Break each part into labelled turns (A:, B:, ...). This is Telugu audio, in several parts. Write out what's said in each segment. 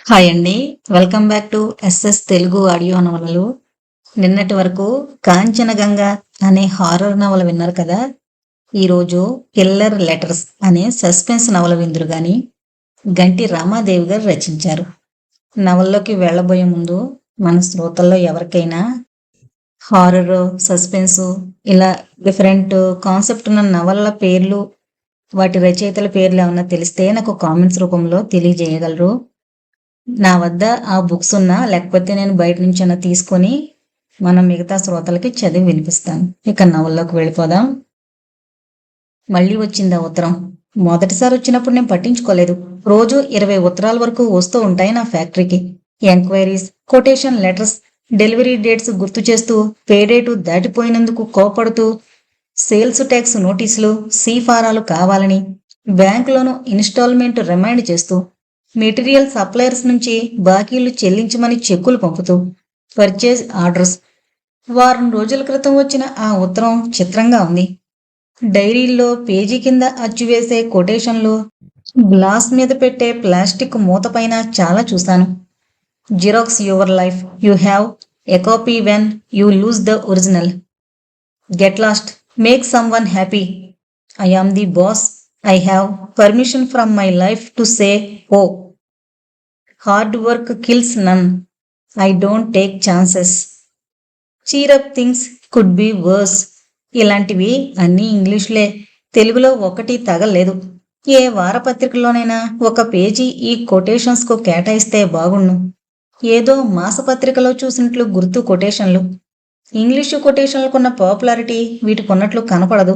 A: హాయ్ అండి. Welcome back to SS Telugu audio నవలలు. నిన్నటి వరకు కాంచనగంగ అనే హారర్ నవల విన్నారు కదా. ఈరోజు కిల్లర్ లెటర్స్ అనే సస్పెన్స్ నవల విందురు గాని గంటి రామాదేవి గారు రచించారు. నవల్లోకి వెళ్ళబోయే ముందు మన శ్రోతల్లో ఎవరికైనా హారర్, సస్పెన్స్ ఇలా డిఫరెంట్ కాన్సెప్ట్ ఉన్న నవలల పేర్లు, వాటి రచయితల పేర్లు ఏమన్నా తెలిస్తే నాకు కామెంట్స్ రూపంలో తెలియజేయగలరు. నా వద్ద ఆ బుక్స్ ఉన్నా లేకపోతే నేను బయట నుంచి అన్నా తీసుకొని మనం మిగతా శ్రోతలకి చదివి వినిపిస్తాను. ఇక నవల్లోకి వెళ్ళిపోదాం. మళ్ళీ వచ్చిందా ఉత్తరం. మొదటిసారి వచ్చినప్పుడు నేను పట్టించుకోలేదు. రోజు 20 ఉత్తరాల వరకు వస్తూ ఉంటాయి నా ఫ్యాక్టరీకి. Enquiries, quotation letters, delivery dates గుర్తు చేస్తూ, పేడేటు దాటిపోయినందుకు కోపడుతూ, సేల్స్ ట్యాక్స్ నోటీసులు, ఫారాలు కావాలని, బ్యాంకులోను ఇన్స్టాల్మెంట్ రిమైండ్ చేస్తూ, మెటీరియల్ సప్లయర్స్ నుంచి బాకీలు చెల్లించమని చెక్కులు పంపుతూ, పర్చేజ్ ఆర్డర్స్. వారం రోజుల క్రితం వచ్చిన ఆ ఉత్తరం చిత్రంగా ఉంది. డైరీల్లో పేజీ కింద అచ్చువేసే కొటేషన్లు, గ్లాస్ మీద పెట్టే ప్లాస్టిక్ మూత పైన చాలా చూశాను. Xerox your life, you have a copy when you lose the original. Get lost, make someone happy. I am the boss. I have permission from my life to say, oh, hard work kills none. I don't take chances. Cheer up, things could be worse. ఇలాంటివి అన్నీ ఇంగ్లీష్లే, తెలుగులో ఒకటి తగలేదు. ఏ వారపత్రికలోనైనా ఒక పేజీ ఈ కొటేషన్స్కు కేటాయిస్తే బాగుండు. ఏదో మాసపత్రికలో చూసినట్లు గుర్తు కొటేషన్లు. ఇంగ్లీషు కొటేషన్లకున్న పాపులారిటీ వీటికున్నట్లు కనపడదు.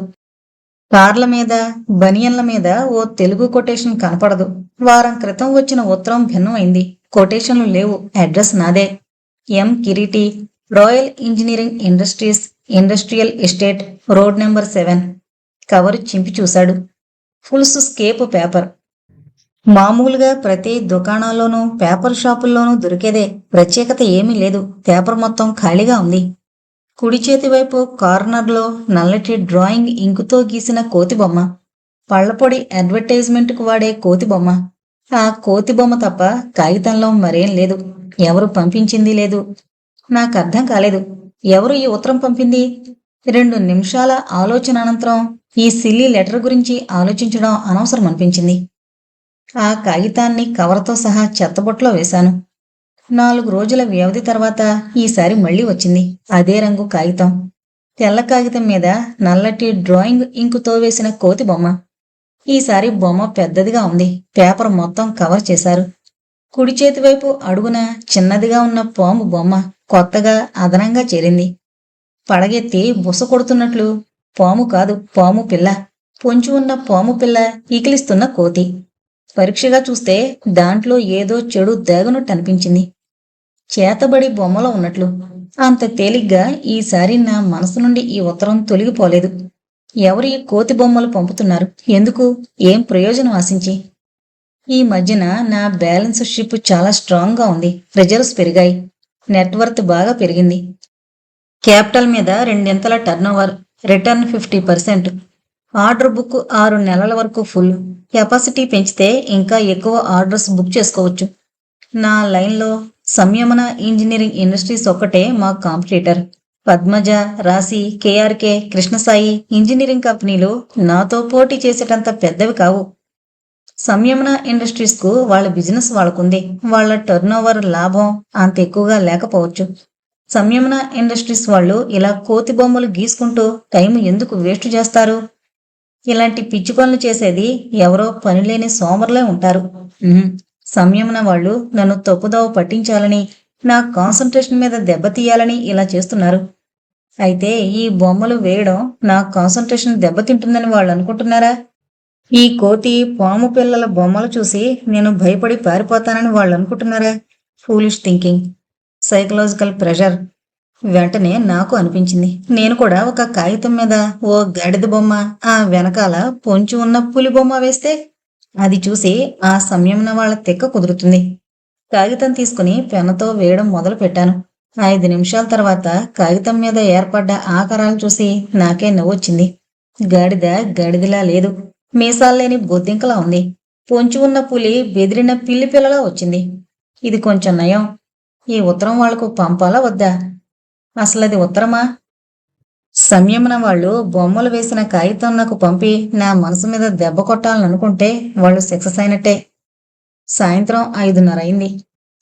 A: కార్ల మీద, బనియన్ల మీద ఓ తెలుగు కొటేషన్ కనపడదు. వారం క్రితం వచ్చిన ఉత్తరం భిన్నమైంది. కొటేషన్లు లేవు. అడ్రస్ నాదే. M Kireeti, royal engineering industries, industrial estate, road number 7. Cover చింపి చూశాడు. Foolscap paper. మామూలుగా ప్రతి దుకాణాల్లోనూ, పేపర్ షాపుల్లోనూ దొరికేదే. ప్రత్యేకత ఏమీ లేదు. పేపర్ మొత్తం ఖాళీగా ఉంది. కుడి చేతి వైపు కార్నర్లో నల్లటి డ్రాయింగ్ ఇంకుతో గీసిన కోతి బొమ్మ. పళ్లపొడి అడ్వర్టైజ్మెంట్కు వాడే కోతి బొమ్మ. ఆ కోతి బొమ్మ తప్ప కాగితంలో మరేం లేదు. ఎవరు పంపించింది లేదు. నాకు అర్థం కాలేదు. ఎవరు ఈ ఉత్తరం పంపింది? 2 నిమిషాల ఆలోచన అనంతరం ఈ సిల్లీ లెటర్ గురించి ఆలోచించడం అనవసరం అనిపించింది. ఆ కాగితాన్ని కవర్తో సహా చెత్తబుట్టలో వేశాను. 4 రోజుల వ్యవధి తర్వాత ఈసారి మళ్లీ వచ్చింది. అదే రంగు కాగితం. తెల్ల కాగితం మీద నల్లటి డ్రాయింగ్ ఇంకుతో వేసిన కోతి బొమ్మ. ఈసారి బొమ్మ పెద్దదిగా ఉంది. పేపర్ మొత్తం కవర్ చేశారు. కుడి చేతి వైపు అడుగున చిన్నదిగా ఉన్న పాము బొమ్మ కొత్తగా అదనంగా చేరింది. పడగెత్తి బుస కొడుతున్నట్లు. పాము కాదు, పాము పిల్ల. పొంచి ఉన్న పాము పిల్ల ఈకిలిస్తున్న కోతి. పరీక్షగా చూస్తే దాంట్లో ఏదో చెడు దాగునట్టు అనిపించింది. చేతబడి బొమ్మలో ఉన్నట్లు. అంత తేలిగ్గా ఈసారి నా మనసు నుండి ఈ ఉత్తరం తొలగిపోలేదు. ఎవరు ఈ కోతి బొమ్మలు పంపుతున్నారు? ఎందుకు? ఏం ప్రయోజనం ఆశించి? ఈ మధ్యన నా బ్యాలెన్స్ షిప్ చాలా స్ట్రాంగ్గా ఉంది. రిజర్వ్స్ పెరిగాయి. నెట్వర్త్ బాగా పెరిగింది. క్యాపిటల్ మీద 2 టర్నోవర్, రిటర్న్ 50%. ఆర్డర్ బుక్ 6 నెలల వరకు ఫుల్. కెపాసిటీ పెంచితే ఇంకా ఎక్కువ ఆర్డర్స్ బుక్ చేసుకోవచ్చు. నా లైన్లో సంయమన ఇంజనీరింగ్ ఇండస్ట్రీస్ ఒక్కటే మా కాంపిటీటర్. పద్మజ, రాశి, కేఆర్కే, కృష్ణసాయి ఇంజనీరింగ్ కంపెనీలు నాతో పోటీ చేసేటంత పెద్దవి కావు. సంయమన ఇండస్ట్రీస్కు వాళ్ళ బిజినెస్ వాళ్ళకుంది. వాళ్ళ టర్నోవర్ లాభం అంత ఎక్కువగా లేకపోవచ్చు. సంయమన ఇండస్ట్రీస్ వాళ్ళు ఇలా కోతి బొమ్మలు గీసుకుంటూ టైం ఎందుకు వేస్ట్ చేస్తారు? ఇలాంటి పిచ్చి పనులు చేసేది ఎవరో పనిలేని సోమరులే ఉంటారు. సంయమన వాళ్ళు నన్ను తప్పుదోవ పట్టించాలని, నా కాన్సంట్రేషన్ మీద దెబ్బతీయాలని ఇలా చేస్తున్నారు. అయితే ఈ బొమ్మలు వేయడం నా కాన్సంట్రేషన్ దెబ్బతింటుందని వాళ్ళు అనుకుంటున్నారా? ఈ కోతి, పాము పిల్లల బొమ్మలు చూసి నేను భయపడి పారిపోతానని వాళ్ళు అనుకుంటున్నారా? Foolish thinking, psychological pressure. వెంటనే నాకు అనిపించింది, నేను కూడా ఒక కాగితం మీద ఓ గాడిద బొమ్మ, ఆ వెనకాల పొంచి ఉన్న పులి బొమ్మ వేస్తే అది చూసి ఆ సంయమన వాళ్ళ తెక్క కుదురుతుంది. కాగితం తీసుకుని పెన్నుతో వేయడం మొదలు పెట్టాను. 5 నిమిషాల తర్వాత కాగితం మీద ఏర్పడ్డ ఆకారాలు చూసి నాకే నవ్వొచ్చింది. గాడిద గాడిదలా లేదు. మీసాల్లేని బొద్దింకలా ఉంది. పొంచి ఉన్న పులి బెదిరిన పిల్లి పిల్లలా వచ్చింది. ఇది కొంచెం నయం. ఈ ఉత్తరం వాళ్లకు పంపాలా వద్దా? అసలది ఉత్తరమా? సంయమన వాళ్ళు బొమ్మలు వేసిన కాగితం నాకు పంపి నా మనసు మీద దెబ్బ కొట్టాలనుకుంటే వాళ్ళు సక్సెస్ అయినట్టే. సాయంత్రం 5:30 అయింది.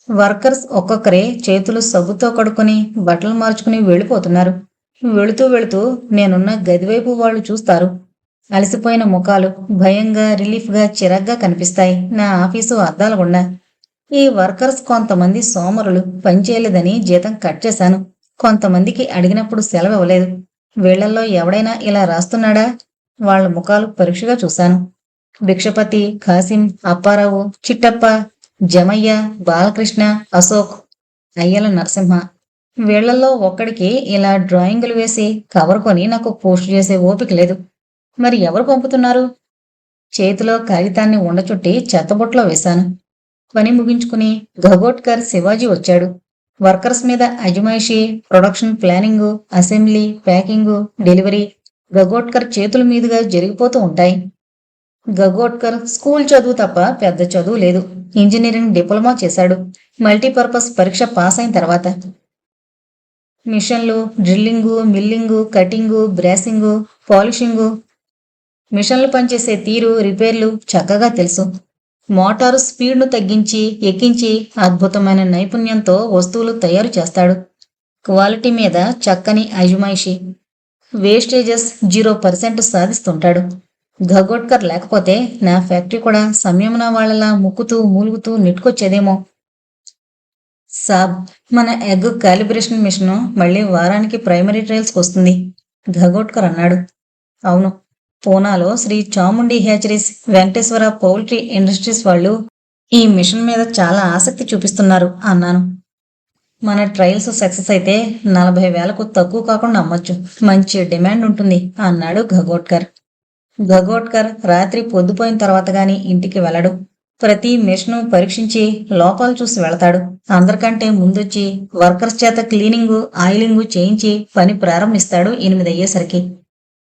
A: వర్కర్స్ ఒక్కొక్కరే చేతులు సబ్బుతో కడుక్కొని బట్టలు మార్చుకుని వెళ్ళిపోతున్నారు. వెళుతూ వెళుతూ నేనున్న గదివైపు వాళ్ళు చూస్తారు. అలసిపోయిన ముఖాలు భయంగా, రిలీఫ్గా, చిరాగ్గా కనిపిస్తాయి నా ఆఫీసు అద్దాల గుండా. ఈ వర్కర్స్ కొంతమంది సోమరులు, పనిచేయలేదని జీతం కట్ చేశాను. కొంతమందికి అడిగినప్పుడు సెలవు ఇవ్వలేదు. వీళ్లల్లో ఎవడైనా ఇలా రాస్తున్నాడా? వాళ్ల ముఖాలు పరీక్షగా చూశాను. భిక్షపతి, ఖాసిం, అప్పారావు, చిట్టప్ప, జమయ్య, బాలకృష్ణ, అశోక్, అయ్యల నరసింహ. వీళ్లలో ఒక్కడికి ఇలా డ్రాయింగులు వేసి కవర్ కొని నాకు పోస్ట్ చేసే ఓపిక లేదు. మరి ఎవరు పంపుతున్నారు? చేతిలో కాగితాన్ని ఉండచుట్టి చెత్తబుట్టలో వేశాను. పని ముగించుకుని గగోట్కర్ శివాజీ వచ్చాడు. వర్కర్స్ మీద అజమాయిషీ, production planning, assembly, packing, delivery Gagotkar చేతుల మీదుగా జరిగిపోతూ ఉంటాయి. గగోట్కర్ స్కూల్ చదువు తప్ప పెద్ద చదువు లేదు. ఇంజనీరింగ్ డిప్లొమా చేశాడు మల్టీపర్పస్ పరీక్ష పాస్ అయిన తర్వాత. మిషన్లు, డ్రిల్లింగు, మిల్లింగు, కటింగు, బ్రాసింగు, పాలిషింగు, మిషన్లు పనిచేసే తీరు, రిపేర్లు చక్కగా తెలుసు. మోటారు స్పీడ్ను తగ్గించి ఎక్కించి అద్భుతమైన నైపుణ్యంతో వస్తువులు తయారు చేస్తాడు. క్వాలిటీ మీద చక్కని అజమాయిషీ. వేస్టేజెస్ 0% సాధిస్తుంటాడు. గగోట్కర్ లేకపోతే నా ఫ్యాక్టరీ కూడా సంయమన వాళ్లలా ముక్కుతూ మూలుగుతూ నెట్టుకొచ్చేదేమో. సాబ్, మన ఎగ్ కాలిబ్రేషన్ మిషను మళ్ళీ వారానికి ప్రైమరీ ట్రయల్స్కి వస్తుంది, గగోట్కర్ అన్నాడు. అవును, పూనాలో Sri Chamundi hatcheries, Venkateswara poultry industries వాళ్ళు ఈ మిషన్ మీద చాలా ఆసక్తి చూపిస్తున్నారు అన్నాను. మన ట్రయల్స్ సక్సెస్ అయితే 40,000కు తక్కువ కాకుండా అమ్మొచ్చు. మంచి డిమాండ్ ఉంటుంది అన్నాడు గగోట్కర్. గగోట్కర్ రాత్రి పొద్దుపోయిన తర్వాత గాని ఇంటికి వెళ్ళడు. ప్రతి మిషను పరీక్షించి లోపాలు చూసి వెళతాడు. అందరికంటే ముందొచ్చి వర్కర్స్ చేత క్లీనింగు, ఆయిలింగు చేయించి పని ప్రారంభిస్తాడు 8 అయ్యేసరికి.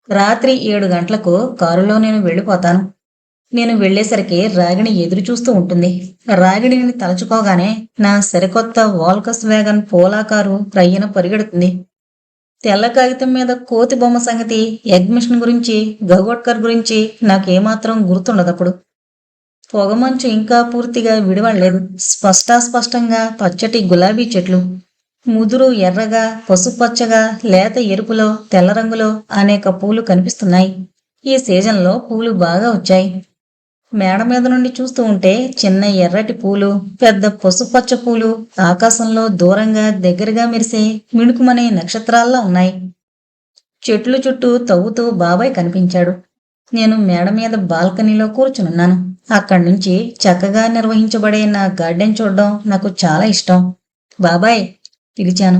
A: రాత్రి 7 గంటలకు కారులో నేను వెళ్ళిపోతాను. నేను వెళ్లేసరికి రాగిణి ఎదురు చూస్తూ ఉంటుంది. రాగిణిని తలుచుకోగానే నా సరికొత్త వాల్కస్ వ్యాగన్ పోలా కారు రయ్యన పరిగెడుతుంది. తెల్ల కాగితం మీద కోతి బొమ్మ సంగతి, ఎగ్ మిషన్ గురించి, గగోట్కర్ గురించి నాకేమాత్రం గుర్తుండదప్పుడు. పొగమంచు ఇంకా పూర్తిగా విడివడలేదు. స్పష్టంగా పచ్చటి గులాబీ చెట్లు, ముదురు ఎర్రగా, పసుపచ్చగా, లేత ఎరుపులో, తెల్ల రంగులో అనేక పూలు కనిపిస్తున్నాయి. ఈ సీజన్లో పూలు బాగా వచ్చాయి. మేడ మీద నుండి చూస్తూ ఉంటే చిన్న ఎర్రటి పూలు, పెద్ద పసుపచ్చ పూలు ఆకాశంలో దూరంగా దగ్గరగా మెరిసే మిణుకుమనే నక్షత్రాల్లా ఉన్నాయి. చెట్లు చుట్టూ తవ్వుతూ బాబాయ్ కనిపించాడు. నేను మేడ మీద బాల్కనీలో కూర్చునున్నాను. అక్కడి నుంచి చక్కగా నిర్వహించబడే నా గార్డెన్ చూడడం నాకు చాలా ఇష్టం. బాబాయ్ పిలిచాను.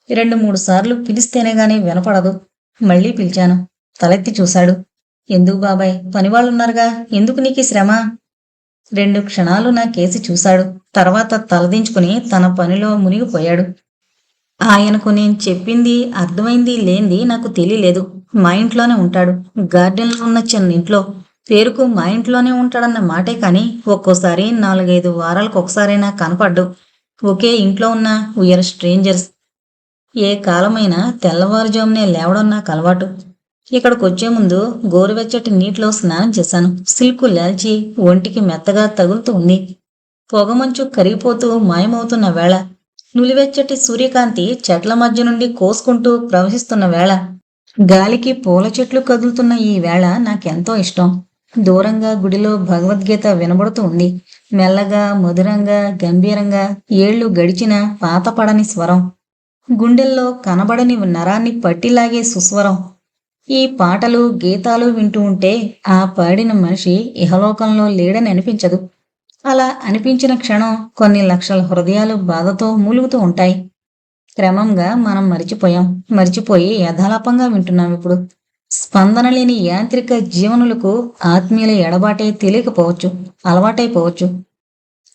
A: 2-3 సార్లు పిలిస్తేనే గాని వినపడదు. మళ్ళీ పిలిచాను. తలెత్తి చూశాడు. ఎందుకు బాబాయ్, పనివాళ్ళున్నారుగా, ఎందుకు నీకు శ్రమ? 2 క్షణాలు నా కేసి చూశాడు. తర్వాత తలదించుకుని తన పనిలో మునిగిపోయాడు. ఆయనకు నేను చెప్పింది అర్థమైంది లేంది నాకు తెలియలేదు. మా ఇంట్లోనే ఉంటాడు. గార్డెన్లో ఉన్న చిన్న ఇంట్లో. పేరుకు మా ఇంట్లోనే ఉంటాడన్న మాటే కాని ఒక్కోసారి 4-5 వారాలకు ఒకసారైనా కనపడ్డు. ఒకే ఇంట్లో ఉన్న వీఆర్ స్ట్రేంజర్స్. ఏ కాలమైనా తెల్లవారుజామునే లేవడం నాకు అలవాటు. ఇక్కడికొచ్చే ముందు గోరువెచ్చటి నీటిలో స్నానం చేశాను. సిల్కు లాల్చి ఒంటికి మెత్తగా తగులుతూ ఉంది. పొగమంచు కరిగిపోతూ మాయమవుతున్న వేళ, నులివెచ్చటి సూర్యకాంతి చెట్ల మధ్య నుండి కోసుకుంటూ ప్రవహిస్తున్న వేళ, గాలికి పూల చెట్లు కదులుతున్న ఈ వేళ నాకెంతో ఇష్టం. దూరంగా గుడిలో భగవద్గీత వినబడుతూ ఉంది. మెల్లగా, మధురంగా, గంభీరంగా, ఏళ్లు గడిచిన పాతపడని స్వరం. గుండెల్లో కనబడని నరాన్ని పట్టిలాగే సుస్వరం. ఈ పాటలు, గీతాలు వింటూ ఉంటే ఆ పాడిన మనిషి ఇహలోకంలో లేడని అనిపించదు. అలా అనిపించిన క్షణం కొన్ని లక్షల హృదయాలు బాధతో మూలుగుతూ ఉంటాయి. క్రమంగా మనం మరిచిపోయి యథాలాపంగా వింటున్నాం ఇప్పుడు. స్పందన లేని యాంత్రిక జీవనులకు ఆత్మీయుల ఎడబాటే తెలియకపోవచ్చు, అలవాటైపోవచ్చు.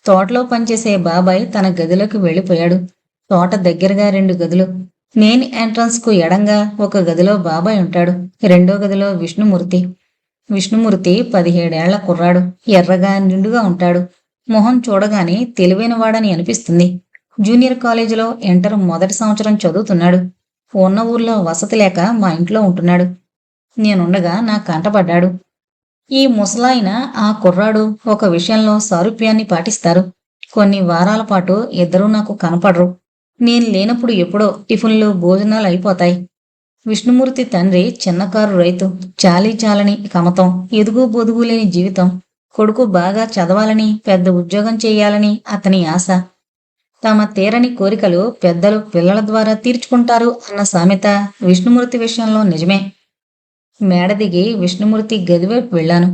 A: తోటలో పనిచేసే బాబాయ్ తన గదిలోకి వెళ్ళిపోయాడు. తోట దగ్గరగా 2 గదులు. మెయిన్ ఎంట్రన్స్ కు ఎడంగా ఒక గదిలో బాబాయ్ ఉంటాడు. రెండో గదిలో విష్ణుమూర్తి. విష్ణుమూర్తి 17 ఏళ్ల కుర్రాడు. ఎర్రగా నిండుగా ఉంటాడు. మొహం చూడగానే తెలివైనవాడని అనిపిస్తుంది. జూనియర్ కాలేజీలో ఇంటర్ మొదటి సంవత్సరం చదువుతున్నాడు. ఉన్న ఊర్లో వసతి లేక మా ఇంట్లో ఉంటున్నాడు. నేనుండగా నా కంటపడ్డాడు. ఈ ముసలాయన, ఆ కుర్రాడు ఒక విషయంలో సారూప్యాన్ని పాటిస్తారు. కొన్ని వారాల పాటు ఇద్దరూ నాకు కనపడరు. నేను లేనప్పుడు ఎప్పుడో టిఫిన్లు భోజనాలు అయిపోతాయి. విష్ణుమూర్తి తండ్రి చిన్నకారు రైతు. చాలీ చాలని కమతం, ఎదుగు బొదుగు లేని జీవితం. కొడుకు బాగా చదవాలని, పెద్ద ఉద్యోగం చేయాలని అతని ఆశ. తమ తీరని కోరికలు పెద్దలు పిల్లల ద్వారా తీర్చుకుంటారు అన్న సామెత విష్ణుమూర్తి విషయంలో నిజమే. మేడ దిగి విష్ణుమూర్తి గదివైపు వెళ్ళాను.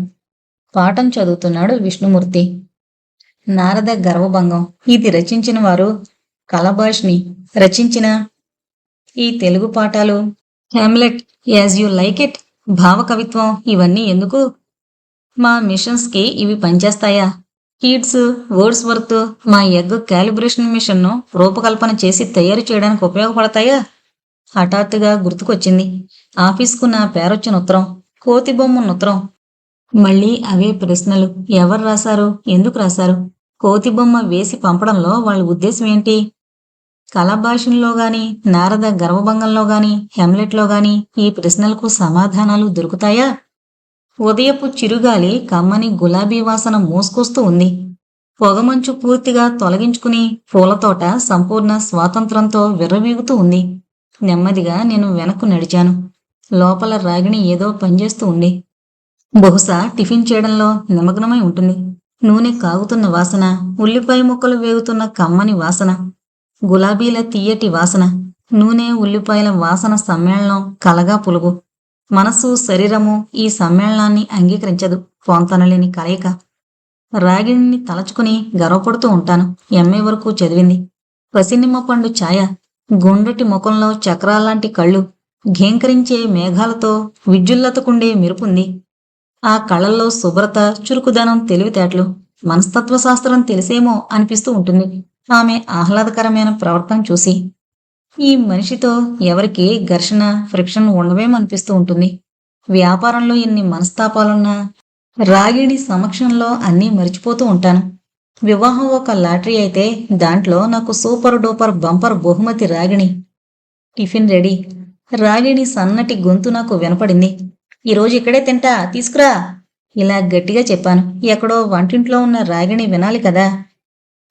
A: పాఠం చదువుతున్నాడు విష్ణుమూర్తి. నారద గర్వభంగం. ఇది రచించిన వారు కలభాష్ని. రచించిన ఈ తెలుగు పాఠాలు Hamlet, as you like it, భావకవిత్వం ఇవన్నీ ఎందుకు? మా మిషన్స్కి ఇవి పనిచేస్తాయా? కీట్స్, వర్డ్స్ వర్త్ మా ఎగ్ క్యాలిబ్రేషన్ మిషన్ను రూపకల్పన చేసి తయారు చేయడానికి ఉపయోగపడతాయా? హఠాత్తుగా గుర్తుకొచ్చింది. ఆఫీస్కు నా పేరొచ్చిన ఉత్తరం, కోతి బొమ్మన్న ఉత్తరం. మళ్ళీ అవే ప్రశ్నలు. ఎవరు రాశారు? ఎందుకు రాశారు? కోతి బొమ్మ వేసి పంపడంలో వాళ్ళ ఉద్దేశం ఏంటి? కళాభాషణలో గాని, నారద గర్వభంగంలో గాని, హెమ్లెట్లో గాని ఈ ప్రశ్నలకు సమాధానాలు దొరుకుతాయా? ఉదయపు చిరుగాలి కమ్మని గులాబీ వాసన మోసుకొస్తూ ఉంది. పొగమంచు పూర్తిగా తొలగించుకుని పూలతోట సంపూర్ణ స్వాతంత్రంతో విర్రవీగుతూ ఉంది. నెమ్మదిగా నేను వెనక్కు నడిచాను. లోపల రాగిణి ఏదో పనిచేస్తూ ఉంది. బహుశా టిఫిన్ చేయడంలో నిమగ్నమై ఉంటుంది. నూనె కాగుతున్న వాసన, ఉల్లిపాయ ముక్కలు వేగుతున్న కమ్మని వాసన, గులాబీల తీయటి వాసన, నూనె ఉల్లిపాయల వాసన సమ్మేళనం కలగా పులుగు. మనసు శరీరము ఈ సమ్మేళనాన్ని అంగీకరించదు. పొంతనలేని కలయిక. రాగిణిని తలచుకుని గర్వపడుతూ ఉంటాను. ఎంఏ వరకు చదివింది. పసినిమ్మ పండు ఛాయ, గుండ్రటి ముఖంలో చక్రాల్లాంటి కళ్ళు, ఘేంకరించే మేఘాలతో విద్యుల్లతకుండే మెరుపుంది. ఆ కళ్ళల్లో శుభ్రత, చురుకుదనం, తెలివితేటలు. మనస్తత్వశాస్త్రం తెలిసేమో అనిపిస్తూ ఉంటుంది ఆమె ఆహ్లాదకరమైన ప్రవర్తన చూసి. ఈ మనిషితో ఎవరికి ఘర్షణ, ఫ్రిక్షన్ ఉండవేమనిపిస్తూ ఉంటుంది. వ్యాపారంలో ఎన్ని మనస్తాపాలున్నా రాగిణి సమక్షంలో అన్నీ మరిచిపోతూ ఉంటాను. వివాహం ఒక లాటరీ అయితే దాంట్లో నాకు సూపర్ డూపర్ బంపర్ బహుమతి రాగిణి. Tiffin ready. రాగిణి సన్నటి గొంతు నాకు వినపడింది. ఈరోజు ఇక్కడే తింటా, తీసుకురా. ఇలా గట్టిగా చెప్పాను. ఎక్కడో వంటింట్లో ఉన్న రాగిణి వినాలి కదా.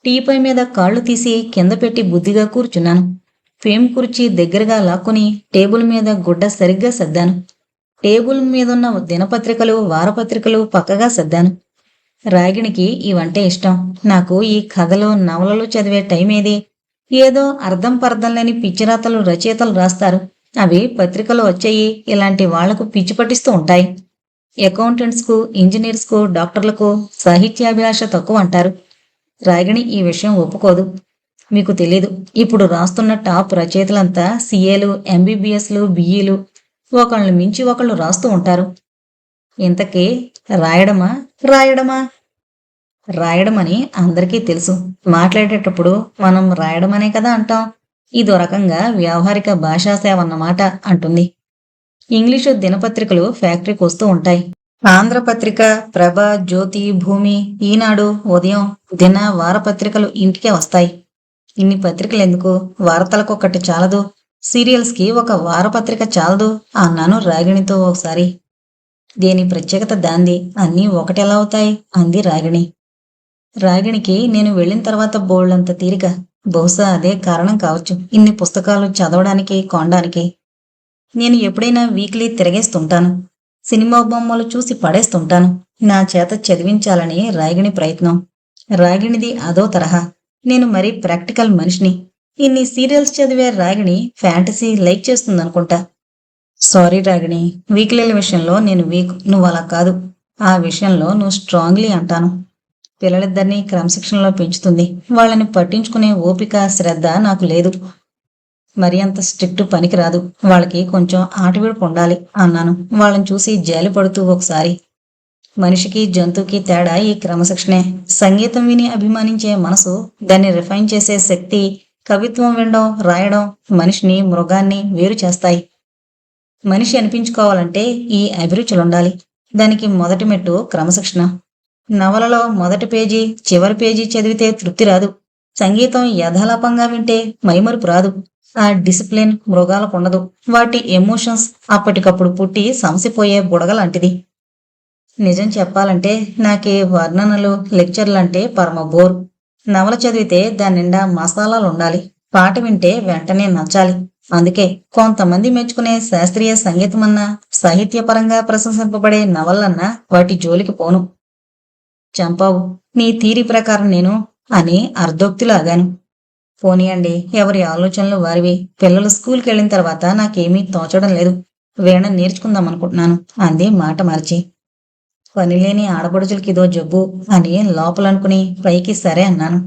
A: టీపై మీద కాళ్ళు తీసి కింద పెట్టి బుద్ధిగా కూర్చున్నాను. ఫేమ్ కుర్చీ దగ్గరగా లాక్కుని టేబుల్ మీద గుడ్డ సరిగ్గా సర్దాను. టేబుల్ మీదున్న దినపత్రికలు, వారపత్రికలు పక్కగా సర్దాను. రాగిణికి ఇవంటే ఇష్టం. నాకు ఈ కథలు, నవలలు చదివే టైం ఏది? ఏదో అర్థం పర్థం లేని పిచ్చిరాతలు రచయితలు రాస్తారు. అవి పత్రికలో వచ్చాయి. ఇలాంటి వాళ్లకు పిచ్చి పట్టిస్తూ ఉంటాయి. అకౌంటెంట్స్కు, ఇంజనీర్స్కు, డాక్టర్లకు సాహిత్యాభిలాష తక్కువ అంటారు. రాగిణి ఈ విషయం ఒప్పుకోదు. మీకు తెలీదు, ఇప్పుడు రాస్తున్న టాప్ రచయితలంతా సిఏలు, ఎంబీబీఎస్లు, బిఈలు. ఒకళ్ళని మించి ఒకళ్ళు రాస్తూ ఉంటారు. ఇంతకీ రాయడమా రాయడమా? రాయడమని అందరికీ తెలుసు. మాట్లాడేటప్పుడు మనం రాయడమనే కదా అంటాం. ఇదో రకంగా వ్యావహారిక భాషాసేవ అన్నమాట అంటుంది. ఇంగ్లీషు దినపత్రికలు ఫ్యాక్టరీకి వస్తూ ఉంటాయి. ఆంధ్రపత్రిక, ప్రభ, జ్యోతి, భూమి, ఈనాడు, ఉదయం, దిన, వారపత్రికలు ఇంటికే వస్తాయి. ఇన్ని పత్రికలు ఎందుకు? వార్తలకొకటి చాలదు, సీరియల్స్కి ఒక వారపత్రిక చాలదు అన్నాను రాగిణితో ఒకసారి. దేని ప్రత్యేకత దాంది, అన్నీ ఒకటెలా అవుతాయి అంది రాగిణి. రాగిణికి నేను వెళ్ళిన తర్వాత బోల్డంత తీరిక. బహుశా అదే కారణం కావచ్చు ఇన్ని పుస్తకాలు చదవడానికి, కొనడానికి. నేను ఎప్పుడైనా వీక్లీ తిరగేస్తుంటాను. సినిమా బొమ్మలు చూసి పడేస్తుంటాను. నా చేత చదివించాలని రాగిణి ప్రయత్నం. రాగిణిది అదో తరహా. నేను మరీ ప్రాక్టికల్ మనిషిని. ఇన్ని సీరియల్స్ చదివే రాగిణి ఫ్యాంటసీ లైక్ చేస్తుందనుకుంటా. సారీ రాగిణి, వీక్లీల విషయంలో నేను వీక్, నువ్వు అలా కాదు. ఆ విషయంలో నువ్వు స్ట్రాంగ్లీ అంటాను. పిల్లలిద్దరినీ క్రమశిక్షణలో పెంచుతుంది. వాళ్ళని పట్టించుకునే ఓపిక, శ్రద్ధ నాకు లేదు. మరి అంత స్ట్రిక్ట్ పనికిరాదు. వాళ్ళకి కొంచెం ఆటవిడుపు ఉండాలి అన్నాను వాళ్ళని చూసి జాలి పడుతూ ఒకసారి. మనిషికి, జంతువుకి తేడా ఈ క్రమశిక్షణే. సంగీతం విని అభిమానించే మనసు, దాన్ని రిఫైన్ చేసే శక్తి, కవిత్వం వినడం, రాయడం మనిషిని, మృగాన్ని వేరు చేస్తాయి. మనిషి అనిపించుకోవాలంటే ఈ అభిరుచులుండాలి. దానికి మొదటి మెట్టు క్రమశిక్షణ. నవలలో మొదటి పేజీ చివరి పేజీ చదివితే తృప్తి రాదు. సంగీతం యథాలాపంగా వింటే మైమరుపు రాదు. ఆ డిసిప్లిన్ మృగాలకుండదు. వాటి ఎమోషన్స్ అప్పటికప్పుడు పుట్టి సమసిపోయే బుడగలాంటిది. నిజం చెప్పాలంటే నాకే వర్ణనలు లెక్చర్లంటే పరమ బోర్. నవల చదివితే దాని నిండా మసాలాలుండాలి. పాట వింటే వెంటనే నచ్చాలి. అందుకే కొంతమంది మెచ్చుకునే శాస్త్రీయ సంగీతమన్నా, సాహిత్యపరంగా ప్రశంసింపబడే నవలన్నా వాటి జోలికి పోను. చంపావు, నీ తీరి ప్రకారం నేను అని అర్ధోక్తిలాగాను. పోనీయండి, ఎవరి ఆలోచనలు వారివి. పిల్లలు స్కూల్కి వెళ్ళిన తర్వాత నాకేమీ తోచడం లేదు. వీణ నేర్చుకుందాం అనుకుంటున్నాను అంది మాట మార్చి. పనిలేని ఆడపడుచులకిదో జబ్బు అని లోపలనుకుని పైకి సరే అన్నాను.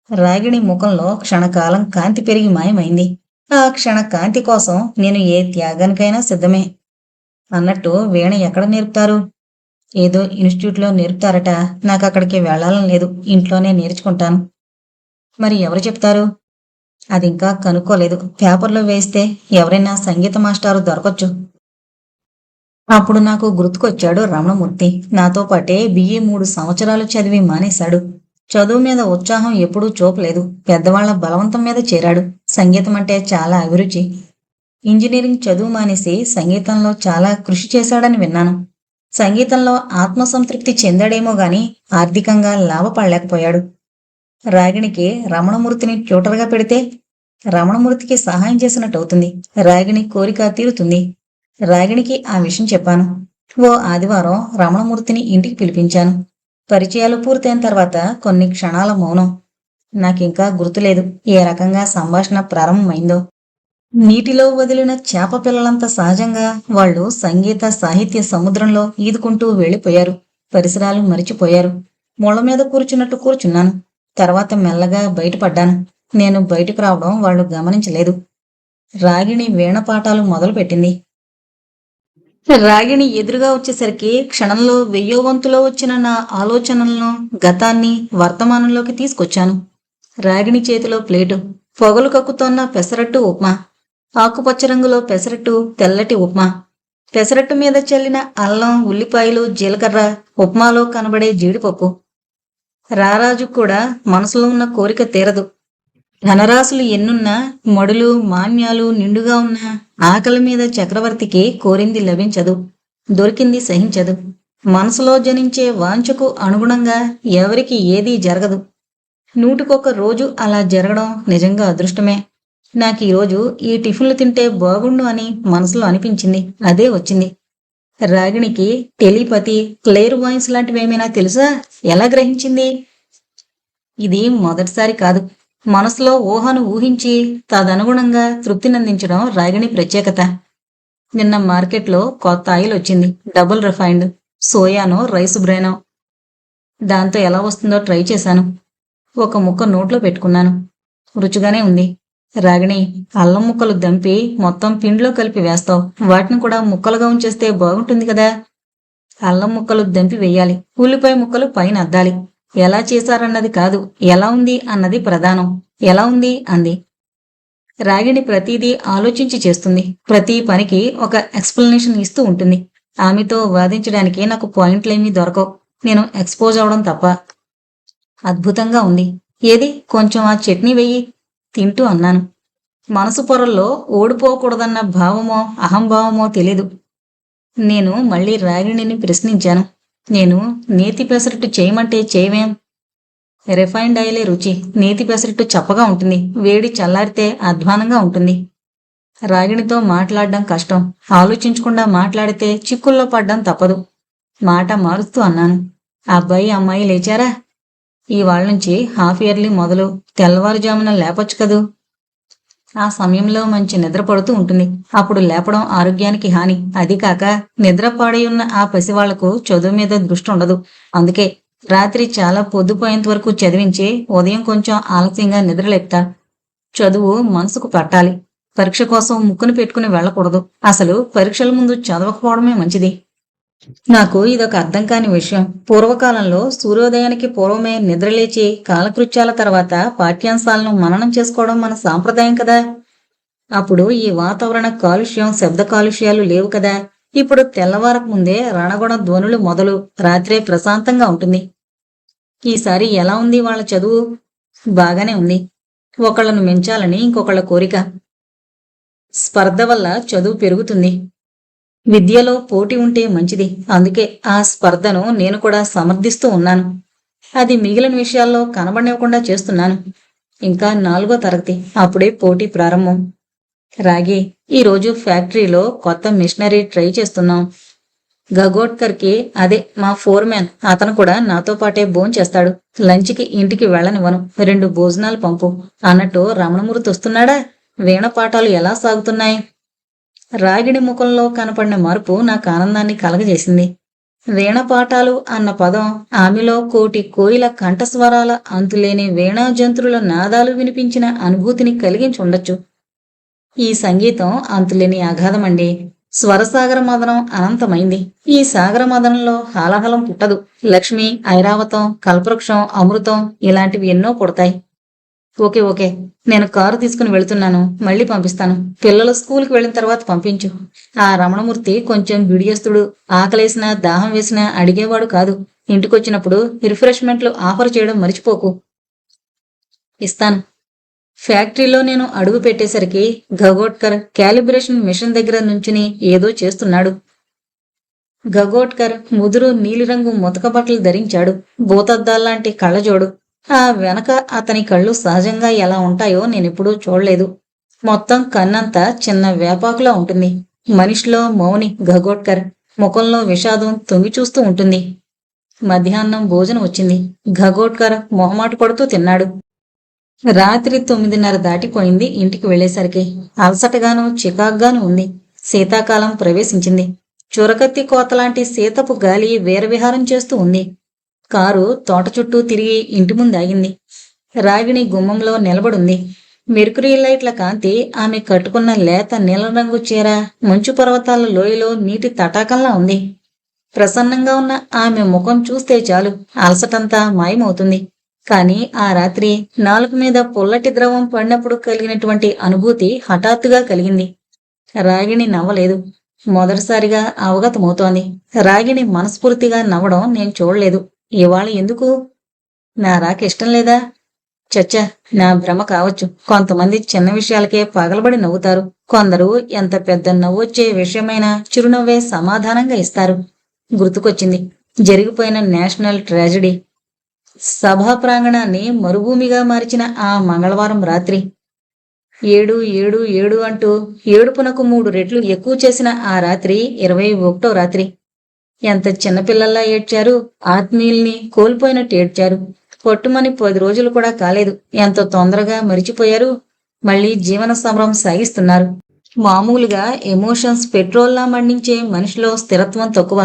A: రాగిణి ముఖంలో క్షణకాలం కాంతి పెరిగి మాయమైంది. ఆ క్షణ కాంతి కోసం నేను ఏ త్యాగానికైనా సిద్ధమే. అన్నట్టు వీణ ఎక్కడ నేర్పుతారు? ఏదో ఇన్స్టిట్యూట్లో నేర్పుతారట. నాకు అక్కడికి వెళ్లాలని లేదు. ఇంట్లోనే నేర్చుకుంటాను. మరి ఎవరు చెప్తారు? అది ఇంకా కనుక్కోలేదు. పేపర్లో వేస్తే ఎవరైనా సంగీత మాస్టారు దొరకొచ్చు. అప్పుడు నాకు గుర్తుకొచ్చాడు రమణమూర్తి. నాతో పాటే బిఏ 3 సంవత్సరాలు చదివి మానేశాడు. చదువు మీద ఉత్సాహం ఎప్పుడూ చూపలేదు. పెద్దవాళ్ల బలవంతం మీద చేరాడు. సంగీతం అంటే చాలా అభిరుచి. ఇంజనీరింగ్ చదువు మానేసి సంగీతంలో చాలా కృషి చేశాడని విన్నాను. సంగీతంలో ఆత్మసంతృప్తి చెందాడేమో గాని ఆర్థికంగా లాభపడలేకపోయాడు. రాగిణికి రమణమూర్తిని ట్యూటర్గా పెడితే రమణమూర్తికి సహాయం చేసినట్టవుతుంది. రాగిణి కోరిక తీరుతుంది. రాగిణికి ఆ విషయం చెప్పాను. ఓ ఆదివారం రమణమూర్తిని ఇంటికి పిలిపించాను. పరిచయాలు పూర్తయిన తర్వాత కొన్ని క్షణాల మౌనం. నాకింకా గుర్తులేదు ఏ రకంగా సంభాషణ ప్రారంభమైందో. నీటిలో వదిలిన చేప పిల్లలంత సహజంగా వాళ్ళు సంగీత సాహిత్య సముద్రంలో ఈదుకుంటూ వెళ్ళిపోయారు. పరిసరాలు మరిచిపోయారు. ముళ్ళ మీద కూర్చున్నట్టు కూర్చున్నాను. తర్వాత మెల్లగా బయటపడ్డాను. నేను బయటకు రావడం వాళ్ళు గమనించలేదు. రాగిణి వీణ పాఠాలు మొదలుపెట్టింది. రాగిణి ఎదురుగా వచ్చేసరికి క్షణంలో 1000వ వంతులో వచ్చిన నా ఆలోచనలను, గతాన్ని వర్తమానంలోకి తీసుకొచ్చాను. రాగిణి చేతిలో ప్లేటు, పొగలు కక్కుతోన్న పెసరట్టు ఉప్మా, ఆకుపచ్చ రంగులో పెసరట్టు, తెల్లటి ఉప్మా, పెసరట్టు మీద చల్లిన అల్లం, ఉల్లిపాయలు, జీలకర్ర, ఉప్మాలో కనబడే జీడిపప్పు. రారాజు కూడా మనసులో ఉన్న కోరిక తీరదు. ధనరాశులు ఎన్నున్నా, మడులు మాన్యాలు నిండుగా ఉన్నా ఆకలి మీద చక్రవర్తికి కోరింది లభించదు, దొరికింది సహించదు. మనసులో జనించే వాంఛకు అనుగుణంగా ఎవరికి ఏదీ జరగదు. 100కొక్క రోజు అలా జరగడం నిజంగా అదృష్టమే. నాకు ఈరోజు ఈ టిఫిన్లు తింటే బాగుండు అని మనసులో అనిపించింది. అదే వచ్చింది. రాగిణికి టెలిపతి, క్లేర్ వాయిస్ లాంటివేమైనా తెలుసా? ఎలా గ్రహించింది? ఇది మొదటిసారి కాదు. మనసులో ఊహను ఊహించి తదనుగుణంగా తృప్తినందించడం రాగిణి ప్రత్యేకత. నిన్న మార్కెట్లో కొత్త ఆయిల్ వచ్చింది. డబుల్ రిఫైన్డ్, సోయానో రైస్ బ్రేనో. దాంతో ఎలా వస్తుందో ట్రై చేశాను. ఒక ముక్క నోట్లో పెట్టుకున్నాను. రుచిగానే ఉంది. రాగిణి, అల్లం ముక్కలు దంపి మొత్తం పిండిలో కలిపి వేస్తావు. వాటిని కూడా ముక్కలుగా ఉంచేస్తే బాగుంటుంది కదా. అల్లం ముక్కలు దంపి వెయ్యాలి. ఉల్లిపాయ ముక్కలు పైన అద్దాలి. ఎలా చేశారన్నది కాదు, ఎలా ఉంది అన్నది ప్రధానం. ఎలా ఉంది అంది. రాగిణి ప్రతిదీ ఆలోచించి చేస్తుంది. ప్రతి పనికి ఒక ఎక్స్ప్లెనేషన్ ఇస్తూ ఉంటుంది. ఆమెతో వాదించడానికి నాకు పాయింట్లేమీ దొరకవు. నేను ఎక్స్పోజ్ అవడం తప్ప. అద్భుతంగా ఉంది. ఏది కొంచెం ఆ చట్నీ వెయ్యి తింటూ అన్నాను. మనసు పొరల్లో ఓడిపోకూడదన్న భావమో అహంభావమో తెలీదు. నేను మళ్ళీ రాగిణిని ప్రశ్నించాను. నేను నేతి పెసరట్టు చేయమంటే చేయవేం? రిఫైన్డ్ ఆయిలే రుచి. నేతి పెసరట్టు చప్పగా ఉంటుంది. వేడి చల్లారితే అధ్వానంగా ఉంటుంది. రాగిణితో మాట్లాడడం కష్టం. ఆలోచించకుండా మాట్లాడితే చిక్కుల్లో పడ్డం తప్పదు. మాట మారుస్తూ అన్నాను. అబ్బాయి అమ్మాయి లేచారా? ఇవాళ నుంచి హాఫ్ ఇయర్లీ మొదలు. తెల్లవారుజామున లేపొచ్చు కదూ. ఆ సమయంలో మంచి నిద్ర పడుతూ ఉంటుంది. అప్పుడు లేపడం ఆరోగ్యానికి హాని. అది కాక నిద్ర పాడై ఉన్న ఆ పసివాళ్లకు చదువు మీద దృష్టి ఉండదు. అందుకే రాత్రి చాలా పొద్దుపోయేంత వరకు చదివించి ఉదయం కొంచెం ఆలస్యంగా నిద్రలేపుతా. చదువు మనసుకు పట్టాలి. పరీక్ష కోసం ముక్కును పెట్టుకుని వెళ్ళకూడదు. అసలు పరీక్షల ముందు చదవకపోవడమే మంచిది. నాకు ఇదొక అర్థం కాని విషయం. పూర్వకాలంలో సూర్యోదయానికి పూర్వమే నిద్రలేచి కాలకృత్యాల తర్వాత పాఠ్యాంశాలను మననం చేసుకోవడం మన సాంప్రదాయం కదా. అప్పుడు ఈ వాతావరణ కాలుష్యం, శబ్ద కాలుష్యాలు లేవు కదా. ఇప్పుడు తెల్లవారకు ముందే రణగుణ ధ్వనులు మొదలు. రాత్రే ప్రశాంతంగా ఉంటుంది. ఈసారి ఎలా ఉంది వాళ్ళ చదువు? బాగానే ఉంది. ఒకళ్ళను మించాలని ఇంకొకళ్ళ కోరిక. స్పర్ధ వల్ల చదువు పెరుగుతుంది. విద్యలో పోటీ ఉంటే మంచిది. అందుకే ఆ స్పర్ధను నేను కూడా సమర్థిస్తూ ఉన్నాను. అది మిగిలిన విషయాల్లో కనబడనివ్వకుండా చేస్తున్నాను. ఇంకా 4వ తరగతి, అప్పుడే పోటీ ప్రారంభం. రాగి, ఈరోజు ఫ్యాక్టరీలో కొత్త మిషనరీ ట్రై చేస్తున్నాం. గగోట్కర్కి, అదే మా ఫోర్మ్యాన్, అతను కూడా నాతో పాటే భోంచేస్తాడు. లంచ్కి ఇంటికి వెళ్ళనివ్వను. 2 భోజనాలు పంపు. అన్నట్టు రమణమూర్తి వస్తున్నాడా? వీణ పాఠాలు ఎలా సాగుతున్నాయి? రాగిడి ముఖంలో కనపడిన మార్పు నాకు ఆనందాన్ని కలగజేసింది. వీణ పాఠాలు అన్న పదం ఆమెలో కోటి కోయిల కంఠస్వరాల అంతులేని వీణాజంత్రుల నాదాలు వినిపించిన అనుభూతిని కలిగించుండొచ్చు. ఈ సంగీతం అంతులేని అగాధమండి. స్వరసాగర మదనం అనంతమైంది. ఈ సాగర మదనంలో హాలహలం పుట్టదు. లక్ష్మి, ఐరావతం, కల్పవృక్షం, అమృతం ఇలాంటివి ఎన్నో పుడతాయి. ఓకే ఓకే, నేను కారు తీసుకుని వెళుతున్నాను. మళ్ళీ పంపిస్తాను. పిల్లలు స్కూల్కి వెళ్ళిన తర్వాత పంపించు. ఆ రమణమూర్తి కొంచెం బిడియస్తుడు. ఆకలేసినా దాహం వేసినా అడిగేవాడు కాదు. ఇంటికొచ్చినప్పుడు రిఫ్రెష్మెంట్లు ఆఫర్ చేయడం మర్చిపోకు. ఇస్తాను. ఫ్యాక్టరీలో నేను అడుగు పెట్టేసరికి గగోట్కర్ క్యాలిబ్రేషన్ మిషన్ దగ్గర నుంచుని ఏదో చేస్తున్నాడు. గగోట్కర్ ముదురు నీలిరంగు ముతక బట్టలు ధరించాడు. భూతద్దాల్లాంటి కళ్ళజోడు. ఆ వెనక అతని కళ్ళు సహజంగా ఎలా ఉంటాయో నేనెప్పుడూ చూడలేదు. మొత్తం కన్నంతా చిన్న వేపాకులా ఉంటుంది. మనిషిలో మౌని గగోట్కర్. ముఖంలో విషాదం తొంగి చూస్తూ ఉంటుంది. మధ్యాహ్నం భోజనం వచ్చింది. గగోట్కర్ మొహమాట పడుతూ తిన్నాడు. రాత్రి 9:30 దాటిపోయింది ఇంటికి వెళ్లేసరికి. అలసటగాను చికాగ్గాను ఉంది. శీతాకాలం ప్రవేశించింది. చురకత్తి కోతలాంటి శీతపు గాలి వీరవిహారం చేస్తూ ఉంది. కారు తోట చుట్టూ తిరిగి ఇంటి ముందు ఆగింది. రాగిణి గుమ్మంలో నిలబడుంది. మెర్కురీ లైట్ల కాంతి ఆమె కట్టుకున్న లేత నీలం రంగు చీర మంచు పర్వతాల లోయలో నీటి తటాకంలా ఉంది. ప్రసన్నంగా ఉన్న ఆమె ముఖం చూస్తే చాలు అలసటంతా మాయమవుతుంది. కాని ఆ రాత్రి నాలుక మీద పొల్లటి ద్రవం పడినప్పుడు కలిగినటువంటి అనుభూతి హఠాత్తుగా కలిగింది. రాగిణి నవ్వలేదు. మొదటిసారిగా అవగతమవుతోంది. రాగిణి మనస్ఫూర్తిగా నవ్వడం నేను చూడలేదు. ఇవాళ ఎందుకు? నా రాకిష్టం లేదా? చచ్చా, నా భ్రమ కావచ్చు. కొంతమంది చిన్న విషయాలకే పగలబడి నవ్వుతారు. కొందరు ఎంత పెద్ద నవ్వొచ్చే విషయమైనా చిరునవ్వే సమాధానంగా ఇస్తారు. గుర్తుకొచ్చింది జరిగిపోయిన నేషనల్ ట్రాజడీ. సభా ప్రాంగణాన్ని మరుభూమిగా మార్చిన ఆ మంగళవారం రాత్రి. 7 7 7 అంటూ ఏడుపునకు 3 రెట్లు ఎక్కువ చేసిన ఆ రాత్రి 21వ రాత్రి. ఎంత చిన్నపిల్లల్లా ఏడ్చారు. ఆత్మీయుల్ని కోల్పోయినట్టు ఏడ్చారు. పొట్టుమని 10 రోజులు కూడా కాలేదు. ఎంత తొందరగా మరిచిపోయారు. మళ్ళీ జీవన సమరం సాగిస్తున్నారు. మామూలుగా ఎమోషన్స్ పెట్రోల్లా మండించే మనిషిలో స్థిరత్వం తక్కువ.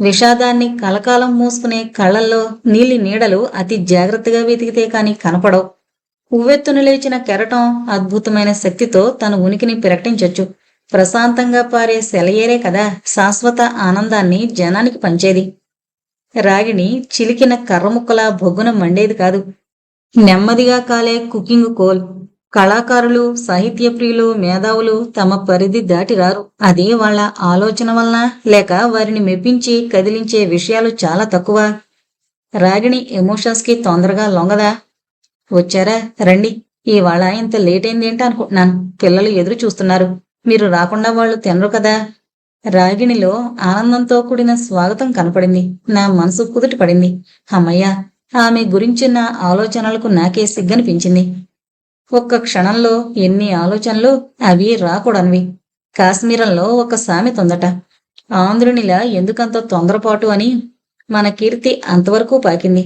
A: విషాదాన్ని కలకాలం మూసుకునే కళ్ళల్లో నీలి నీడలు అతి జాగ్రత్తగా వెతికితే కాని కనపడవు. ఉవ్వెత్తున లేచిన కెరటం అద్భుతమైన శక్తితో తన ఉనికిని ప్రకటించొచ్చు. ప్రశాంతంగా పారే సెలయేరే కదా శాశ్వత ఆనందాన్ని జనానికి పంచేది. రాగిణి చిలికిన కర్రముక్కలా బొగ్గున మండేది కాదు. నెమ్మదిగా కాలే కుకింగ్ కోల్. కళాకారులు, సాహిత్య ప్రియులు, మేధావులు తమ పరిధి దాటిరారు. అది వాళ్ళ ఆలోచన వలన, లేక వారిని మెప్పించి కదిలించే విషయాలు చాలా తక్కువ. రాగిణి ఎమోషన్స్కి తొందరగా లొంగదా? వచ్చారా? రండి. ఇవాళ ఇంత లేట్ అయిందేంటి అనుకుంటున్నాను. పిల్లలు ఎదురు చూస్తున్నారు. మీరు రాకుండా వాళ్ళు తినరు కదా. రాగిణిలో ఆనందంతో కూడిన స్వాగతం కనపడింది. నా మనసు కుదుట పడింది. అమ్మయ్యా, ఆమె గురించిన ఆలోచనలకు నాకే సిగ్గనిపించింది. ఒక్క క్షణంలో ఎన్ని ఆలోచనలు, అవి రాకూడనివి. కాశ్మీరంలో ఒక సామెత ఉందట, ఆంధ్రునిలా ఎందుకంత తొందరపాటు అని. మన కీర్తి అంతవరకు పాకింది.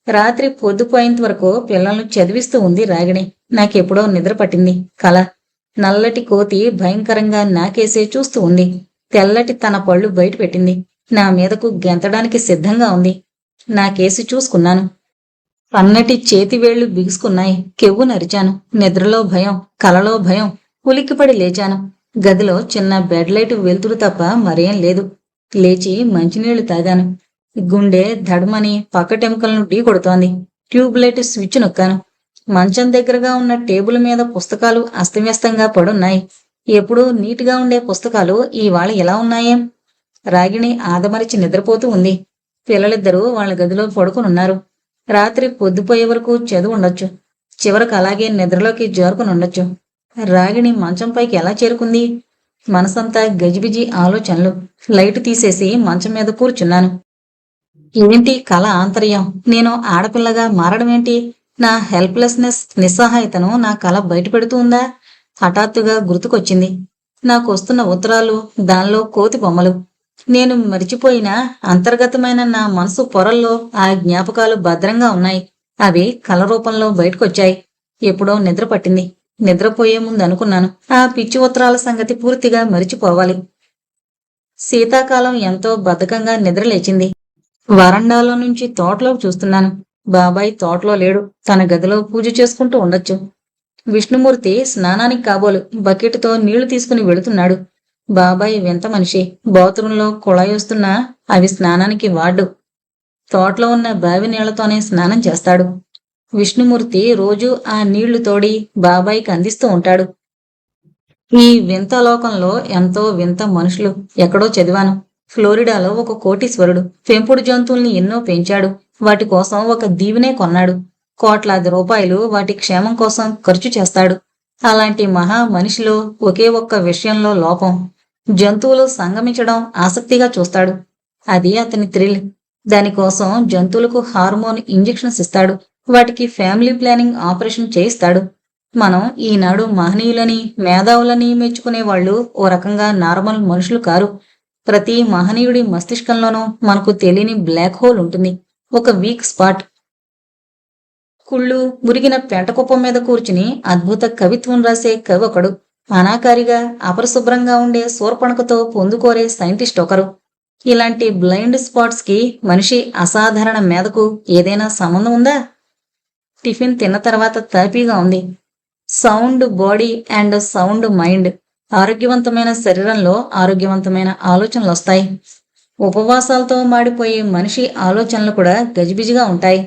A: రాత్రి పొద్దుపోయేంత వరకు పిల్లలను చదివిస్తూ ఉంది రాగిణి. నాకెప్పుడో నిద్ర పట్టింది. కల. నల్లటి కోతి భయంకరంగా నాకేసే చూస్తూ ఉంది. తెల్లటి తన పళ్ళు బయట పెట్టింది. నా మీదకు గెంతడానికి సిద్ధంగా ఉంది. నాకేసి చూసుకున్నాను. పన్నటి చేతివేళ్లు బిగుసుకున్నాయి. కెవ్వు నరిచాను. నిద్రలో భయం, కలలో భయం. ఉలిక్కిపడి లేచాను. గదిలో చిన్న బెడ్ లైట్ వెలుతురు తప్ప మరేం లేదు. లేచి మంచినీళ్లు తాగాను. గుండె ధడమని పక్కటెముకలను ఢీ కొడుతోంది. ట్యూబ్ లైట్ స్విచ్ నొక్కాను. మంచం దగ్గరగా ఉన్న టేబుల్ మీద పుస్తకాలు అస్తవ్యస్తంగా పడున్నాయి. ఎప్పుడూ నీట్గా ఉండే పుస్తకాలు ఇవాళ ఎలా ఉన్నాయేం? రాగిణి ఆదమరిచి నిద్రపోతూ ఉంది. పిల్లలిద్దరూ వాళ్ళ గదిలో పడుకునున్నారు. రాత్రి పొద్దుపోయే వరకు చదువు ఉండొచ్చు. చివరకు అలాగే నిద్రలోకి జారుకుని ఉండొచ్చు. రాగిణి మంచంపైకి ఎలా చేరుకుంది? మనసంతా గజిబిజి ఆలోచనలు. లైటు తీసేసి మంచం మీద కూర్చున్నాను. ఏంటి కల ఆంతర్యం? నేను ఆడపిల్లగా మారడమేంటి? నా హెల్ప్లెస్నెస్, నిస్సహాయతను నా కల బయటపెడుతూ ఉందా? హఠాత్తుగా గుర్తుకొచ్చింది. నాకొస్తున్న ఉత్తరాలు, దానిలో కోతి బొమ్మలు. నేను మరిచిపోయిన అంతర్గతమైన నా మనసు పొరల్లో ఆ జ్ఞాపకాలు భద్రంగా ఉన్నాయి. అవి కల రూపంలో బయటకొచ్చాయి. ఎప్పుడో నిద్ర పట్టింది. నిద్రపోయే ముందు అనుకున్నాను, ఆ పిచ్చి ఉత్తరాల సంగతి పూర్తిగా మరిచిపోవాలి. శీతాకాలం ఎంతో బద్ధకంగా నిద్రలేచింది. వరండాలో నుంచి తోటలోకి చూస్తున్నాను. బాబాయ్ తోటలో లేడు. తన గదిలో పూజ చేసుకుంటూ ఉండొచ్చు. విష్ణుమూర్తి స్నానానికి కాబోలు బకెట్తో నీళ్లు తీసుకుని వెళుతున్నాడు. బాబాయ్ వింత మనిషి. బాత్రూంలో కుళాయి వస్తున్నా అవి స్నానానికి వాడ్డు. తోటలో ఉన్న బావి నీళ్లతోనే స్నానం చేస్తాడు. విష్ణుమూర్తి రోజూ ఆ నీళ్లు తోడి బాబాయికి అందిస్తూ ఉంటాడు. ఈ వింత లోకంలో ఎంతో వింత మనుషులు. ఎక్కడో చదివాను. ఫ్లోరిడాలో ఒక కోటీశ్వరుడు పెంపుడు జంతువుల్ని ఎన్నో పెంచాడు. వాటి కోసం ఒక దీవినే కొన్నాడు. కోట్లాది రూపాయలు వాటి క్షేమం కోసం ఖర్చు చేస్తాడు. అలాంటి మహా మనిషిలో ఒకే ఒక్క విషయంలో లోపం. జంతువులు సంగమించడం ఆసక్తిగా చూస్తాడు. అది అతని థ్రిల్. దానికోసం జంతువులకు హార్మోన్ ఇంజెక్షన్స్ ఇస్తాడు. వాటికి ఫ్యామిలీ ప్లానింగ్ ఆపరేషన్ చేయిస్తాడు. మనం ఈనాడు మహనీయులని, మేధావులని మెచ్చుకునే వాళ్ళు ఓ రకంగా నార్మల్ మనుషులు కారు. ప్రతి మహనీయుడి మస్తిష్కంలోనూ మనకు తెలియని బ్లాక్ హోల్ ఉంటుంది. ఒక వీక్ స్పాట్. కుళ్ళు మురిగిన పెంటకుప్పం మీద కూర్చుని అద్భుత కవిత్వం రాసే కవి ఒకడు. అనాకారిగా అపరిశుభ్రంగా ఉండే శూర్పణకతో పొందుకోరే సైంటిస్ట్ ఒకరు. ఇలాంటి బ్లైండ్ స్పాట్స్ కి మనిషి అసాధారణ మేధకు ఏదైనా సంబంధం ఉందా? టిఫిన్ తిన్న తర్వాత తాపీగా ఉంది. Sound body and sound mind. ఆరోగ్యవంతమైన శరీరంలో ఆరోగ్యవంతమైన ఆలోచనలు వస్తాయి. ఉపవాసాలతో మాడిపోయే మనిషి ఆలోచనలు కూడా గజిబిజిగా ఉంటాయి.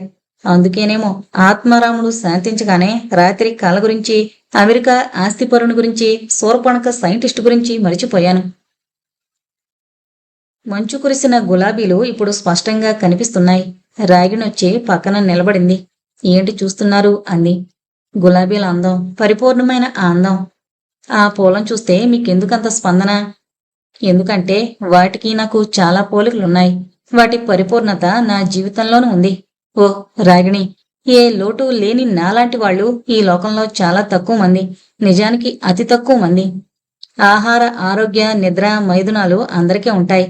A: అందుకేనేమో ఆత్మారాముడు శాంతించగానే రాత్రి కళ గురించి, అమెరికా ఆస్తిపరుని గురించి, శూర్పణఖ సైంటిస్టు గురించి మరిచిపోయాను. మంచు కురిసిన గులాబీలు ఇప్పుడు స్పష్టంగా కనిపిస్తున్నాయి. రాగిణొచ్చి పక్కన నిలబడింది. ఏంటి చూస్తున్నారు అంది. గులాబీల అందం, పరిపూర్ణమైన ఆ అందం. ఆ పూలను చూస్తే మీకెందుకంత స్పందన? ఎందుకంటే వాటికి నాకు చాలా పోలికలున్నాయి. వాటి పరిపూర్ణత నా జీవితంలోనూ ఉంది. ఓ రాగిణి, ఏ లోటు లేని నాలాంటి వాళ్ళు ఈ లోకంలో చాలా తక్కువ మంది. నిజానికి అతి తక్కువ మంది. ఆహార, ఆరోగ్య, నిద్ర, మైథునాలు అందరికీ ఉంటాయి.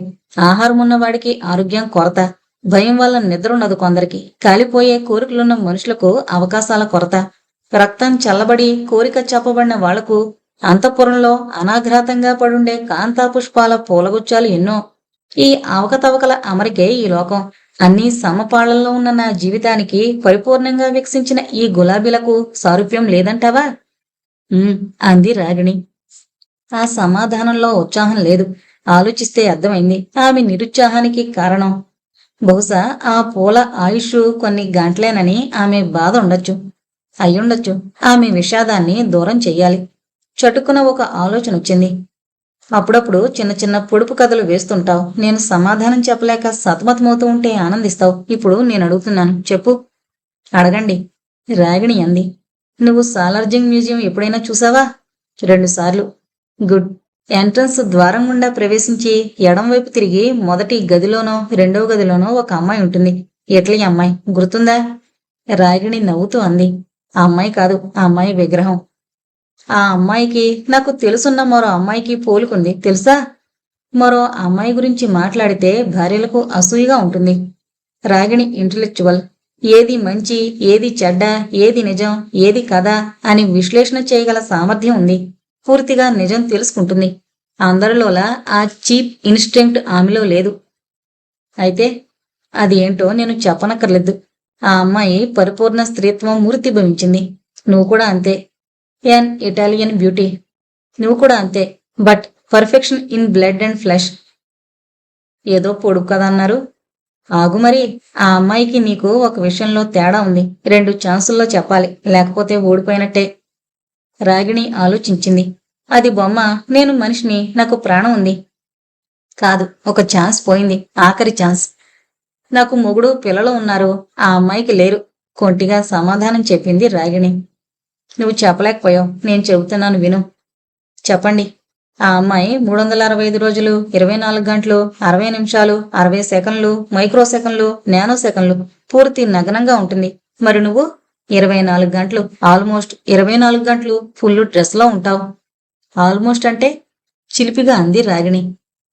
A: ఆహారం ఉన్నవాడికి ఆరోగ్యం కొరత. భయం వల్ల నిద్ర ఉండదు కొందరికి. కాలిపోయే కోరికలున్న మనుషులకు అవకాశాల కొరత. రక్తం చల్లబడి కోరిక చెప్పబడిన వాళ్లకు అంతఃపురంలో అనాఘ్రాతంగా పడుండే కాంతాపుష్పాల పూలగుచ్చాలు ఎన్నో. ఈ అవకతవకల అమరికే ఈ లోకం. అన్నీ సమపాళ్లలో ఉన్న నా జీవితానికి పరిపూర్ణంగా వికసించిన ఈ గులాబీలకు సారూప్యం లేదంటావా? అంది రాగిణి. ఆ సమాధానంలో ఉత్సాహం లేదు. ఆలోచిస్తే అర్థమైంది ఆమె నిరుత్సాహానికి కారణం. బహుశా ఆ పూల ఆయుష్ కొన్ని గంటలేనని ఆమె బాధ ఉండొచ్చు. అయ్యుండొచ్చు. ఆమె విషాదాన్ని దూరం చెయ్యాలి. చటుక్కున ఒక ఆలోచన వచ్చింది. అప్పుడప్పుడు చిన్న చిన్న పొడుపు కథలు వేస్తుంటావు. నేను సమాధానం చెప్పలేక సతమతమవుతూ ఉంటే ఆనందిస్తావు. ఇప్పుడు నేను అడుగుతున్నాను, చెప్పు. అడగండి, రాగిణి అంది. నువ్వు సాలార్జింగ్ మ్యూజియం ఎప్పుడైనా చూసావా? 2 సార్లు. గుడ్. ఎంట్రన్స్ ద్వారం గుండా ప్రవేశించి ఎడంవైపు తిరిగి మొదటి గదిలోనో రెండవ గదిలోనో ఒక అమ్మాయి ఉంటుంది. ఇటలీ అమ్మాయి, గుర్తుందా? రాగిణి నవ్వుతూ అంది. ఆ అమ్మాయి కాదు, ఆ అమ్మాయి విగ్రహం. ఆ అమ్మాయికి నాకు తెలుసున్న మరో అమ్మాయికి పోలుకుంది తెలుసా? మరో అమ్మాయి గురించి మాట్లాడితే భార్యలకు అసూయగా ఉంటుంది. రాగిణి ఇంటలెక్చువల్. ఏది మంచి, ఏది చెడ్డ, ఏది నిజం, ఏది కథ అని విశ్లేషణ చేయగల సామర్థ్యం ఉంది. పూర్తిగా నిజం తెలుసుకుంటుంది. అందరిలోలా ఆ చీప్ ఇన్స్టింక్ట్ ఆమెలో లేదు. అయితే అది ఏంటో నేను చెప్పనక్కర్లేదు. ఆ అమ్మాయి పరిపూర్ణ స్త్రీత్వం మూర్తిభవించింది. నువ్వు కూడా అంతే. ఎన్ ఇటాలియన్ బ్యూటీ. నువ్వు కూడా అంతే. But perfection in blood and flesh. ఏదో పొడుపు కదా అన్నారు. ఆగు మరి. ఆ అమ్మాయికి నీకు ఒక విషయంలో తేడా ఉంది. 2 ఛాన్సుల్లో చెప్పాలి, లేకపోతే ఓడిపోయినట్టే. రాగిణి ఆలోచించింది. అది బొమ్మ, నేను మనిషిని, నాకు ప్రాణం ఉంది. కాదు, ఒక ఛాన్స్ పోయింది, ఆఖరి ఛాన్స్. నాకు మొగుడు పిల్లలు ఉన్నారు, ఆ అమ్మాయికి లేరు. కొంటిగా సమాధానం చెప్పింది రాగిణి. నువ్వు చెప్పలేకపోయావు, నేను చెబుతున్నాను విను. చెప్పండి. ఆ అమ్మాయి 365 రోజులు, 24 గంటలు, 60 నిమిషాలు, 60 సెకండ్లు, మైక్రో సెకండ్లు, నానో సెకండ్లు పూర్తి నగ్నంగా ఉంటుంది. మరి నువ్వు 24 గంటలు, ఆల్మోస్ట్ 24 గంటలు ఫుల్ డ్రెస్లో ఉంటావు. ఆల్మోస్ట్ అంటే? చిలిపిగా అంది రాగిణి.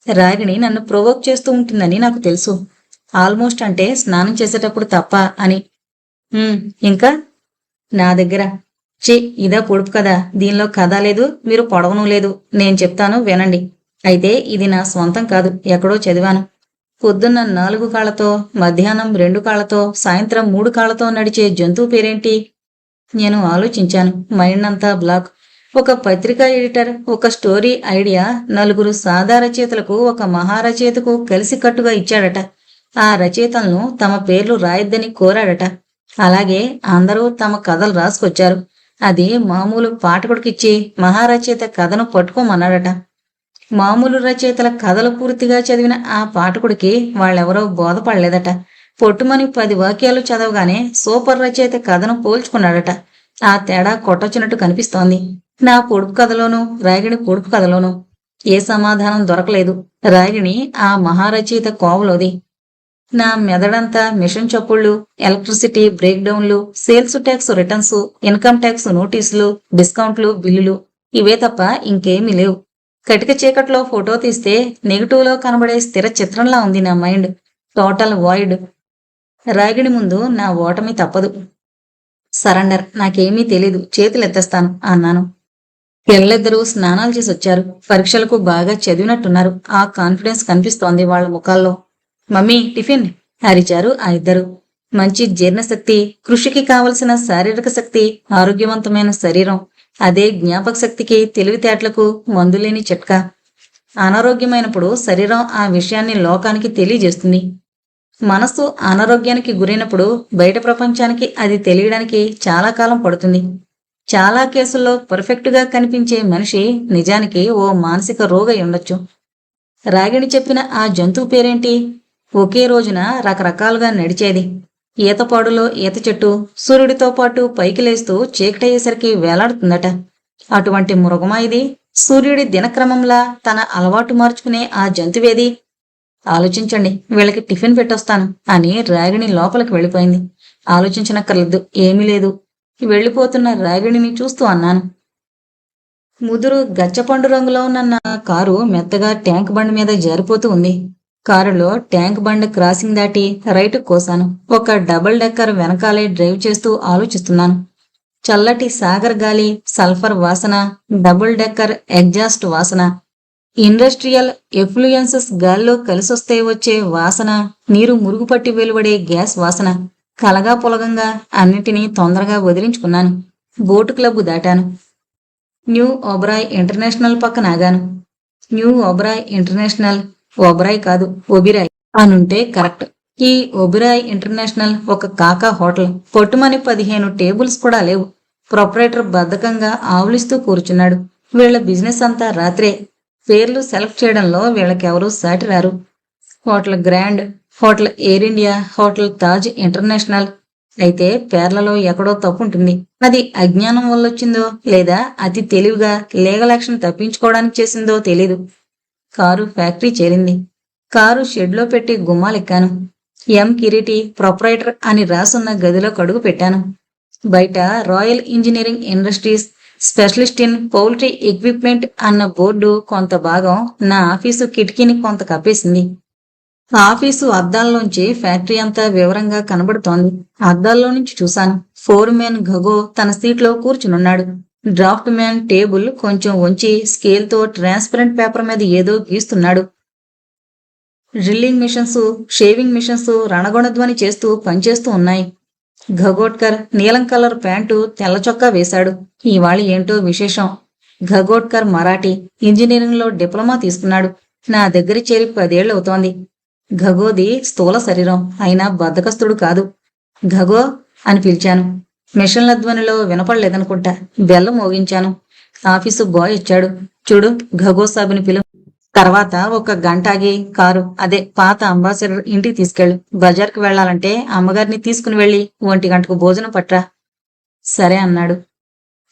A: రాగిణి నన్ను ప్రొవోక్ చేస్తూ ఉంటుందని నాకు తెలుసు. ఆల్మోస్ట్ అంటే స్నానం చేసేటప్పుడు తప్ప అని. ఇంకా? నా దగ్గర ఇదా పొడుపు కదా, దీనిలో కథ లేదు, మీరు పొడవను లేదు. నేను చెప్తాను వినండి. అయితే ఇది నా స్వంతం కాదు, ఎక్కడో చదివాను. పొద్దున్న 4 కాళ్లతో, మధ్యాహ్నం 2 కాళ్లతో, సాయంత్రం 3 కాళ్లతో నడిచే జంతువు పేరేంటి? నేను ఆలోచించాను. మైండ్ అంతా బ్లాక్. ఒక పత్రికా ఎడిటర్ ఒక స్టోరీ ఐడియా 4 సాదా రచయితలకు, ఒక మహారచయితకు కలిసికట్టుగా ఇచ్చాడట. ఆ రచయితలను తమ పేర్లు రాయొద్దని కోరాడట. అలాగే అందరూ తమ కథలు రాసుకొచ్చారు. అది మామూలు పాఠకుడికిచ్చి మహారచయిత కథను పట్టుకోమన్నాడట. మామూలు రచయితల కథలు పూర్తిగా చదివిన ఆ పాఠకుడికి వాళ్ళెవరో బోధపడలేదట. పొట్టుమని 10 వాక్యాలు చదవగానే సూపర్ రచయిత కథను పోల్చుకున్నాడట. ఆ తేడా కొట్టొచ్చినట్టు కనిపిస్తోంది. నా పొడుపు కథలోనూ, రాగిణి పొడుపు కథలోనూ ఏ సమాధానం దొరకలేదు. రాగిణి ఆ మహారచయిత కోవలోది. నా మెదడంతా మిషన్ చప్పుళ్ళు, ఎలక్ట్రిసిటీ బ్రేక్ డౌన్లు, sales tax returns, income tax నోటీసులు, డిస్కౌంట్లు, బిల్లులు ఇవే తప్ప ఇంకేమీ లేవు. కటిక చీకట్లో ఫోటో తీస్తే నెగిటివ్లో కనబడే స్థిర చిత్రంలా ఉంది నా మైండ్. Total void. రాగిణి ముందు నా ఓటమి తప్పదు. సరెండర్. నాకేమీ తెలీదు, చేతులెత్తేస్తాను అన్నాను. పిల్లలిద్దరూ స్నానాలు చేసి వచ్చారు. పరీక్షలకు బాగా చదివినట్టున్నారు. ఆ కాన్ఫిడెన్స్ కనిపిస్తోంది వాళ్ళ ముఖాల్లో. మమ్మీ, టిఫిన్ అరిచారు ఆ ఇద్దరు. మంచి జీర్ణశక్తి, కృషికి కావలసిన శారీరక శక్తి, ఆరోగ్యవంతమైన శరీరం, అదే జ్ఞాపక శక్తికి, తెలివితేటలకు మందులేని చిట్కా. అనారోగ్యమైనప్పుడు శరీరం ఆ విషయాన్ని లోకానికి తెలియజేస్తుంది. మనస్సు అనారోగ్యానికి గురైనప్పుడు బయట ప్రపంచానికి అది తెలియడానికి చాలా కాలం పడుతుంది. చాలా కేసుల్లో పర్ఫెక్టుగా కనిపించే మనిషి నిజానికి ఓ మానసిక రోగి ఉండొచ్చు. రాగిణి చెప్పిన ఆ జంతువు పేరేంటి? ఒకే రోజున రకరకాలుగా నడిచేది. ఈతపాడులో ఈత చెట్టు సూర్యుడితో పాటు పైకి లేస్తూ చీకటయ్యేసరికి వేలాడుతుందట. అటువంటి మృగమా ఇది? సూర్యుడి దినక్రమంలా తన అలవాటు మార్చుకునే ఆ జంతువేది? ఆలోచించండి, వీళ్ళకి టిఫిన్ పెట్టొస్తాను అని రాగిణి లోపలికి వెళ్ళిపోయింది. ఆలోచించనక్కర్లేదు, ఏమీ లేదు. వెళ్ళిపోతున్న రాగిణిని చూస్తూ అన్నాను. ముదురు గచ్చపండు రంగులో ఉన్న నా కారు మెత్తగా ట్యాంక్ బండ్ మీద జారిపోతూ ఉంది. కారులో ట్యాంక్ బండ్ క్రాసింగ్ దాటి రైట్ కోసాను. ఒక డబుల్ డెక్కర్ వెనకాలే డ్రైవ్ చేస్తూ ఆలోచిస్తున్నాను. చల్లటి సాగర్ గాలి, సల్ఫర్ వాసన, డబుల్ డెక్కర్ ఎగ్జాస్ట్ వాసన, ఇండస్ట్రియల్ ఎఫ్లూయెన్సెస్ గాల్లో కలిసొస్తే వచ్చే వాసన, నీరు మురుగుపట్టి వెలువడే గ్యాస్ వాసన, కలగా పొలగంగా అన్నిటినీ తొందరగా వదిలించుకున్నాను. బోటు క్లబ్ దాటాను. న్యూ ఒబరాయ్ ఇంటర్నేషనల్ పక్కన ఆగాను. న్యూ ఒబరాయ్ ఇంటర్నేషనల్, ఒబరాయ్ కాదు ఒబిరాయ్ అనుంటే కరెక్ట్. ఈ ఒబిరాయ్ ఇంటర్నేషనల్ ఒక కాకా హోటల్. పొట్టుమని 15 టేబుల్స్ కూడా లేవు. ప్రొపరేటర్ బద్ధకంగా ఆవులిస్తూ కూర్చున్నాడు. వీళ్ల బిజినెస్ అంతా రాత్రే. పేర్లు సెలెక్ట్ చేయడంలో వీళ్ళకెవరూ సాటి రారు. Hotel grand, hotel air India, hotel Taj international. అయితే పేర్లలో ఎక్కడో తప్పు ఉంటుంది. అది అజ్ఞానం వల్ల వచ్చిందో లేదా అతి తెలివిగా లీగల్ యాక్షన్ తప్పించుకోవడానికి చేసిందో తెలీదు. కారు ఫ్యాక్టరీ చేరింది. కారు షెడ్లో పెట్టి గుమ్మాలెక్కాను. ఎం కిరీటి ప్రొపరైటర్ అని రాసున్న గదిలో కడుగు పెట్టాను. బయట royal engineering industries, specialist in poultry equipment అన్న బోర్డు కొంత భాగం నా ఆఫీసు కిటికీని కొంత కప్పేసింది. ఆఫీసు అద్దాల్లోంచి ఫ్యాక్టరీ అంతా వివరంగా కనబడుతోంది. అద్దాల్లో నుంచి చూశాను. ఫోర్ మ్యాన్ గగో తన సీట్లో కూర్చునున్నాడు. డ్రాఫ్ట్ మ్యాన్ టేబుల్ కొంచెం వంచి స్కేల్తో ట్రాన్స్పరెంట్ పేపర్ మీద ఏదో గీస్తున్నాడు. డ్రిల్లింగ్ మిషన్స్, షేవింగ్ మిషన్స్ రణగొణధ్వని చేస్తూ పనిచేస్తూ ఉన్నాయి. గగోట్కర్ నీలం కలర్ ప్యాంటు, తెల్ల చొక్కా వేశాడు. ఇవాళ ఏంటో విశేషం. గగోట్కర్ మరాఠీ, ఇంజనీరింగ్లో డిప్లొమా తీసుకున్నాడు. నా దగ్గర చేరి 10 ఏళ్లవుతోంది. గగోది స్థూల శరీరం, అయినా బద్ధకస్తుడు కాదు. గగో అని పిలిచాను. మిషన్ల ధ్వనిలో వినపడలేదనుకుంటా. బెల్ల మోగించాను. ఆఫీసు బాయ్ ఇచ్చాడు. చూడు, గగో సాబుని పిలు తర్వాత ఒక గంట ఆగి కారు అదే పాత అంబాసిడర్ ఇంటికి తీసుకెళ్ళు. బజార్కి వెళ్లాలంటే అమ్మగారిని తీసుకుని వెళ్ళి 1 గంటకు భోజనం పట్రా. సరే అన్నాడు.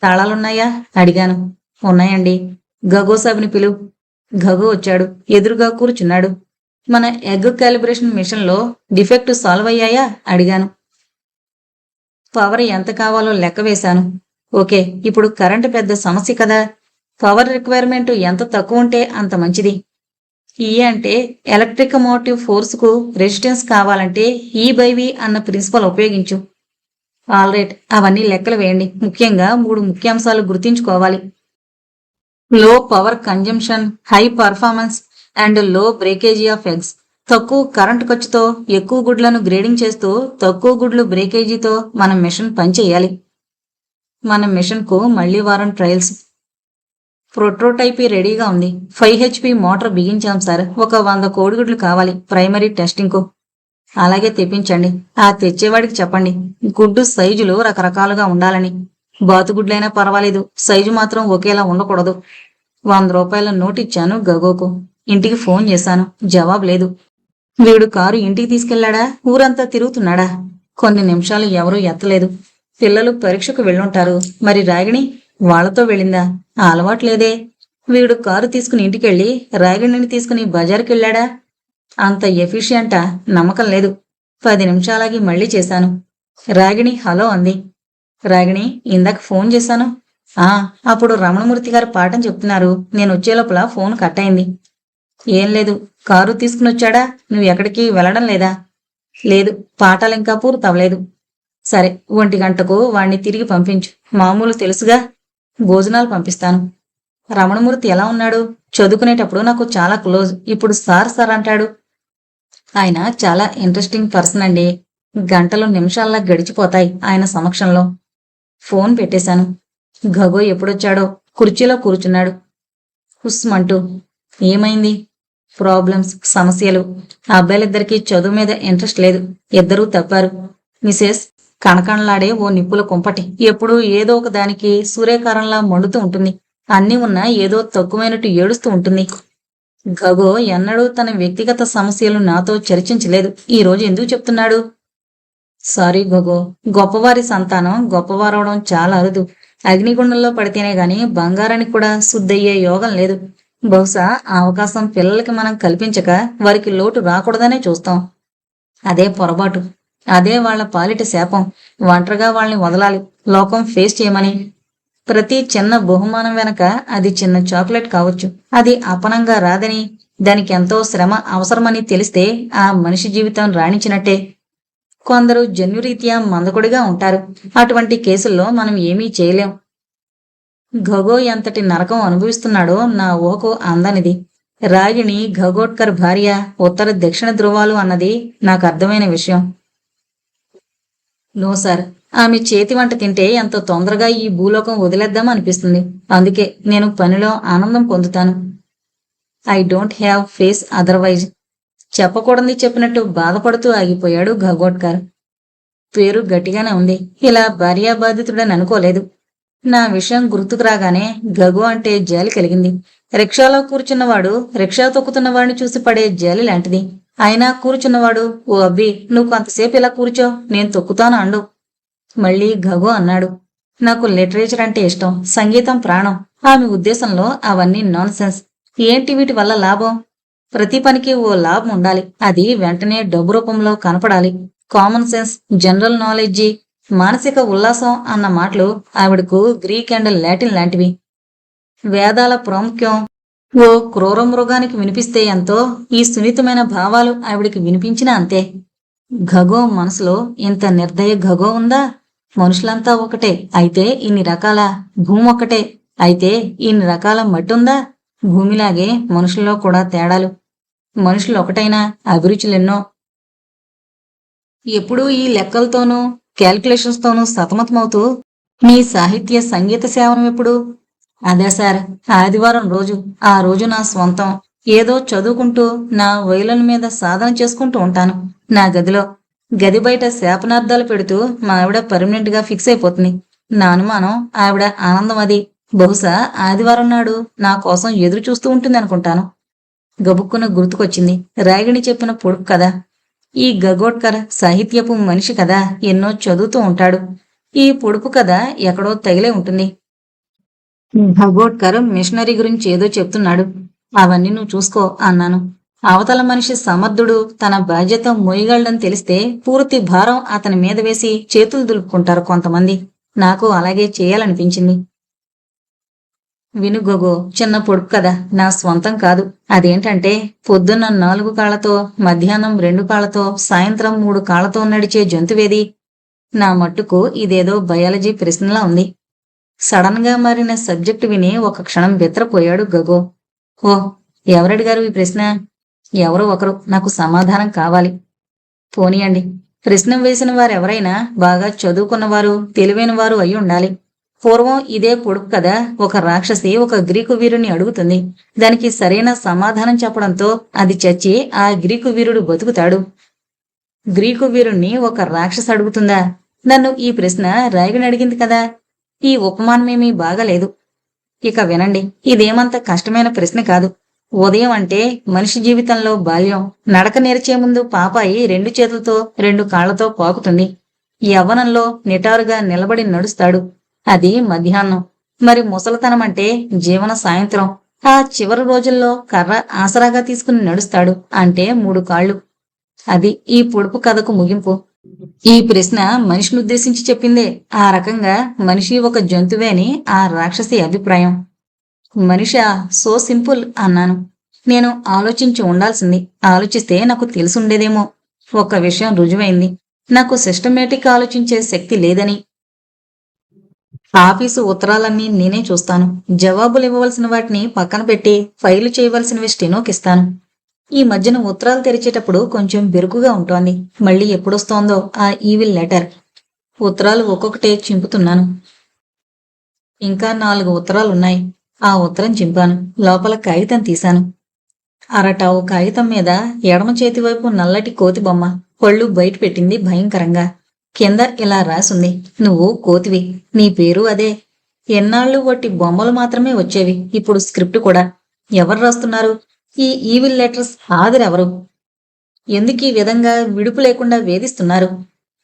A: తాళాలున్నాయా అడిగాను. ఉన్నాయండి. గగో సాబిని పిలువు. గగో వచ్చాడు. ఎదురుగా కూర్చున్నాడు. మన ఎగ్ కాలిబ్రేషన్ మిషన్లో డిఫెక్ట్ సాల్వ్ అయ్యాయా అడిగాను. పవర్ ఎంత కావాలో లెక్క వేశాను. ఓకే, ఇప్పుడు కరెంటు పెద్ద సమస్య కదా. పవర్ రిక్వైర్మెంట్ ఎంత తక్కువ ఉంటే అంత మంచిది. ఈ అంటే ఎలక్ట్రిక్ మోటివ్ ఫోర్స్కు రెసిస్టెన్స్ కావాలంటే ఈ బై వి అన్న ప్రిన్సిపల్ ఉపయోగించు. ఆల్రైట్, అవన్నీ లెక్కలు వేయండి. ముఖ్యంగా 3 ముఖ్యాంశాలు గుర్తుంచుకోవాలి. లో power consumption, high performance and లో బ్రేకేజీ ఆఫ్ ఎగ్స్. తక్కువ కరెంటు ఖర్చుతో ఎక్కువ గుడ్లను గ్రేడింగ్ చేస్తూ తక్కువ గుడ్లు బ్రేకేజీతో మన మిషన్ పనిచేయాలి. మన మిషన్కు మళ్లీ వారం ట్రయల్స్. ప్రోటోటైపీ రెడీగా ఉంది. 5 HP మోటార్ బిగించాం సార్. ఒక 100 కోడిగుడ్లు కావాలి ప్రైమరీ టెస్టింగ్కు. అలాగే తెప్పించండి. ఆ తెచ్చేవాడికి చెప్పండి గుడ్డు సైజులు రకరకాలుగా ఉండాలని. బాతుగుడ్లైనా పర్వాలేదు, సైజు మాత్రం ఒకేలా ఉండకూడదు. 100 రూపాయల నోట్ ఇచ్చాను గగోకు. ఇంటికి ఫోన్ చేశాను. జవాబు లేదు. వీడు కారు ఇంటికి తీసుకెళ్లాడా, ఊరంతా తిరుగుతున్నాడా? కొన్ని నిమిషాలు ఎవరూ ఎత్తలేదు. పిల్లలు పరీక్షకు వెళ్ళుంటారు. మరి రాగిణి వాళ్లతో వెళ్ళిందా? ఆ అలవాటు లేదే. వీడు కారు తీసుకుని ఇంటికెళ్ళి రాగిణిని తీసుకుని బజారుకెళ్ళాడా? అంత ఎఫిషియంటా? నమ్మకం లేదు. 10 నిమిషాలాగి మళ్లీ చేశాను. రాగిణి హలో అంది. రాగిణి, ఇందాక ఫోన్ చేశాను. అప్పుడు రమణమూర్తి గారు పాఠం చెప్తున్నారు. నేను వచ్చేలోపల ఫోన్ కట్ అయింది. ఏం లేదు, కారు తీసుకునొచ్చాడా? నువ్వు ఎక్కడికి వెళ్ళడం లేదా? లేదు, పాఠాలింకా పూర్తవలేదు. సరే, 1 గంటకు వాణ్ణి తిరిగి పంపించు. మామూలు తెలుసుగా. భోజనాలు పంపిస్తాను. రమణమూర్తి ఎలా ఉన్నాడు? చదువుకునేటప్పుడు నాకు చాలా క్లోజ్. ఇప్పుడు సార్ సార్ అంటాడు. ఆయన చాలా ఇంట్రెస్టింగ్ పర్సన్ అండి. గంటలు నిమిషాల్లా గడిచిపోతాయి ఆయన సమక్షంలో. ఫోన్ పెట్టేశాను. గగో ఎప్పుడొచ్చాడో. కుర్చీలో కూర్చున్నాడు. హుస్మంటూ. ఏమైంది? ప్రాబ్లమ్స్, సమస్యలు. ఆ అబ్బాయిలిద్దరికీ చదువు మీద ఇంట్రెస్ట్ లేదు. ఇద్దరూ తప్పారు. మిసెస్ కణకణలాడే ఓ నిప్పుల కుంపటి. ఎప్పుడూ ఏదో ఒక దానికి సూర్యకారంలా మండుతూ ఉంటుంది. అన్నీ ఉన్నా ఏదో తక్కువైనట్టు ఏడుస్తూ ఉంటుంది. గగో ఎన్నడూ తన వ్యక్తిగత సమస్యలు నాతో చర్చించలేదు. ఈ రోజు ఎందుకు చెప్తున్నాడు? సారీ గగో, గొప్పవారి సంతానం గొప్పవారవడం చాలా అరుదు. అగ్నిగుండంలో పడితేనే గాని బంగారానికి కూడా శుద్ధయ్యే యోగం లేదు. బహుశా ఆ అవకాశం పిల్లలకి మనం కల్పించక వారికి లోటు రాకూడదనే చూస్తాం. అదే పొరపాటు. అదే వాళ్ల పాలిట శాపం. ఒంటరిగా వాళ్ళని వదలాలి, లోకం ఫేస్ చేయమని. ప్రతి చిన్న బహుమానం వెనక అది చిన్న చాక్లెట్ కావచ్చు. అది అపనంగా రాదని, దానికి ఎంతో శ్రమ అవసరమని తెలిస్తే ఆ మనిషి జీవితం రాణించినట్టే. కొందరు జన్యురీత్యా మందకొడిగా ఉంటారు. అటువంటి కేసుల్లో మనం ఏమీ చేయలేం. గగో ఎంతటి నరకం అనుభవిస్తున్నాడో నా ఊహకు అందనిది. రాగిణి గగోట్కర్ భార్య, ఉత్తర దక్షిణ ధృవాలు అన్నది నాకు అర్థమైన విషయం. నో సార్, ఆమె చేతి వంట తింటే ఎంతో తొందరగా ఈ భూలోకం వదిలేద్దాం అనిపిస్తుంది. అందుకే నేను పనిలో ఆనందం పొందుతాను. I don't have face otherwise. చెప్పకూడని చెప్పినట్టు బాధపడుతూ ఆగిపోయాడు గగోట్కర్. పేరు గట్టిగానే ఉంది. ఇలా భార్యాబాధితుడని అనుకోలేదు. నా విషయం గుర్తుకు రాగానే గగు అంటే జాలి కలిగింది. రిక్షాలో కూర్చున్నవాడు రిక్షా తొక్కుతున్న వాడిని చూసి పడే జాలి లాంటిది. అయినా కూర్చున్నవాడు, ఓ అబ్బి, నువ్వు కొంతసేపు ఇలా కూర్చో, నేను తొక్కుతాను అండు. మళ్ళీ గగు అన్నాడు. నాకు లిటరేచర్ అంటే ఇష్టం, సంగీతం ప్రాణం. ఆమె ఉద్దేశంలో అవన్నీ నాన్ సెన్స్. ఏంటి వీటి వల్ల లాభం? ప్రతి పనికి ఓ లాభం ఉండాలి. అది వెంటనే డబ్బు రూపంలో కనపడాలి. కామన్ సెన్స్, జనరల్ నాలెడ్జి, మానసిక ఉల్లాసం అన్న మాటలు ఆవిడకు గ్రీక్ అండ్ లాటిన్ లాంటివి. వేదాల ప్రాముఖ్యం ఓ క్రూర మృగానికి వినిపిస్తే ఎంతో, ఈ సున్నితమైన భావాలు ఆవిడికి వినిపించినా అంతే. గగో మనసులో ఇంత నిర్దయ గగో ఉందా? మనుషులంతా ఒకటే అయితే ఇన్ని రకాల, భూమి ఒక్కటే అయితే ఇన్ని రకాల మట్టుందా? భూమిలాగే మనుషుల్లో కూడా తేడాలు. మనుషులు ఒకటైనా అభిరుచులెన్నో. ఎప్పుడూ ఈ లెక్కలతోనూ క్యాల్కులేషన్స్ తోనూ సతమతమవుతూ మీ సాహిత్య సంగీత సేవనం ఎప్పుడు? అదే సార్, ఆదివారం రోజు. ఆ రోజు నా స్వంతం. ఏదో చదువుకుంటూ నా వయలున్ మీద సాధన చేసుకుంటూ ఉంటాను నా గదిలో. గది బయట శాపనార్థాలు పెడుతూ మా ఆవిడ పర్మనెంట్ గా ఫిక్స్ అయిపోతుంది. నా అనుమానం ఆవిడ ఆనందం అది. బహుశా ఆదివారం నాడు నా కోసం ఎదురు చూస్తూ ఉంటుంది అనుకుంటాను. గబుక్కున గుర్తుకొచ్చింది రాగిణి చెప్పిన పొడుపు కదా. ఈ గగోడ్కర్ సాహిత్యపు మనిషి కదా, ఎన్నో చదువుతూ ఉంటాడు. ఈ పొడుపు కథ ఎక్కడో తగిలే ఉంటుంది. గగోడ్కర్ మిషనరీ గురించి ఏదో చెప్తున్నాడు. అవన్నీ నువ్వు చూసుకో అన్నాను. అవతల మనిషి సమర్థుడు, తన బాధ్యత మోయగలడని తెలిస్తే పూర్తి భారం అతని మీద వేసి చేతులు దులుపుకుంటారు కొంతమంది. నాకు అలాగే చేయాలనిపించింది. విను గొగో, చిన్న పొడుపు కదా, నా స్వంతం కాదు. అదేంటంటే పొద్దున్న 4 కాళ్లతో, మధ్యాహ్నం 2 కాళ్లతో, సాయంత్రం 3 కాళ్లతో నడిచే జంతువేది? నా మట్టుకు ఇదేదో బయాలజీ ప్రశ్నలా ఉంది. సడన్ గా మారిన సబ్జెక్టు విని ఒక క్షణం బెత్తరపోయాడు గగో. ఓ, ఎవరడిగారు ఈ ప్రశ్న? ఎవరో ఒకరు, నాకు సమాధానం కావాలి. పోనీయండి. ప్రశ్న వేసిన వారెవరైనా బాగా చదువుకున్నవారు, తెలివైన వారు అయి ఉండాలి. పూర్వం ఇదే పొడుపు కదా ఒక రాక్షసి ఒక గ్రీకు వీరుని అడుగుతుంది. దానికి సరైన సమాధానం చెప్పడంతో అది చచ్చి ఆ గ్రీకు వీరుడు బతుకుతాడు. గ్రీకు వీరుణ్ణి ఒక రాక్షసి అడుగుతుందా? నన్ను ఈ ప్రశ్న రాగిణి అడిగింది కదా. ఈ ఉపమానమేమీ బాగాలేదు. ఇక వినండి, ఇదేమంత కష్టమైన ప్రశ్న కాదు. ఉదయం అంటే మనిషి జీవితంలో బాల్యం. నడక నేర్చే ముందు పాపాయి 2 చేతులతో 2 కాళ్లతో పాకుతుంది. యవ్వనంలో నిటారుగా నిలబడి నడుస్తాడు. అది మధ్యాహ్నం. మరి ముసలితనం అంటే జీవన సాయంత్రం. ఆ చివరి రోజుల్లో కర్ర ఆసరాగా తీసుకుని నడుస్తాడు. అంటే 3 కాళ్ళు. అది ఈ పొడుపు కథకు ముగింపు. ఈ ప్రశ్న మనిషిని ఉద్దేశించి చెప్పిందే. ఆ రకంగా మనిషి ఒక జంతువే అని ఆ రాక్షసి అభిప్రాయం. మనిషా, సో సింపుల్ అన్నాను. నేను ఆలోచించి ఉండాల్సింది. ఆలోచిస్తే నాకు తెలుసుండేదేమో. ఒక్క విషయం రుజువైంది. నాకు సిస్టమేటిక్ ఆలోచించే శక్తి లేదని. ఆఫీసు ఉత్తరాలన్నీ నేనే చూస్తాను. జవాబులు ఇవ్వవలసిన వాటిని పక్కన పెట్టి ఫైలు చేయవలసినవి స్టెనోకిస్తాను. ఈ మధ్యన ఉత్తరాలు తెరిచేటప్పుడు కొంచెం బెరుకుగా ఉంటోంది. మళ్ళీ ఎప్పుడొస్తోందో ఆ ఈవిల్ లెటర్. ఉత్తరాలు ఒక్కొక్కటే చింపుతున్నాను. ఇంకా 4 ఉత్తరాలున్నాయి. ఆ ఉత్తరం చింపాను. లోపల కాగితం తీశాను. అరటావు కాగితం మీద ఎడమ చేతివైపు నల్లటి కోతి బొమ్మ. పళ్ళు బయట పెట్టింది భయంకరంగా. కింద ఇలా రాసుంది: నువ్వు కోతివి, నీ పేరు అదే. ఎన్నాళ్ళు వట్టి బొమ్మలు మాత్రమే వచ్చేవి, ఇప్పుడు స్క్రిప్ట్ కూడా. ఎవరు రాస్తున్నారు ఈ ఈవిల్ లెటర్స్? ఆదిరెవరు? ఎందుకు ఈ విధంగా విడుపు లేకుండా వేధిస్తున్నారు?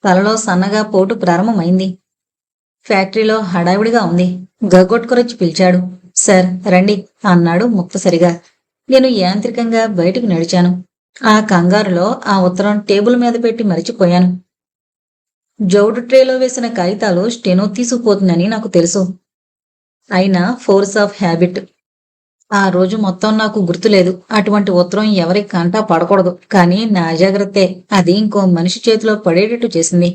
A: తలలో సన్నగా పోటు ప్రారంభమైంది. ఫ్యాక్టరీలో హడావిడిగా ఉంది. గగొట్టుకొరొచ్చి పిలిచాడు. సార్ రండి అన్నాడు ముక్తసరిగా. నేను యాంత్రికంగా బయటకు నడిచాను. ఆ కంగారులో ఆ ఉత్తరం టేబుల్ మీద పెట్టి మరిచిపోయాను. జౌడు ట్రేలో వేసిన కాగితాలు స్టెనో తీసుకుపోతుందని నాకు తెలుసు. అయినా ఫోర్స్ ఆఫ్ హ్యాబిట్. ఆ రోజు మొత్తం నాకు గుర్తులేదు. అటువంటి ఉత్తరం ఎవరి కంటా పడకూడదు. కానీ నా అజాగ్రత్తే అది ఇంకో మనిషి చేతిలో పడేటట్టు చేసింది.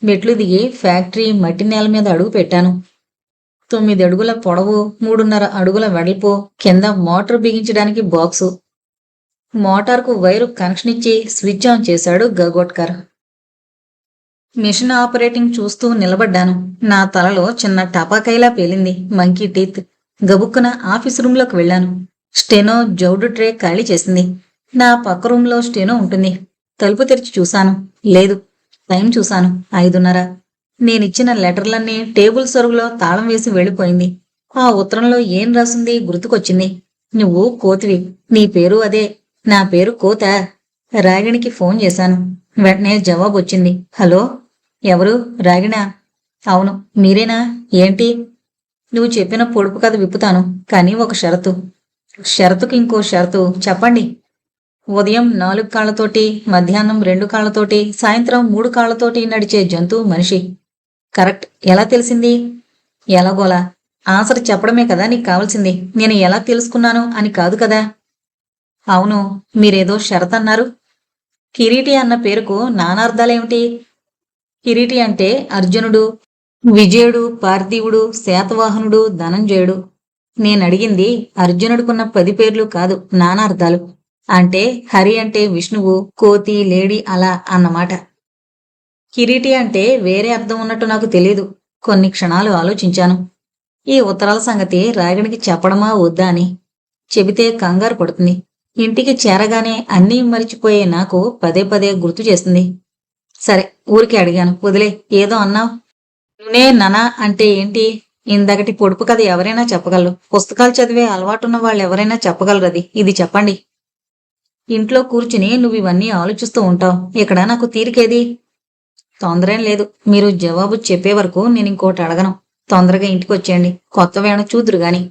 A: మెట్లు దిగి ఫ్యాక్టరీ మట్టి నేల మీద అడుగు పెట్టాను. 9 అడుగుల పొడవు, 3.5 అడుగుల వెడల్పు, కింద మోటార్ బిగించడానికి బాక్సు. మోటార్కు వైరు కనెక్షన్ ఇచ్చి స్విచ్ ఆన్ చేశాడు గగోట్కర్. మిషన్ ఆపరేటింగ్ చూస్తూ నిలబడ్డాను. నా తలలో చిన్న టపాకాయలా పేలింది. Monkey teeth. గబుక్కున ఆఫీస్ రూంలోకి వెళ్ళాను. స్టెనో జౌడు ట్రే ఖాళీ చేసింది. నా పక్క రూంలో స్టెనో ఉంటుంది. తలుపు తెరిచి చూశాను. లేదు. టైం చూశాను. 5:30. నేనిచ్చిన లెటర్లన్నీ టేబుల్ సొరుగులో తాళం వేసి వెళ్ళిపోయింది. ఆ ఉత్తరంలో ఏం రాసింది గుర్తుకొచ్చింది. నువ్వు కోతివి, నీ పేరు అదే. నా పేరు కోత. రాగిణికి ఫోన్ చేశాను. వెంటనే జవాబు వచ్చింది. హలో, ఎవరు? రాగిణా? అవును, మీరేనా? ఏంటి? నువ్వు చెప్పిన పొడుపు కథ విప్పుతాను, కానీ ఒక షరతు. షరతుకి ఇంకో షరతు చెప్పండి. ఉదయం 4 కాళ్లతోటి, మధ్యాహ్నం 2 కాళ్లతోటి, సాయంత్రం 3 కాళ్లతోటి నడిచే జంతువు మనిషి. కరెక్ట్. ఎలా తెలిసింది? ఎలాగోలా. ఆన్సర్ చెప్పడమే కదా నీకు కావాల్సింది. నేను ఎలా తెలుసుకున్నాను అని కాదు కదా. అవును, మీరేదో షరతన్నారు. కిరీటి అన్న పేరుకు నానార్థాలేమిటి? కిరీటి అంటే అర్జునుడు, విజయుడు, పార్థివుడు, శాతవాహనుడు, ధనంజయుడు. నేనడిగింది అర్జునుడుకున్న 10 పేర్లు కాదు, నానార్థాలు. అంటే హరి అంటే విష్ణువు, కోతి, లేడీ అలా అన్నమాట. కిరీటి అంటే వేరే అర్థం ఉన్నట్టు నాకు తెలియదు. కొన్ని క్షణాలు ఆలోచించాను. ఈ ఉత్తరాల సంగతి రాగిణికి చెప్పడమా వద్దా అని. చెబితే కంగారు పడుతుంది. ఇంటికి చేరగానే అన్నీ మరిచిపోయే నాకు పదే పదే గుర్తు చేస్తుంది. సరే, ఊరికే అడిగాను, వదిలే. ఏదో అన్నావు. నునే ననా అంటే ఏంటి? ఇందకటి పొడుపు కథ ఎవరైనా చెప్పగలరు. పుస్తకాలు చదివే అలవాటున్న వాళ్ళు ఎవరైనా చెప్పగలరు అది. ఇది చెప్పండి. ఇంట్లో కూర్చుని నువ్వు ఇవన్నీ ఆలోచిస్తూ ఉంటావు. ఇక్కడ నాకు తీరికేది. తొందరేం లేదు. మీరు జవాబు చెప్పే వరకు నేను ఇంకోటి అడగను. తొందరగా ఇంటికి వచ్చేయండి. కొత్త వీణ చూదురు గాని.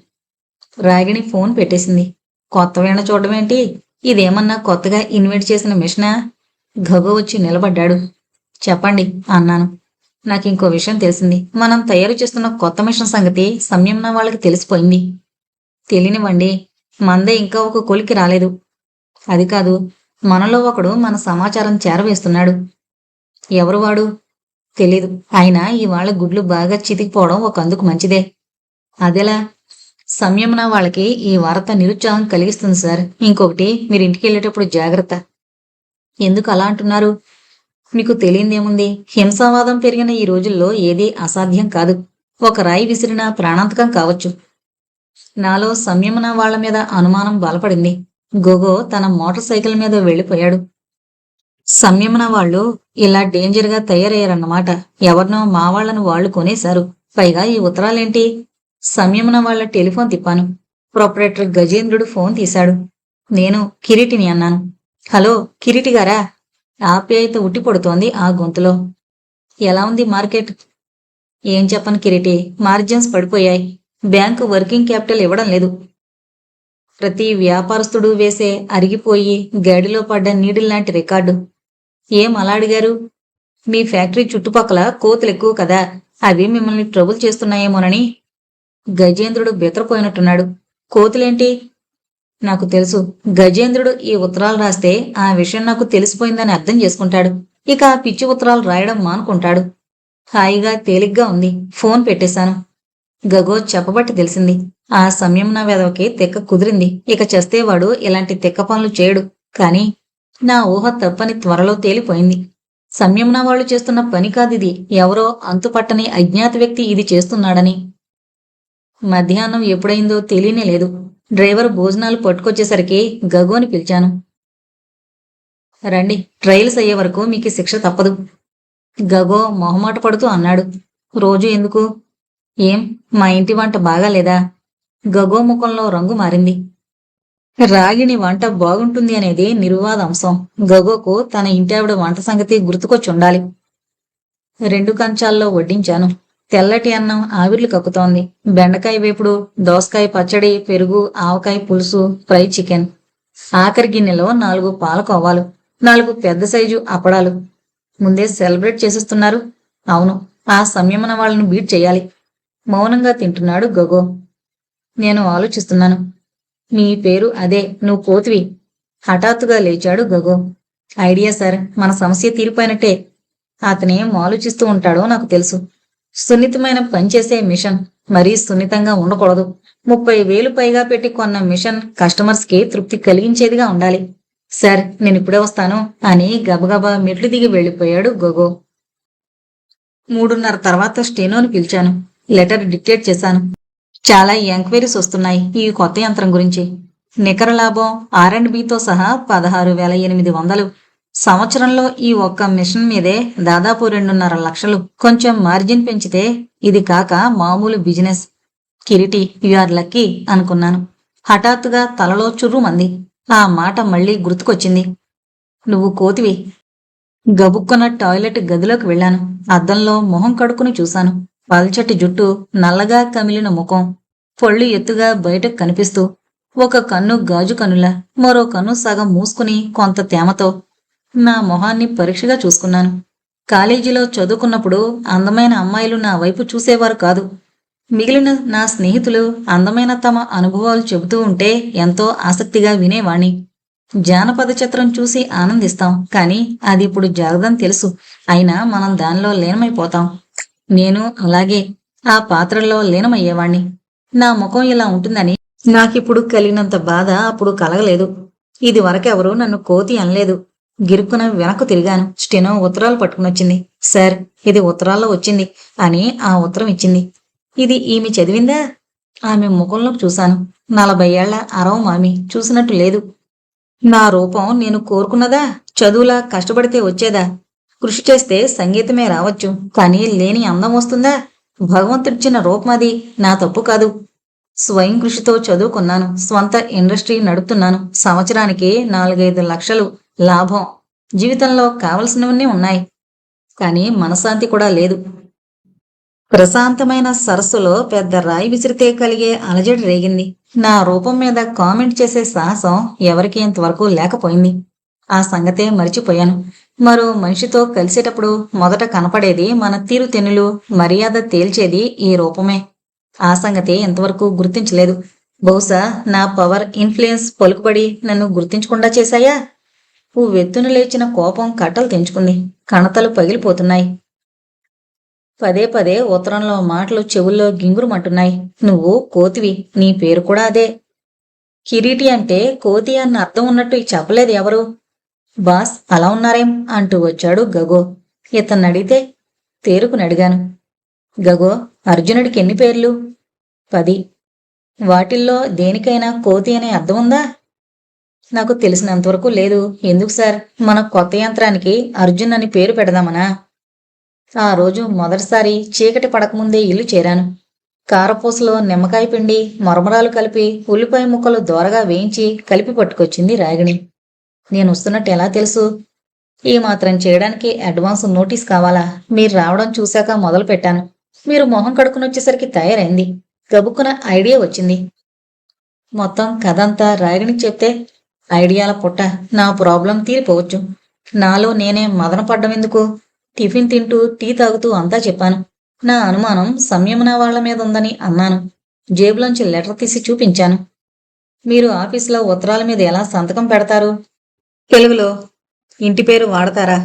A: రాగిణి ఫోన్ పెట్టేసింది. కొత్త వీణ చూడమేంటి? ఇదేమన్నా కొత్తగా ఇన్వెంట్ చేసిన మిషనా? గగ వచ్చి నిలబడ్డాడు. చెప్పండి అన్నాను. నాకింకో విషయం తెలిసింది. మనం తయారు చేస్తున్న కొత్త మిషన్ సంగతి సంయమన వాళ్ళకి తెలిసిపోయింది. తెలియనివ్వండి. మందే ఇంకా ఒక కొలికి రాలేదు. అది కాదు, మనలో ఒకడు మన సమాచారం చేరవేస్తున్నాడు. ఎవరు వాడు? తెలీదు. అయినా ఇవాళ గుడ్లు బాగా చితికిపోవడం ఒక అందుకు మంచిదే. అదెలా? సంయమన వాళ్ళకి ఈ వార్త నిరుత్సాహం కలిగిస్తుంది సార్. ఇంకొకటి, మీరు ఇంటికి వెళ్ళేటప్పుడు జాగ్రత్త. ఎందుకు అలా అంటున్నారు? మీకు తెలియందేముంది? హింసావాదం పెరిగిన ఈ రోజుల్లో ఏదీ అసాధ్యం కాదు. ఒక రాయి విసిరినా ప్రాణాంతకం కావచ్చు. నాలో సంయమన వాళ్ల మీద అనుమానం బలపడింది. గోగో తన మోటార్ సైకిల్ మీద వెళ్ళిపోయాడు. సంయమన వాళ్ళు ఇలా డేంజర్ గా తయారయ్యారన్నమాట. ఎవరినో మా వాళ్లను వాళ్లు కొనేశారు. పైగా ఈ ఉత్తరాలేంటి? సంయమన వాళ్ల టెలిఫోన్ తిప్పాను. ప్రొపరేటర్ గజేంద్రుడు ఫోన్ తీశాడు. నేను కిరీటిని అన్నాను. హలో కిరీటి గారా? ఆప్యాయత ఉట్టిపడుతోంది ఆ గొంతులో. ఎలా ఉంది మార్కెట్? ఏం చెప్పను కిరీటి, మార్జిన్స్ పడిపోయాయి. బ్యాంకు వర్కింగ్ క్యాపిటల్ ఇవ్వడం లేదు. ప్రతి వ్యాపారస్తుడు వేసే అరిగిపోయి గడిలో పడ్డ నీడిల్లాంటి రికార్డు. ఏం అలా అడిగారు? మీ ఫ్యాక్టరీ చుట్టుపక్కల కోతులు ఎక్కువ కదా, అవి మిమ్మల్ని ట్రబుల్ చేస్తున్నాయేమోనని. గజేంద్రుడు బెతరపోయినట్టున్నాడు. కోతులేంటి? నాకు తెలుసు. గజేంద్రుడు ఈ ఉత్తరాలు రాస్తే ఆ విషయం నాకు తెలిసిపోయిందని అర్థం చేసుకుంటాడు. ఇక ఆ పిచ్చి ఉత్తరాలు రాయడం మానుకుంటాడు. హాయిగా తేలిగ్గా ఉంది. ఫోన్ పెట్టేశాను. గగో చెప్పబట్టి తెలిసింది. ఆ సంయమన వెధవకి తెక్క కుదిరింది. ఇక చేస్తేవాడు ఇలాంటి తెక్క పనులు చేయడు. కాని నా ఊహ తప్పని త్వరలో తేలిపోయింది. సంయమన వాళ్ళు చేస్తున్న పని కాదిది. ఎవరో అంతుపట్టని అజ్ఞాత వ్యక్తి ఇది చేస్తున్నాడని. మధ్యాహ్నం ఎప్పుడైందో తెలియనే లేదు. డ్రైవర్ భోజనాలు పట్టుకొచ్చేసరికి గగోని పిలిచాను. రండి, ట్రయల్స్ అయ్యే వరకు మీకు శిక్ష తప్పదు. గగో మొహమాట పడుతూ అన్నాడు. రోజు ఎందుకు? ఏం, మా ఇంటి వంట బాగాలేదా? గగో ముఖంలో రంగు మారింది. రాగిణి వంట బాగుంటుంది అనేది నిర్వాదాంశం. గగోకు తన ఇంటావిడ వంట సంగతి గుర్తుకొచ్చుండాలి. 2 కంచాల్లో వడ్డించాను. తెల్లటి అన్నం ఆవిర్లు కక్కుతోంది. బెండకాయ వేపుడు, దోసకాయ పచ్చడి, పెరుగు, ఆవకాయ పులుసు, ఫ్రై చికెన్. ఆఖరి గిన్నెలో 4 పాలకోవాలు, 4 పెద్ద సైజు అప్పడాలు. ముందే సెలబ్రేట్ చేసేస్తున్నారు. అవును, ఆ సంయమన వాళ్ళను బీట్ చేయాలి. మౌనంగా తింటున్నాడు గగో. నేను ఆలోచిస్తున్నాను. నీ పేరు అదే, నువ్వు కోతివి. హఠాత్తుగా లేచాడు గగో. ఐడియా సార్, మన సమస్య తీరిపోయినట్టే. అతనేం ఆలోచిస్తూ ఉంటాడో నాకు తెలుసు. సున్నితమైన పనిచేసే మిషన్ మరీ సున్నితంగా ఉండకూడదు. 30,000 పైగా పెట్టి కొన్న మిషన్ కస్టమర్స్ కి తృప్తి కలిగించేదిగా ఉండాలి. సార్, నేనిప్పుడే వస్తాను అని గబగబా మెట్లు దిగి వెళ్ళిపోయాడు గగో. 3:30 తర్వాత స్టెనోని పిలిచాను. లెటర్ డిక్టేట్ చేశాను. చాలా ఎంక్వైరీస్ వస్తున్నాయి ఈ కొత్త యంత్రం గురించి. నికర లాభం R&Bతో సహా 16,800. సంవత్సరంలో ఈ ఒక్క మిషన్ మీదే దాదాపు 2.5 లక్షలు. కొంచెం మార్జిన్ పెంచితే ఇది కాక మామూలు business. Kireeti, you are lucky అనుకున్నాను. హఠాత్తుగా తలలో చుర్రుమంది. ఆ మాట మళ్లీ గుర్తుకొచ్చింది. నువ్వు కోతివి. గబుక్కున టాయిలెట్ గదిలోకి వెళ్ళాను. అద్దంలో మొహం కడుక్కుని చూశాను. పల్చటి జుట్టు, నల్లగా కమిలిన ముఖం, పొళ్ళు ఎత్తుగా బయటకు కనిపిస్తూ, ఒక కన్ను గాజు కన్నులా, మరో కన్ను సగం మూసుకుని కొంత తేమతో. నా మొహాన్ని పరీక్షగా చూసుకున్నాను. కాలేజీలో చదువుకున్నప్పుడు అందమైన అమ్మాయిలు నా వైపు చూసేవారు కాదు. మిగిలిన నా స్నేహితులు అందమైన తమ అనుభవాలు చెబుతూ ఉంటే ఎంతో ఆసక్తిగా వినేవాణ్ణి. జానపద చిత్రం చూసి ఆనందిస్తాం, కానీ అది ఇప్పుడు జరగదని తెలుసు. అయినా మనం దానిలో లీనమైపోతాం. నేను అలాగే ఆ పాత్రల్లో లీనమయ్యేవాణ్ణి. నా ముఖం ఇలా ఉంటుందని నాకిప్పుడు కలిగినంత బాధ అప్పుడు కలగలేదు. ఇది వరకెవరూ నన్ను కోతి అనలేదు. గిరుక్కున వెనక్కు తిరిగాను. స్టెనో ఉత్తరాలు పట్టుకునొచ్చింది. సార్, ఇది ఉత్తరాల్లో వచ్చింది అని ఆ ఉత్తరం ఇచ్చింది. ఇది ఈమె చదివిందా? ఆమె ముఖంలోకి చూశాను. 40 ఏళ్ల అరవ మామి, చూసినట్టు లేదు. నా రూపం నేను కోరుకున్నదా? చదువులా కష్టపడితే వచ్చేదా? కృషి చేస్తే సంగీతమే రావచ్చు, కానీ లేని అందం వస్తుందా? భగవంతుడిచ్చిన రూపం అది. నా తప్పు కాదు. స్వయం కృషితో చదువుకున్నాను. స్వంత ఇండస్ట్రీ నడుపుతున్నాను. సంవత్సరానికి 4-5 లక్షలు లాభం. జీవితంలో కావలసినవన్నీ ఉన్నాయి. కానీ మనశ్శాంతి కూడా లేదు. ప్రశాంతమైన సరస్సులో పెద్ద రాయి విసిరితే కలిగే అలజడి రేగింది. నా రూపం మీద కామెంట్ చేసే సాహసం ఎవరికీ ఇంతవరకు లేకపోయింది. ఆ సంగతే మరిచిపోయాను. మరో మనిషితో కలిసేటప్పుడు మొదట కనపడేది మన తీరుతెన్నులు, మర్యాద తేల్చేది ఈ రూపమే. ఆ సంగతి ఇంతవరకు గుర్తించలేదు. బహుశా నా పవర్, ఇన్ఫ్లుయెన్స్ పలుకుబడి నన్ను గుర్తించకుండా చేశాయా? వెత్తున లేచిన కోపం కట్టలు తెంచుకుంది. కణతలు పగిలిపోతున్నాయి. పదే పదే ఉత్తరంలో మాటలు చెవుల్లో గింగురుమంటున్నాయి. నువ్వు కోతివి. నీ పేరు కూడా అదే. కిరీటి అంటే కోతి అన్న అర్థం ఉన్నట్టు చెప్పలేదు ఎవరు. బాస్ అలా ఉన్నారేం అంటూ వచ్చాడు గగో. ఇతన్నడిగితే తేరుకునడిగాను. గగో, అర్జునుడికి ఎన్ని పేర్లు? 10. వాటిల్లో దేనికైనా కోతి అనే అర్థం ఉందా? నాకు తెలిసినంతవరకు లేదు. ఎందుకు సార్? మన కొత్త యంత్రానికి అర్జున్ అని పేరు పెడదామనా? ఆ రోజు మొదటిసారి చీకటి పడకముందే ఇల్లు చేరాను. కారపూసలో నిమ్మకాయ పిండి, మరమరాలు కలిపి ఉల్లిపాయ ముక్కలు దోరగా వేయించి కలిపి పట్టుకొచ్చింది రాగిణి. నేను వస్తున్నట్టు ఎలా తెలుసు? ఈ మాత్రం చేయడానికి అడ్వాన్స్ నోటీస్ కావాలా? మీరు రావడం చూశాక మొదలు పెట్టాను. మీరు మొహం కడుక్కుని వచ్చేసరికి తయారైంది. గబుక్కున ఐడియా వచ్చింది. మొత్తం కథంతా రాగిణికి చెప్తే ఐడియాల పుట్ట. నా ప్రాబ్లం తీరిపోవచ్చు. నాలో నేనే మదన పడ్డం ఎందుకు? టిఫిన్ తింటూ టీ తాగుతూ అంతా చెప్పాను. నా అనుమానం సంయమన వాళ్ల మీద ఉందని అన్నాను. జేబులోంచి లెటర్ తీసి చూపించాను. మీరు ఆఫీసులో ఉత్తరాల మీద ఎలా సంతకం పెడతారు? తెలుగులో. ఇంటి పేరు వాడతారా?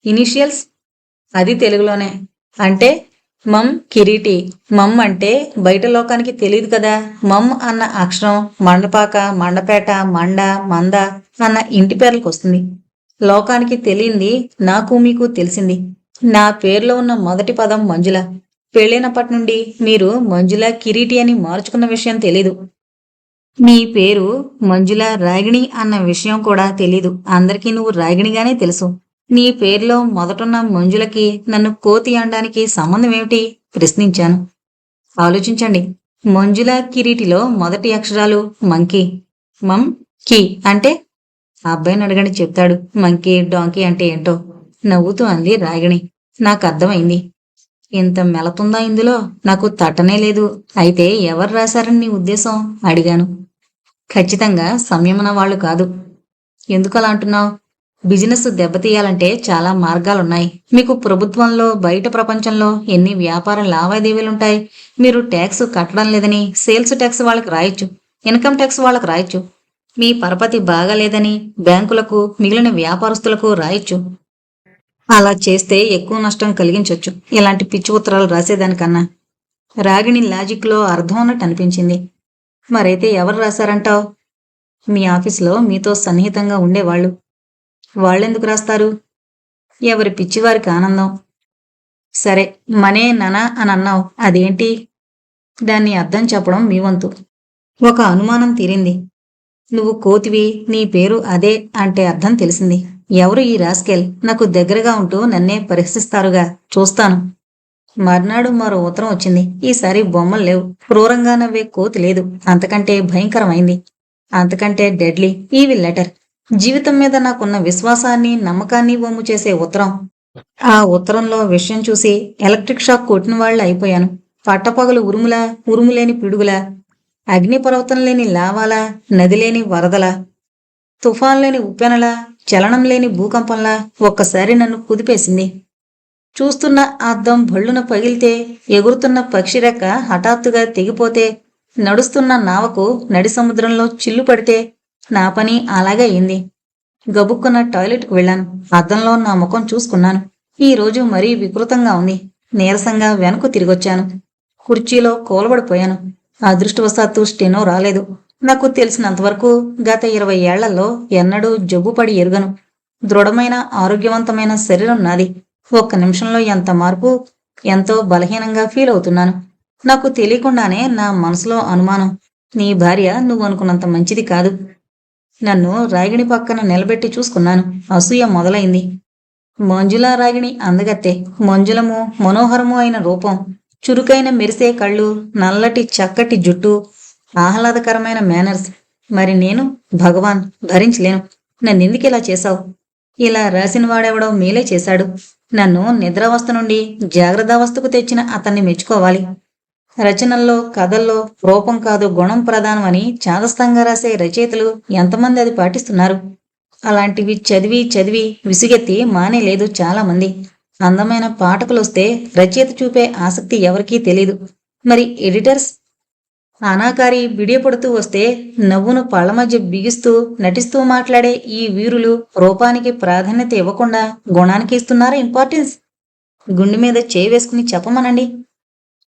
A: ఇనిషియల్స్? అది తెలుగులోనే. అంటే మమ్ కిరీటి. మమ్ అంటే బయట లోకానికి తెలియదు కదా. మమ్ అన్న అక్షరం మండపాక, మండపేట, మండ, మంద అన్న ఇంటి పేర్లకు వస్తుంది. లోకానికి తెలియంది నాకు మీకు తెలిసింది. నా పేర్లో ఉన్న మొదటి పదం మంజుల. పెళ్ళైనప్పటి నుండి మీరు మంజుల కిరీటి అని మార్చుకున్న విషయం తెలీదు. నీ పేరు మంజుల రాగిణి అన్న విషయం కూడా తెలీదు. అందరికీ నువ్వు రాగిణిగానే తెలుసు. నీ పేరులో మొదటున్న మంజులకి నన్ను కోతి అనడానికి సంబంధం ఏమిటి? ప్రశ్నించాను. ఆలోచించండి. మంజుల కిరీటిలో మొదటి అక్షరాలు మంకీ. మమ్ కి అంటే? ఆ అబ్బాయిని అడగండి చెప్తాడు. మంకీ డాంకీ అంటే ఏంటో. నవ్వుతూ అంది రాగిణి. నాకు అర్థమైంది. ఇంత మెలతుందా ఇందులో? నాకు తట్టనే లేదు. అయితే ఎవరు రాశారని నీ ఉద్దేశం? అడిగాను. ఖచ్చితంగా సంయమన వాళ్ళు కాదు. ఎందుకలా అంటున్నావు? బిజినెస్ దెబ్బతీయాలంటే చాలా మార్గాలున్నాయి. మీకు ప్రభుత్వంలో, బయట ప్రపంచంలో ఎన్ని వ్యాపార లావాదేవీలుంటాయి. మీరు ట్యాక్స్ కట్టడం లేదని సేల్స్ ట్యాక్స్ వాళ్ళకి రాయొచ్చు. ఇన్కమ్ ట్యాక్స్ వాళ్ళకి రాయొచ్చు. మీ పరపతి బాగాలేదని బ్యాంకులకు, మిగిలిన వ్యాపారస్తులకు రాయొచ్చు. అలా చేస్తే ఎక్కువ నష్టం కలిగించొచ్చు ఇలాంటి పిచ్చి ఉత్తరాలు రాసేదానికన్నా. రాగిణి లాజిక్లో అర్థం ఉన్నట్టు అనిపించింది. మరైతే ఎవరు రాశారంటావు? మీ ఆఫీసులో మీతో సన్నిహితంగా ఉండేవాళ్ళు. వాళ్ళెందుకు రాస్తారు? ఎవరి పిచ్చివారికి ఆనందం. సరే, మనే నన అని అన్నావు. అదేంటి? దాన్ని అర్థం చెప్పడం మీ వంతు. ఒక అనుమానం తీరింది. నువ్వు కోతివి, నీ పేరు అదే అంటే అర్థం తెలిసింది. ఎవరు ఈ రాస్కెల్? నాకు దగ్గరగా ఉంటూ నన్నే పరీక్షిస్తారుగా. చూస్తాను. మర్నాడు మరో ఉత్తరం వచ్చింది. ఈసారి బొమ్మలు లేవు. క్రూరంగా నవ్వే కోతి లేదు. అంతకంటే భయంకరమైంది. అంతకంటే డెడ్లీ, ఈవిల్ లెటర్. జీవితం మీద నాకున్న విశ్వాసాన్ని, నమ్మకాన్ని వమ్ము చేసే ఉత్తరం. ఆ ఉత్తరంలో విషయం చూసి ఎలక్ట్రిక్ షాక్ కొట్టిన వాళ్ళు అయిపోయాను. పట్టపగలు ఉరుములా, ఉరుములేని పిడుగులా, అగ్నిపర్వతం లేని లావాలా, నది లేని వరదలా, తుఫాన్ లేని ఉప్పెనలా, చలనం లేని భూకంపంలా ఒక్కసారి నన్ను కుదిపేసింది. చూస్తున్న అద్దం భళ్ళున పగిలితే, ఎగురుతున్న పక్షిరెక్క హఠాత్తుగా తెగిపోతే, నడుస్తున్న నావకు నడి సముద్రంలో చిల్లు పడితే నా పని అలాగే అయింది. గబుక్కున టాయిలెట్కు వెళ్ళాను. అద్దంలో నా ముఖం చూసుకున్నాను. ఈ రోజు మరీ వికృతంగా ఉంది. నీరసంగా వెనక్కు తిరిగొచ్చాను. కుర్చీలో కూలబడిపోయాను. అదృష్టవశాత్తు స్టెనో రాలేదు. నాకు తెలిసినంతవరకు గత 20 ఏళ్లలో ఎన్నడూ జబ్బుపడి ఎరుగను. దృఢమైన, ఆరోగ్యవంతమైన శరీరం నాది. ఒక్క నిమిషంలో ఎంత మార్పు! ఎంతో బలహీనంగా ఫీల్ అవుతున్నాను. నాకు తెలియకుండానే నా మనసులో అనుమానం. నీ భార్య నువ్వు అనుకున్నంత మంచిది కాదు. నన్ను రాగిణి పక్కన నిలబెట్టి చూసుకున్నాను. అసూయ మొదలైంది. మంజులా రాగిణి అందగత్తె, మంజులము మనోహరము అయిన రూపం, చురుకైన మెరిసే కళ్ళు, నల్లటి చక్కటి జుట్టు, ఆహ్లాదకరమైన మేనర్స్. మరి నేను భగవాన్ భరించలేను. నన్నెందుకు ఇలా చేశావు? ఇలా రాసిన వాడెవడో మేలే చేశాడు. నన్ను నిద్రావస్థ నుండి జాగ్రత్తావస్థకు తెచ్చిన అతన్ని మెచ్చుకోవాలి. రచనల్లో కథల్లో రూపం కాదు గుణం ప్రధానమని చాదస్తంగా రాసే రచయితలు ఎంతమంది అది పాటిస్తున్నారు? అలాంటివి చదివి చదివి విసుగెత్తి మానేలేదు చాలామంది. అందమైన పాఠకులొస్తే రచయిత చూపే ఆసక్తి ఎవరికీ తెలీదు. మరి ఎడిటర్స్ అనాకారి బిడియపడుతూ వస్తే నవ్వును పళ్ల మధ్య బిగిస్తూ నటిస్తూ మాట్లాడే ఈ వీరులు రూపానికి ప్రాధాన్యత ఇవ్వకుండా గుణానికి ఇస్తున్నారా ఇంపార్టెన్స్? గుండె మీద చేయి వేసుకుని చెప్పమనండి.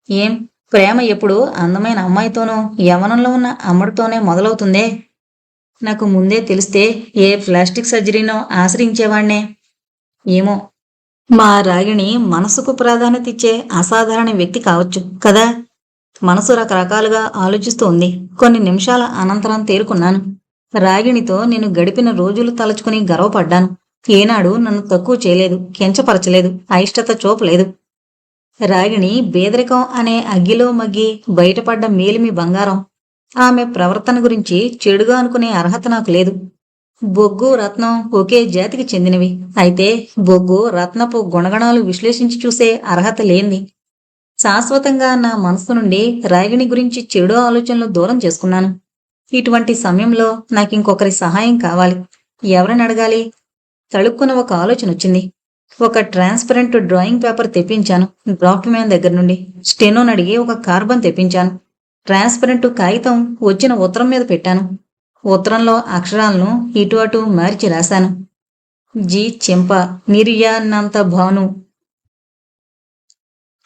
A: ఏం ప్రేమ ఎప్పుడు అందమైన అమ్మాయితోనూ యవనంలో ఉన్న అమ్మడితోనే మొదలవుతుందే? నాకు ముందే తెలిస్తే ఏ ప్లాస్టిక్ సర్జరీనో ఆశ్రయించేవాణ్ణే. ఏమో, మా రాగిణి మనసుకు ప్రాధాన్యత ఇచ్చే అసాధారణ వ్యక్తి కావచ్చు కదా. మనసు రకరకాలుగా ఆలోచిస్తూ ఉంది. కొన్ని నిమిషాల అనంతరం తేరుకున్నాను. రాగిణితో నేను గడిపిన రోజులు తలుచుకుని గర్వపడ్డాను. ఏనాడు నన్ను తక్కువ చేయలేదు, కించపరచలేదు, అయిష్టత చూపలేదు. రాగిణి బేదరికం అనే అగ్గిలో మగ్గి బయటపడ్డ మేలిమి బంగారం. ఆమె ప్రవర్తన గురించి చెడుగా అనుకునే అర్హత నాకు లేదు. బొగ్గు రత్నం ఒకే జాతికి చెందినవి. అయితే బొగ్గు రత్నపు గుణగణాలు విశ్లేషించి చూసే అర్హత లేనిది. శాశ్వతంగా నా మనసు నుండి రాగిణి గురించి చెడు ఆలోచనలు దూరం చేసుకున్నాను. ఇటువంటి సమయంలో నాకింకొకరి సహాయం కావాలి. ఎవరిని అడగాలి? తళుక్కున ఒక ఆలోచన వచ్చింది. ఒక ట్రాన్స్పరెంట్ డ్రాయింగ్ పేపర్ తెప్పించాను డ్రాఫ్ట్ మ్యాన్ దగ్గర నుండి. స్టెనోని అడిగి ఒక కార్బన్ తెప్పించాను. ట్రాన్స్పరెంట్ కాగితం వచ్చిన ఉత్తరం మీద పెట్టాను. ఉత్తరంలో అక్షరాలను ఇటు అటు మార్చి రాశాను. జి చెంప నిర్యాన్నంత భాను.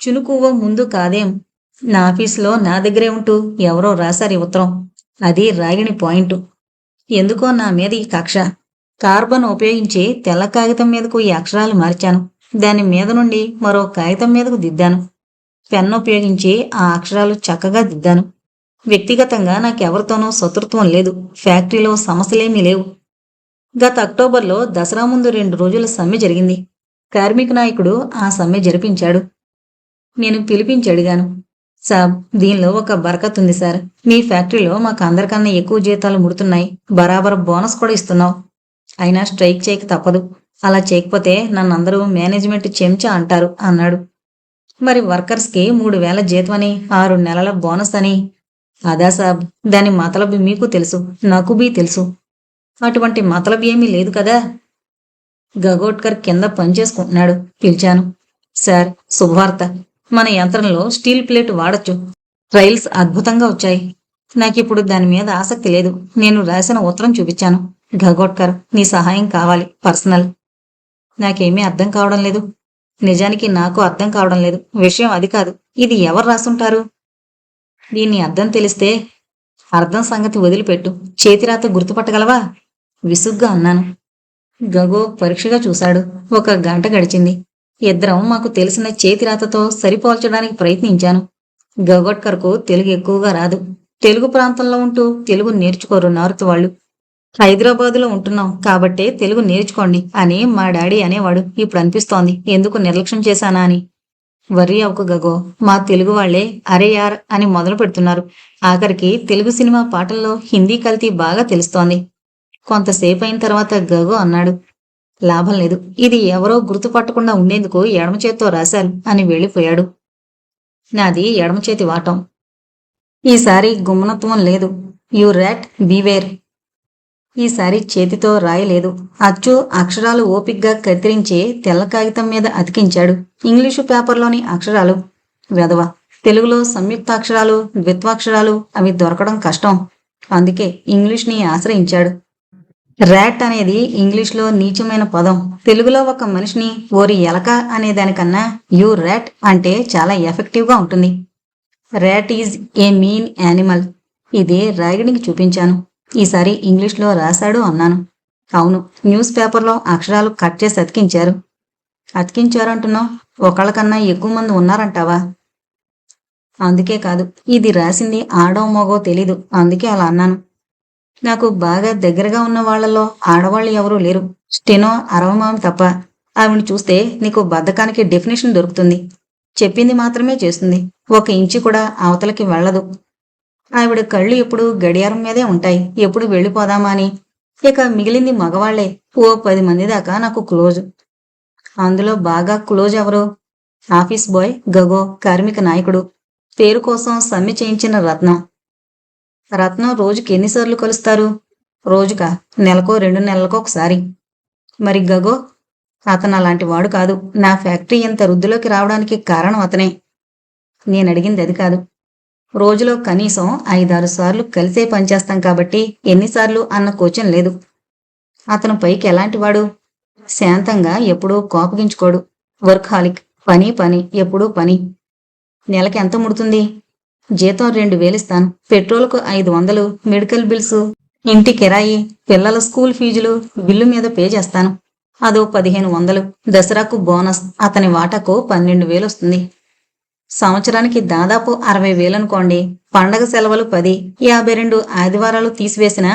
A: చునుకువ్వ ముందు కాదేం. నా ఆఫీసులో నా దగ్గరే ఉంటూ ఎవరో రాశారు ఈ ఉత్తరం. అది రాగిణి పాయింట్. ఎందుకో నా మీద ఈ కక్ష. కార్బన్ ఉపయోగించి తెల్ల కాగితం మీదకు ఈ అక్షరాలు మార్చాను. దాని మీద నుండి మరో కాగితం మీదకు దిద్దాను. పెన్ను ఉపయోగించి ఆ అక్షరాలు చక్కగా దిద్దాను. వ్యక్తిగతంగా నాకెవరితోనూ శత్రుత్వం లేదు. ఫ్యాక్టరీలో సమస్యలేమీ లేవు. గత అక్టోబర్లో దసరా ముందు 2 రోజుల సమ్మె జరిగింది. కార్మిక నాయకుడు ఆ సమ్మె జరిపించాడు. నేను పిలిపించి అడిగాను. సాబ్, దీనిలో ఒక బరకత్ ఉంది సార్. మీ ఫ్యాక్టరీలో మాకు అందరికన్నా ఎక్కువ జీతాలు ముడుతున్నాయి. బరాబర్ బోనస్ కూడా ఇస్తున్నావు. అయినా స్ట్రైక్ చేయక తప్పదు. అలా చేయకపోతే నన్నందరూ మేనేజ్మెంట్ చెంచా అంటారు అన్నాడు. మరి వర్కర్స్కి 3000 జీతమని 6 నెలల బోనస్ అని. అదా సాబ్, దాని మతలబు మీకు తెలుసు, నాకు బీ తెలుసు. అటువంటి మతలబు ఏమీ లేదు కదా. గగోట్కర్ కింద పనిచేసుకుంటున్నాడు. పిలిచాను. సార్, శుభవార్త. మన యంత్రంలో స్టీల్ ప్లేట్ వాడచ్చు. రైల్స్ అద్భుతంగా వచ్చాయి. నాకిప్పుడు దాని మీద ఆసక్తి లేదు. నేను రాసిన ఉత్తరం చూపించాను. గగోట్కర్, నీ సహాయం కావాలి, పర్సనల్. నాకేమీ అర్థం కావడం లేదు. నిజానికి నాకు అర్థం కావడం లేదు. విషయం అది కాదు. ఇది ఎవరు రాసుంటారు? దీన్ని అర్థం తెలిస్తే. అర్థం సంగతి వదిలిపెట్టు. చేతిరాత గుర్తుపట్టగలవా? విసుగ్గా అన్నాను. గగో పరీక్షగా చూశాడు. 1 గంట గడిచింది. ఇద్దరం మాకు తెలిసిన చేతిరాతతో సరిపోల్చడానికి ప్రయత్నించాను. గగోట్కర్కు తెలుగు ఎక్కువగా రాదు. తెలుగు ప్రాంతంలో ఉంటూ తెలుగు నేర్చుకోరు నార్త్ వాళ్ళు. హైదరాబాదులో ఉంటున్నాం కాబట్టే తెలుగు నేర్చుకోండి అని మా డాడీ అనేవాడు. ఇప్పుడు అనిపిస్తోంది ఎందుకు నిర్లక్ష్యం చేశానా అని. వర్రీ అవ్వకు గగో, మా తెలుగు వాళ్లే అరే యార్ అని మొదలు పెడుతున్నారు. ఆఖరికి తెలుగు సినిమా పాటల్లో హిందీ కల్తీ బాగా తెలుస్తోంది. కొంతసేపు అయిన తర్వాత గగో అన్నాడు. లాభం లేదు. ఇది ఎవరో గుర్తుపట్టకుండా ఉండేందుకు ఎడమ చేత్తో రాశారు అని వెళ్ళిపోయాడు. నాది ఎడమ చేతి వాటం. ఈసారి గుమ్మనత్వం లేదు. You rat beware. ఈసారి చేతితో రాయలేదు. అచ్చు అక్షరాలు ఓపిగ్గా కత్తిరించి తెల్ల కాగితం మీద అతికించాడు. ఇంగ్లీషు పేపర్లోని అక్షరాలు వెధవ. తెలుగులో సంయుక్తాక్షరాలు, ద్విత్వాక్షరాలు అవి దొరకడం కష్టం. అందుకే ఇంగ్లీష్ని ఆశ్రయించాడు. ర్యాట్ అనేది ఇంగ్లీష్లో నీచమైన పదం. తెలుగులో ఒక మనిషిని ఓరి ఎలక అనేదానికన్నా యు ర్యాట్ అంటే చాలా ఎఫెక్టివ్గా ఉంటుంది. Rat is a mean animal. ఇది రాగిణికి చూపించాను. ఈసారి ఇంగ్లీష్లో రాశాడు అన్నాను. అవును, న్యూస్ పేపర్లో అక్షరాలు కట్ చేసి అతికించారు. అతికించారంటున్నావు? ఒకళ్ళకన్నా ఎక్కువ మంది ఉన్నారంటావా? అందుకే కాదు, ఇది రాసింది ఆడో మగో తెలీదు, అందుకే అలా అన్నాను. నాకు బాగా దగ్గరగా ఉన్న వాళ్లలో ఆడవాళ్ళు ఎవరూ లేరు. స్టెనో అరవమామి తప్ప. ఆవిడ చూస్తే నీకు బద్ధకానికి డెఫినేషన్ దొరుకుతుంది. చెప్పింది మాత్రమే చేస్తుంది. ఒక ఇంచు కూడా అవతలకి వెళ్ళదు. ఆవిడ కళ్ళు ఎప్పుడు గడియారం మీదే ఉంటాయి, ఎప్పుడు వెళ్ళిపోదామా అని. ఇక మిగిలింది మగవాళ్లే. ఓ 10 మంది దాకా నాకు క్లోజ్. అందులో బాగా క్లోజ్ ఎవరు? ఆఫీస్ బాయ్ గగో, కార్మిక నాయకుడు, పేరు కోసం సమ్మె చేయించిన రత్నం. రత్నం రోజుకి ఎన్నిసార్లు కలుస్తారు? రోజుకా? నెలకో 2 నెలలకో ఒకసారి. మరి గగో? అతను అలాంటి వాడు కాదు. నా ఫ్యాక్టరీ ఇంత వృద్ధిలోకి రావడానికి కారణం అతనే. నేనడిగింది అది కాదు. రోజులో కనీసం 5-6 సార్లు కలిసే పనిచేస్తాం కాబట్టి ఎన్నిసార్లు అన్న క్వశ్చన్ లేదు. అతను పైకి ఎలాంటివాడు? శాంతంగా, ఎప్పుడూ కోపగించుకోడు. వర్క్ హాలిక్. పని పని, ఎప్పుడూ పని. నెలకి ఎంత ముడుతుంది? జీతం 2000 ఇస్తాను. పెట్రోల్కు 500, మెడికల్ బిల్స్, ఇంటి కిరాయి, పిల్లల స్కూల్ ఫీజులు బిల్లు మీద పే చేస్తాను. అదో 1500. దసరాకు బోనస్. అతని వాటాకు 12,000 వస్తుంది. సంవత్సరానికి దాదాపు 60,000 అనుకోండి. పండగ సెలవులు 10, 52 ఆదివారాలు తీసివేసిన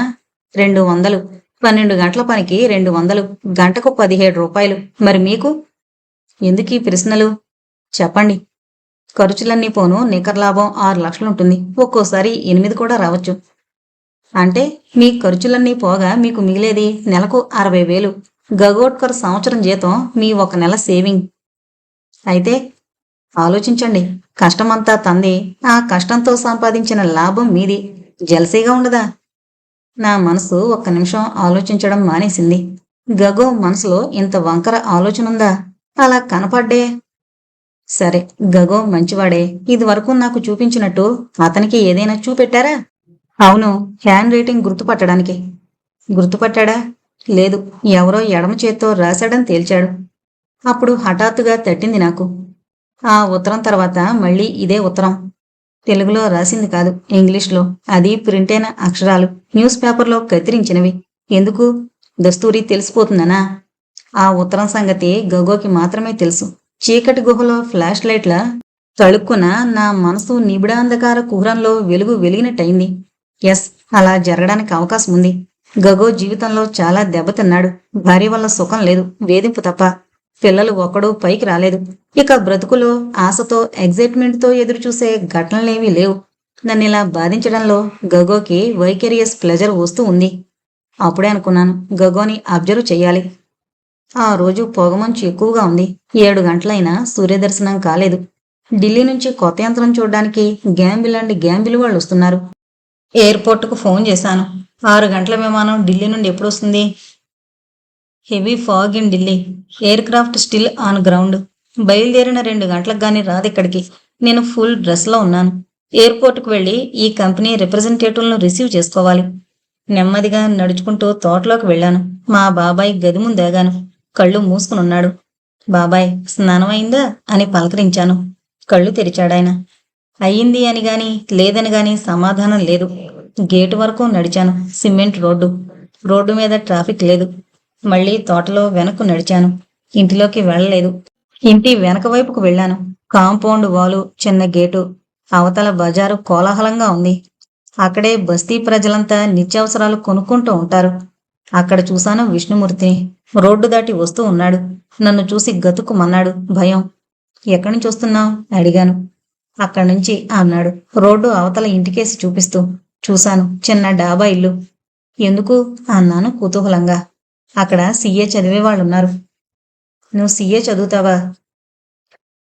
A: 200. 12 గంటల పనికి 200, గంటకు 17 రూపాయలు. మరి మీకు? ఎందుకీ ప్రశ్నలు? చెప్పండి. ఖర్చులన్నీ పోను నికర లాభం 6 లక్షలుంటుంది. ఒక్కోసారి 8 కూడా రావచ్చు. అంటే మీ ఖర్చులన్నీ పోగా మీకు మిగిలేది నెలకు 60,000. గగోట్కర్ సంవత్సరం జీతం మీ 1 నెల సేవింగ్. అయితే ఆలోచించండి. కష్టమంతా తంది, ఆ కష్టంతో సంపాదించిన లాభం మీది. జలసీగా ఉండదా? నా మనసు ఒక్క నిమిషం ఆలోచించడం మానేసింది. గగో మనసులో ఇంత వంకర ఆలోచనుందా? అలా కనపడ్డే. సరే, గగో మంచివాడే. ఇదివరకు నాకు చూపించినట్టు అతనికి ఏదైనా చూపెట్టారా? అవును, హ్యాండ్ రైటింగ్ గుర్తుపట్టడానికి. గుర్తుపట్టాడా? లేదు, ఎవరో ఎడమ చేత్తో రాశాడని తేల్చాడు. అప్పుడు హఠాత్తుగా తట్టింది నాకు. ఆ ఉత్తరం తర్వాత మళ్ళీ ఇదే ఉత్తరం. తెలుగులో రాసింది కాదు, ఇంగ్లీష్లో. అది ప్రింటైన అక్షరాలు, న్యూస్ పేపర్లో కత్తిరించినవి. ఎందుకు? దస్తూరి తెలిసిపోతుందనా? ఆ ఉత్తరం సంగతి గగోకి మాత్రమే తెలుసు. చీకటి గుహలో ఫ్లాష్ లైట్ల తళుక్కున నా మనసు నిబిడాంధకార కుహరంలో వెలుగు వెలిగినట్టయింది. ఎస్, అలా జరగడానికి అవకాశం ఉంది. గగో జీవితంలో చాలా దెబ్బతిన్నాడు. భార్య వల్ల సుఖం లేదు, వేధింపు తప్ప. పిల్లలు ఒక్కడూ పైకి రాలేదు. ఇక బ్రతుకులో ఆశతో, ఎగ్జైట్మెంట్తో ఎదురుచూసే ఘటనలేవీ లేవు. నన్నిలా బాధించడంలో గగోకి వైకేరియస్ ప్లెజర్ వస్తూ ఉంది. అప్పుడే అనుకున్నాను, గగోని అబ్జర్వ్ చెయ్యాలి. ఆ రోజు పొగమంచు ఎక్కువగా ఉంది. 7 గంటలైనా సూర్యదర్శనం కాలేదు. ఢిల్లీ నుంచి కొత్త యంత్రం చూడ్డానికి గ్యాంబిల్ వాళ్ళు వస్తున్నారు. ఎయిర్పోర్టుకు ఫోన్ చేశాను. 6 గంటల విమానం ఢిల్లీ నుండి ఎప్పుడొస్తుంది? Heavy fog in Delhi. Aircraft still on ground. బయలుదేరిన 2 గంటలకు గాని రాదిక్కడికి. నేను ఫుల్ డ్రెస్లో ఉన్నాను. ఎయిర్పోర్టుకు వెళ్లి ఈ కంపెనీ రిప్రజెంటేటివ్లను రిసీవ్ చేసుకోవాలి. నెమ్మదిగా నడుచుకుంటూ తోటలోకి వెళ్ళాను. మా బాబాయ్ గది ముందాగాను. కళ్ళు మూసుకునున్నాడు. బాబాయ్, స్నానం అయిందా అని పలకరించాను. కళ్ళు తెరిచాడాయన. అయ్యింది అని గాని లేదని గాని సమాధానం లేదు. గేటు వరకు నడిచాను. సిమెంట్ రోడ్డు మీద ట్రాఫిక్ లేదు. మళ్ళీ తోటలో వెనక్కు నడిచాను. ఇంటిలోకి వెళ్ళలేదు. ఇంటి వెనక వైపుకు వెళ్ళాను. కాంపౌండ్ వాలు, చిన్న గేటు. అవతల బజారు కోలాహలంగా ఉంది. అక్కడే బస్తీ ప్రజలంతా నిత్యావసరాలు కొనుక్కుంటూ ఉంటారు. అక్కడ చూశాను విష్ణుమూర్తిని. రోడ్డు దాటి వస్తూ ఉన్నాడు. నన్ను చూసి గతుక్కుమన్నాడు. భయం. ఎక్కడి నుంచి వస్తున్నావు అడిగాను. అక్కడి నుంచి అన్నాడు, రోడ్డు అవతల ఇంటికేసి చూపిస్తూ. చూశాను, చిన్న డాబా ఇల్లు. ఎందుకు అన్నాను కుతూహలంగా. అక్కడ సీఏ చదివేవాళ్ళున్నారు. నువ్వు సీఏ చదువుతావా?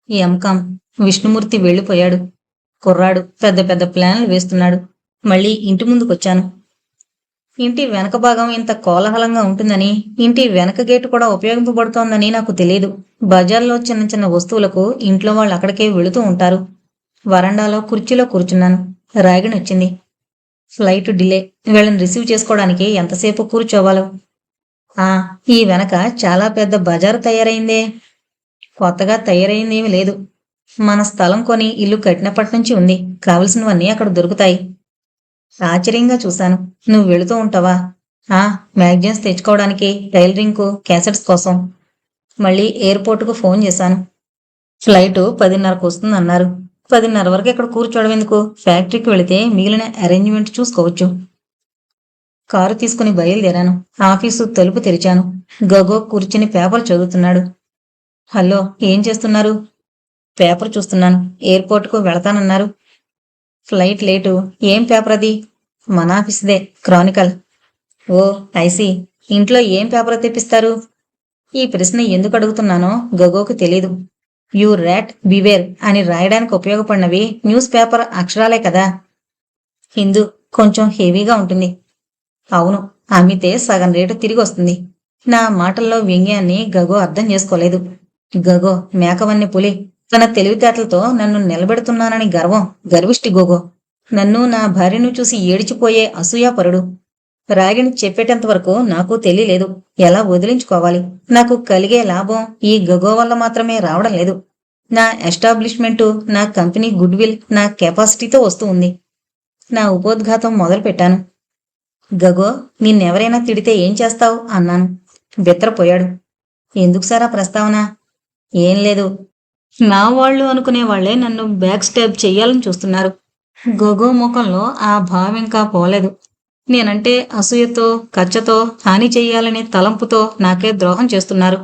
A: ఎంకామ్. విష్ణుమూర్తి వెళ్ళిపోయాడు. కుర్రాడు పెద్ద పెద్ద ప్లాన్లు వేస్తున్నాడు. మళ్ళీ ఇంటి ముందుకొచ్చాను. ఇంటి వెనక భాగం ఇంత కోలాహలంగా ఉంటుందని, ఇంటి వెనక గేటు కూడా ఉపయోగింపబడుతోందని నాకు తెలియదు. బజార్లో చిన్న చిన్న వస్తువులకు ఇంట్లో వాళ్ళు అక్కడికే వెళుతూ ఉంటారు. వరండాలో కుర్చీలో కూర్చున్నాను. రాగిణొచ్చింది. Flight delay. వీళ్ళని రిసీవ్ చేసుకోవడానికి ఎంతసేపు కూర్చోవాలో? ఈ వెనక చాలా పెద్ద బజారు తయారైందే. కొత్తగా తయారైందేమీ లేదు. మన స్థలం కొని ఇల్లు కట్టినప్పటి నుంచి ఉంది. కావలసినవన్నీ అక్కడ దొరుకుతాయి. ఆశ్చర్యంగా చూశాను. నువ్వు వెళుతూ ఉంటావా? మ్యాగజైన్స్ తెచ్చుకోవడానికి, టైలరింగ్కు, క్యాసెట్స్ కోసం. మళ్ళీ ఎయిర్పోర్టుకు ఫోన్ చేశాను. ఫ్లైటు 10:30కు వస్తుందన్నారు. 10:30 వరకు ఇక్కడ కూర్చోవడం ఎందుకు? ఫ్యాక్టరీకి వెళితే మిగిలిన అరేంజ్మెంట్ చూసుకోవచ్చు. కారు తీసుకుని బయలుదేరాను. ఆఫీసు తలుపు తెరిచాను. గగో కూర్చుని పేపర్ చదువుతున్నాడు. హలో, ఏం చేస్తున్నారు? పేపర్ చూస్తున్నాను. ఎయిర్పోర్ట్కు వెళతానన్నారు. Flight late. ఏం పేపర్ అది? మన ఆఫీస్దే, క్రానికల్. ఓ, ఐసి. ఇంట్లో ఏం పేపర్ తెప్పిస్తారు? ఈ ప్రశ్న ఎందుకు అడుగుతున్నానో గగోకు తెలీదు. యూ ర్యాట్ బివేర్ అని రాయడానికి ఉపయోగపడినవి న్యూస్ పేపర్ అక్షరాలే కదా. హిందూ కొంచెం హెవీగా ఉంటుంది. అవును, అమ్మితే సగం రేటు తిరిగి వస్తుంది. నా మాటల్లో వ్యంగ్యాన్ని గగో అర్థం చేసుకోలేదు. గగో మేకవన్ని పులి. తన తెలివితేటలతో నన్ను నిలబెడుతున్నానని గర్వం, గర్విష్టి గోగో. నన్ను నా భార్యను చూసి ఏడిచిపోయే అసూయాపరుడు. రాగిణి చెప్పేటంత వరకు నాకు తెలియలేదు. ఎలా వదిలించుకోవాలి? నాకు కలిగే లాభం ఈ గగో వల్ల మాత్రమే రావడం లేదు. నా ఎస్టాబ్లిష్మెంటు, నా కంపెనీ గుడ్ విల్, నా కెపాసిటీతో వస్తూ ఉంది. నా ఉపోద్ఘాతం మొదలుపెట్టాను. గగో, నిన్నెవరైనా తిడితే ఏం చేస్తావు అన్నాను. బెత్తరపోయాడు. ఎందుకు సారా ప్రస్తావన? ఏం లేదు. నా వాళ్ళు అనుకునే వాళ్లే నన్ను బ్యాక్ స్టాబ్ చెయ్యాలని చూస్తున్నారు. గగో ముఖంలో ఆ భావం ఇంకా పోలేదు. నేనంటే అసూయతో, కచ్చతో, హాని చెయ్యాలనే తలంపుతో నాకే ద్రోహం చేస్తున్నారు.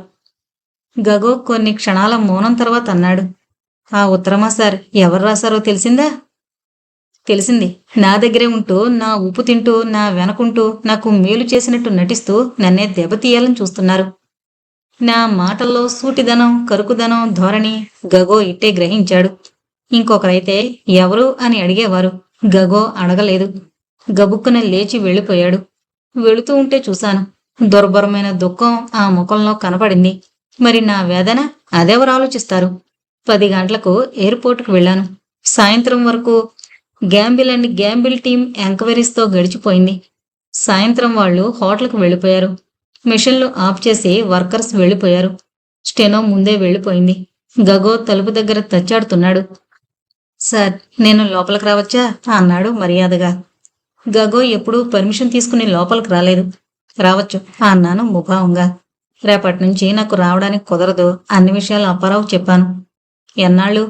A: గగో కొన్ని క్షణాల మౌనం తర్వాత అన్నాడు. ఆ ఉత్తరమా సార్, ఎవరు రాశారో తెలిసిందా? తెలిసింది. నా దగ్గరే ఉంటూ, నా ఉప్పు తింటూ, నా వెనకుంటూ, నాకు మేలు చేసినట్టు నటిస్తూ నన్నే దెబ్బతీయాలని చూస్తున్నారు. నా మాటల్లో సూటిదనం, కరుకుదనం ధోరణి గగో ఇట్టే గ్రహించాడు. ఇంకొకరైతే ఎవరు అని అడిగేవారు. గగో అడగలేదు. గబుక్కున లేచి వెళ్ళిపోయాడు. వెళుతూ ఉంటే చూశాను. దుర్భరమైన దుఃఖం ఆ ముఖంలో కనపడింది. మరి నా వేదన అదెవరు ఆలోచిస్తారు? 10 గంటలకు ఎయిర్పోర్ట్కు వెళ్ళాను. సాయంత్రం వరకు గ్యాంబిల్ అండ్ గ్యాంబిల్ టీం ఎంక్వైరీస్తో గడిచిపోయింది. సాయంత్రం వాళ్ళు హోటల్కు వెళ్ళిపోయారు. మిషన్లు ఆఫ్ చేసి వర్కర్స్ వెళ్ళిపోయారు. స్టెనో ముందే వెళ్ళిపోయింది. గగో తలుపు దగ్గర తచ్చాడుతున్నాడు. సార్, నేను లోపలికి రావచ్చా అన్నాడు మర్యాదగా. గగో ఎప్పుడూ పర్మిషన్ తీసుకుని లోపలికి రాలేదు. రావచ్చు అన్నాను ముభావంగా. రేపటి నుంచి నాకు రావడానికి కుదరదు. అన్ని విషయాలు అప్పారావు చెప్పాను. ఎన్నాళ్ళు?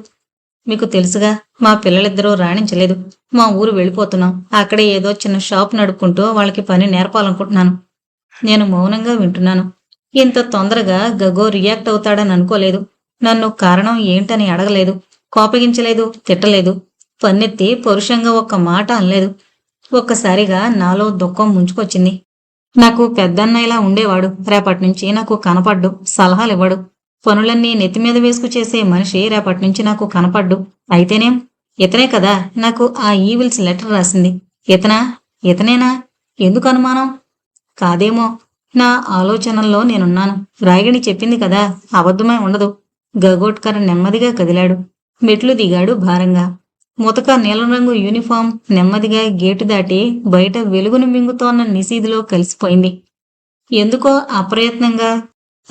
A: మీకు తెలుసుగా, మా పిల్లలిద్దరూ రాణించలేదు. మా ఊరు వెళ్ళిపోతున్నాం. అక్కడే ఏదో చిన్న షాప్ నడుపుకుంటూ వాళ్ళకి పని నేర్పాలనుకుంటున్నాను. నేను మౌనంగా వింటున్నాను. ఇంత తొందరగా గగో రియాక్ట్ అవుతాడని అనుకోలేదు. నన్ను కారణం ఏంటని అడగలేదు. కోపగించలేదు, తిట్టలేదు. పన్నెత్తి పరుషంగా ఒక్క మాట అనలేదు. ఒక్కసారిగా నాలో దుఃఖం ముంచుకొచ్చింది. నాకు పెద్దన్నయ్యలా ఉండేవాడు. రేపటి నుంచి నాకు కనపడ్డు, సలహాలివ్వడు. పనులన్నీ నెత్తిమీద వేసుకు చేసే మనిషి రేపటి నుంచి నాకు కనపడ్డు. అయితేనేం? ఇతనే కదా నాకు ఆ ఈవిల్స్ లెటర్ రాసింది. ఇతనా? ఇతనేనా? ఎందుకు అనుమానం? కాదేమో. నా ఆలోచనల్లో నేనున్నాను. రాగిణి చెప్పింది కదా, అబద్ధమై ఉండదు. గగోట్కర్ నెమ్మదిగా కదిలాడు. మెట్లు దిగాడు భారంగా. ముతక నీలం రంగు యూనిఫామ్ నెమ్మదిగా గేటు దాటి బయట వెలుగును మింగుతోన్న నిశీదిలో కలిసిపోయింది. ఎందుకో అప్రయత్నంగా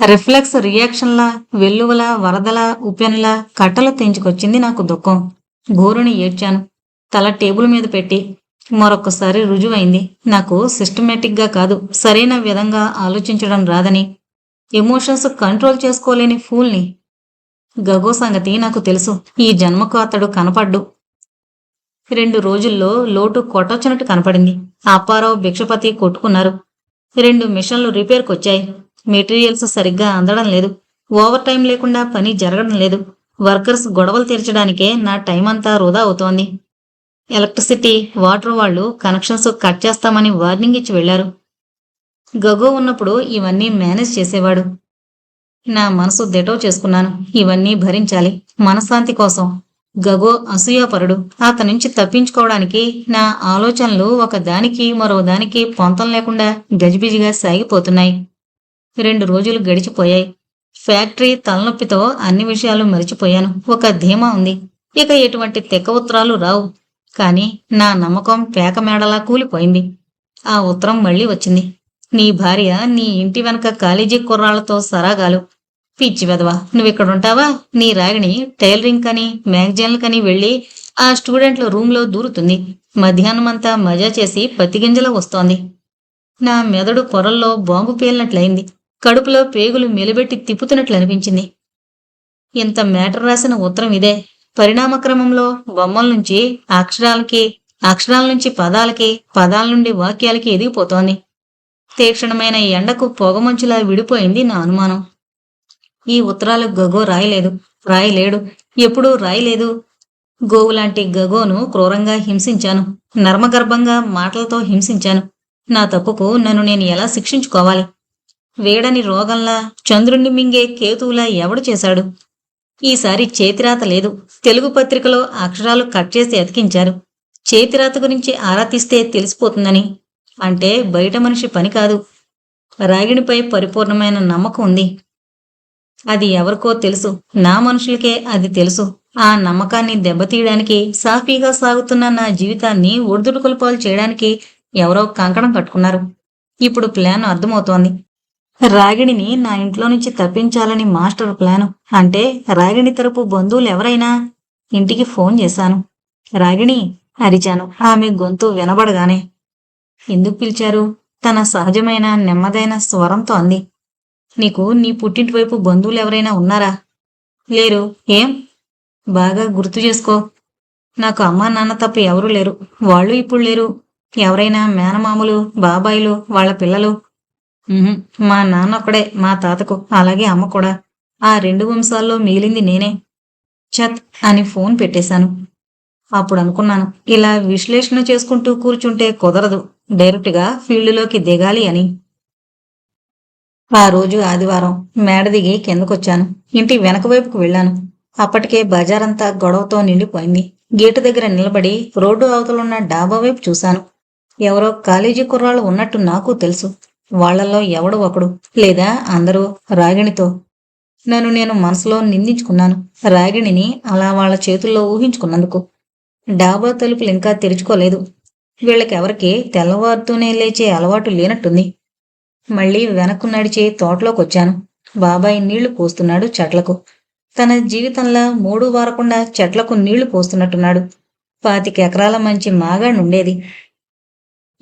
A: రిఫ్లెక్స్ రియాక్షన్లా, వెల్లువలా, వరదలా, ఉప్పెనలా కట్టలు తెంచుకొచ్చింది నాకు దుఃఖం. గోరుని ఏడ్చాను, తల టేబుల్ మీద పెట్టి. మరొక్కసారి రుజువైంది నాకు సిస్టమేటిక్గా కాదు, సరైన విధంగా ఆలోచించడం రాదని. ఎమోషన్స్ కంట్రోల్ చేసుకోలేని ఫూల్ని. గగో సంగతి నాకు తెలుసు. ఈ జన్మకు అతడు కనపడ్డు. 2 రోజుల్లో లోటు కొట్టొచ్చినట్టు కనపడింది. అప్పారావు, భిక్షపతి కొట్టుకున్నారు. 2 మిషన్లు రిపేర్కొచ్చాయి. మెటీరియల్స్ సరిగ్గా అందడం లేదు. ఓవర్ టైం లేకుండా పని జరగడం లేదు. వర్కర్స్ గొడవలు తీర్చడానికే నా టైం అంతా వృధా అవుతోంది. ఎలక్ట్రిసిటీ, వాటర్ వాళ్ళు కనెక్షన్స్ కట్ చేస్తామని వార్నింగ్ ఇచ్చి వెళ్లారు. గగో ఉన్నప్పుడు ఇవన్నీ మేనేజ్ చేసేవాడు. నా మనసు దెటో చేసుకున్నాను. ఇవన్నీ భరించాలి, మనశ్శాంతి కోసం. గగో అసూయాపరుడు. అతని నుంచి తప్పించుకోవడానికి నా ఆలోచనలు ఒకదానికి మరో దానికి పొంతం లేకుండా గజిబిజిగా సాగిపోతున్నాయి. 2 రోజులు గడిచిపోయాయి. ఫ్యాక్టరీ తలనొప్పితో అన్ని విషయాలు మరిచిపోయాను. ఒక ధీమా ఉంది, ఇక ఎటువంటి తెక్క ఉత్తరాలు రావు. కాని నా నమ్మకం పేకమేడలా కూలిపోయింది. ఆ ఉత్తరం మళ్లీ వచ్చింది. నీ భార్య నీ ఇంటి వెనక కాలేజీ కుర్రాళ్లతో సరాగాలు. పిచ్చి వెదవా, నువ్విక్కడుంటావా? నీ రాగిణి టైలరింగ్ కని, మ్యాగజైన్లకని వెళ్లి ఆ స్టూడెంట్ల రూంలో దూరుతుంది. మధ్యాహ్నమంతా మజా చేసి పత్తిగింజలో వస్తోంది. నా మెదడు పొరల్లో బాంబు పేలినట్లయింది. కడుపులో పేగులు మెలిబెట్టి తిప్పుతున్నట్లు అనిపించింది. ఇంత మేటర్ రాసిన ఉత్తరం ఇదే. పరిణామక్రమంలో బొమ్మల నుంచి అక్షరాలకి, అక్షరాల నుంచి పదాలకి, పదాల నుండి వాక్యాలకి ఎదిగిపోతోంది. తీక్షణమైన ఎండకు పొగమంచులా విడిపోయింది నా అనుమానం. ఈ ఉత్తరాలు గగో రాయలేదు, రాయలేడు, ఎప్పుడూ రాయలేదు. గోవులాంటి గగోను క్రూరంగా హింసించాను, నర్మగర్భంగా మాటలతో హింసించాను. నా తప్పుకు నన్ను నేను ఎలా శిక్షించుకోవాలి? వేడని రోగంలా, చంద్రుణ్ణి మింగే కేతువులా ఎవడు చేశాడు? ఈసారి చేతిరాత లేదు. తెలుగు పత్రికలో అక్షరాలు కట్ చేసి అతికించారు. చేతిరాత గురించి ఆరా తీస్తే తెలిసిపోతుందని. అంటే బయట మనిషి పని కాదు. రాగిణిపై పరిపూర్ణమైన నమ్మకం ఉంది. అది ఎవరికో తెలుసు, నా మనుషులకే అది తెలుసు. ఆ నమ్మకాన్ని దెబ్బతీయడానికి, సాఫీగా సాగుతున్న నా జీవితాన్ని ఒడిదుడుకులపాలు చేయడానికి ఎవరో కంకణం కట్టుకున్నారు. ఇప్పుడు ప్లాన్ అర్థమవుతోంది. రాగిణిని నా ఇంట్లో నుంచి తప్పించాలని మాస్టర్ ప్లాను. అంటే రాగిణి తరపు బంధువులు ఎవరైనా. ఇంటికి ఫోన్ చేశాను. రాగిణి అరిచాను, ఆమె గొంతు వినబడగానే. ఎందుకు పిలిచారు? తన సహజమైన నెమ్మదైన స్వరంతో అంది. నీకు నీ పుట్టింటి వైపు బంధువులు ఎవరైనా ఉన్నారా? లేరు. ఏం? బాగా గుర్తు చేసుకో. నాకు అమ్మా నాన్న తప్ప ఎవరూ లేరు. వాళ్ళు ఇప్పుడు లేరు. ఎవరైనా మేనమామలు, బాబాయిలు, వాళ్ళ పిల్లలు? మా నాన్న ఒక్కడే, మా తాతకు, అలాగే అమ్మ కూడా. ఆ 2 వంశాల్లో మిగిలింది నేనే. చత్ అని ఫోన్ పెట్టేశాను. అప్పుడు అనుకున్నాను, ఇలా విశ్లేషణ చేసుకుంటూ కూర్చుంటే కుదరదు. డైరెక్ట్గా ఫీల్డ్లోకి దిగాలి అని. ఆ రోజు ఆదివారం. మేడ దిగి కిందకొచ్చాను. ఇంటి వెనక వైపుకు వెళ్ళాను. అప్పటికే బజారంతా గొడవతో నిండిపోయింది. గేటు దగ్గర నిలబడి రోడ్డు అవతలున్న డాబా వైపు చూశాను. ఎవరో కాలేజీ కుర్రాళ్ళు ఉన్నట్టు నాకు తెలుసు. వాళ్లలో ఎవడు ఒకడు, లేదా అందరూ రాగిణితో. నన్ను నేను మనసులో నిందించుకున్నాను, రాగిణిని అలా వాళ్ళ చేతుల్లో ఊహించుకున్నందుకు. డాబా తలుపులు ఇంకా తెరుచుకోలేదు. వీళ్ళకెవరికి తెల్లవారుతూనే లేచే అలవాటు లేనట్టుంది. మళ్ళీ వెనక్కు నడిచి తోటలోకొచ్చాను. బాబాయ్ నీళ్లు పోస్తున్నాడు చెట్లకు. తన జీవితంలా 3 వారకుండా చెట్లకు నీళ్లు పోస్తున్నట్టున్నాడు. 25 ఎకరాల మంచి మాగాణుండేది.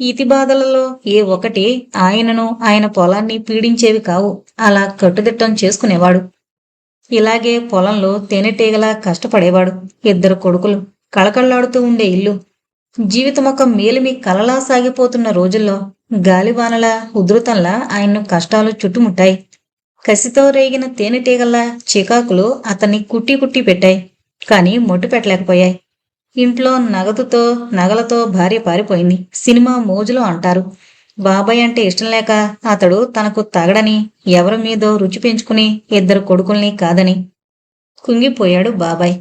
A: ఈతిబాధలలో ఏ ఒకటి ఆయనను, ఆయన పొలాన్ని పీడించేవి కావు. అలా కట్టుదిట్టం చేసుకునేవాడు. ఇలాగే పొలంలో తేనెటీగలా కష్టపడేవాడు. 2 కొడుకులు, కళకళ్లాడుతూ ఉండే ఇల్లు. జీవితమొక మేలిమి కలలా సాగిపోతున్న రోజుల్లో గాలివానలా, ఉధృతంలా ఆయన్ను కష్టాలు చుట్టుముట్టాయి. కసితో రేగిన తేనెటీగల్లా చికాకులు అతన్ని కుట్టి కుట్టి పెట్టాయి. కాని మొట్టు పెట్టలేకపోయాయి. ఇంట్లో నగలతో భార్య పారిపోయింది. సినిమా మోజులో అంటారు. బాబాయ్ అంటే ఇష్టం లేక అతడు తనకు తగడని, ఎవరి మీదో రుచి పెంచుకుని 2 కొడుకుల్ని కాదని. కుంగిపోయాడు బాబాయ్.